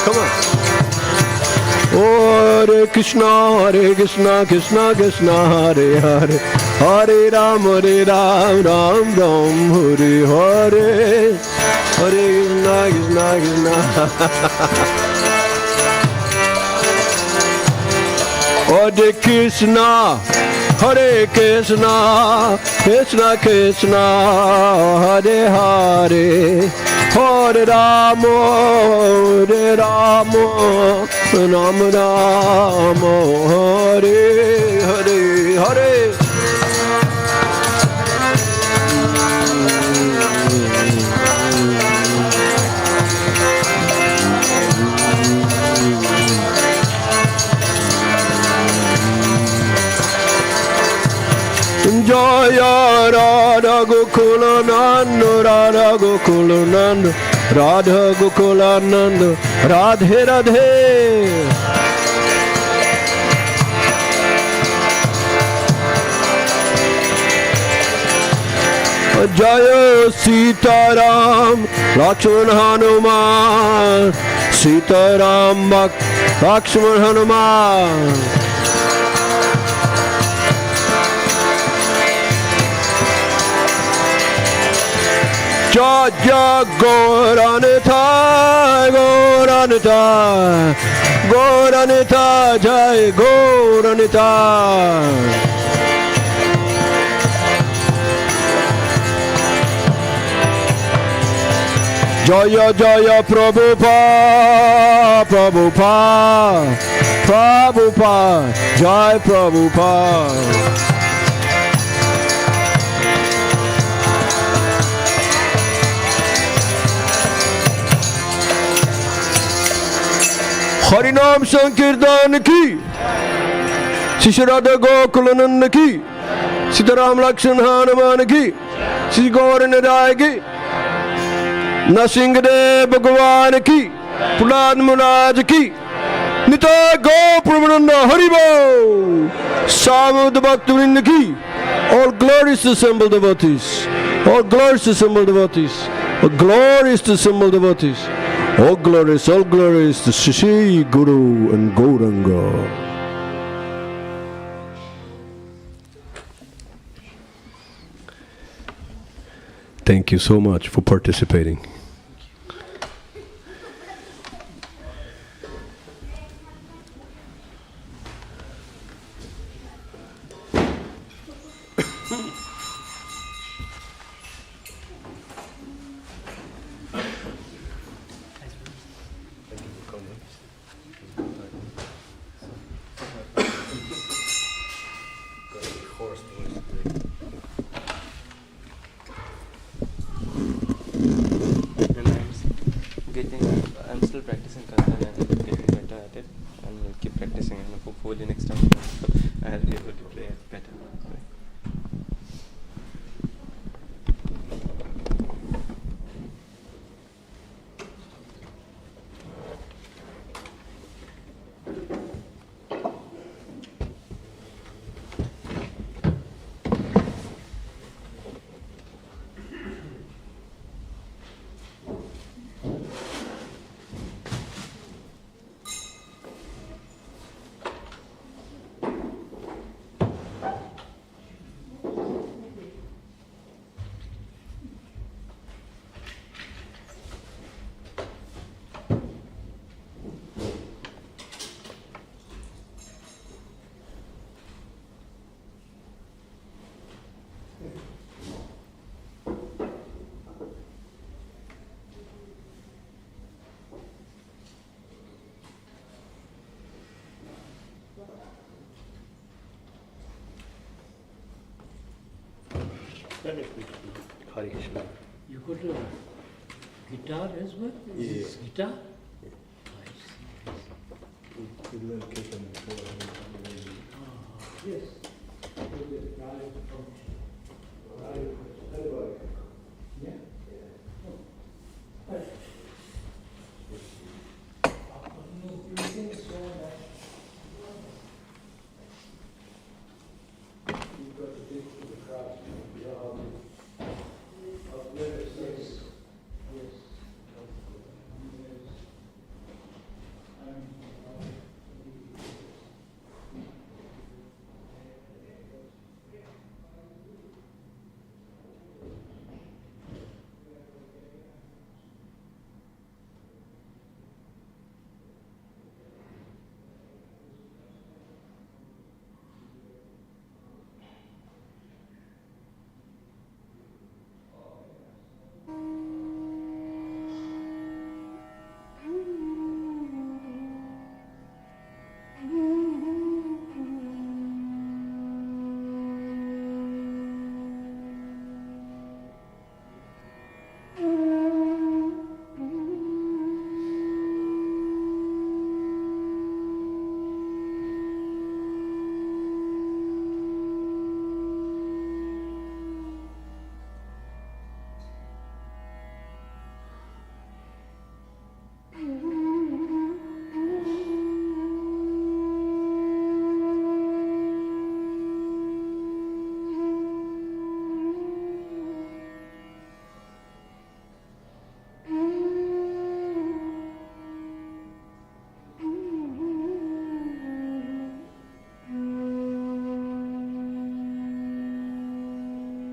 S15: Come on. Oh, Hare Krishna, Krishna Krishna, Hare Hare. Hare Ram, Ram Ram, Hare Hare. Hare Krishna, Krishna. Hare Krishna, Krishna Krishna, Hare Hare. Hare Rama, Ram Ram, Hare Hare, Hare. Jaya Radha Gokulananda, Radha Gokulananda, Radha Gokulananda, Radhe Radhe. Jaya Sitaram, Lakshman Hanuman, Sitaram Lakshman Hanuman. Jaya Gauranita, Gauranita, Gauranita, Jai Gauranita. Jaya Jaya Prabhupada, Prabhupada, Prabhupada, Jai Prabhupada. Harinam Sankirtan ki, Shri Radha Gokulananda ki, Sitaram Lakshman Hanuman ki, Shri Gauranita ki, Nasingade Bhagavan ki, Pulad Munaj ki, Nitya Go Prabhupada Haribo, Samud Bhaktivedanta ki, all glories to assembled devotees, all glories to assembled devotees, all glories to assembled devotees. All glories to Shri Guru and Gauranga. Thank you so much for participating.
S12: I'm still practicing Kannada and I'm getting better at it, and we'll keep practicing, and hopefully next time I'll be able to play it better.
S16: Hare Krishna.
S17: You got a guitar as well? Is this guitar?
S16: Yes.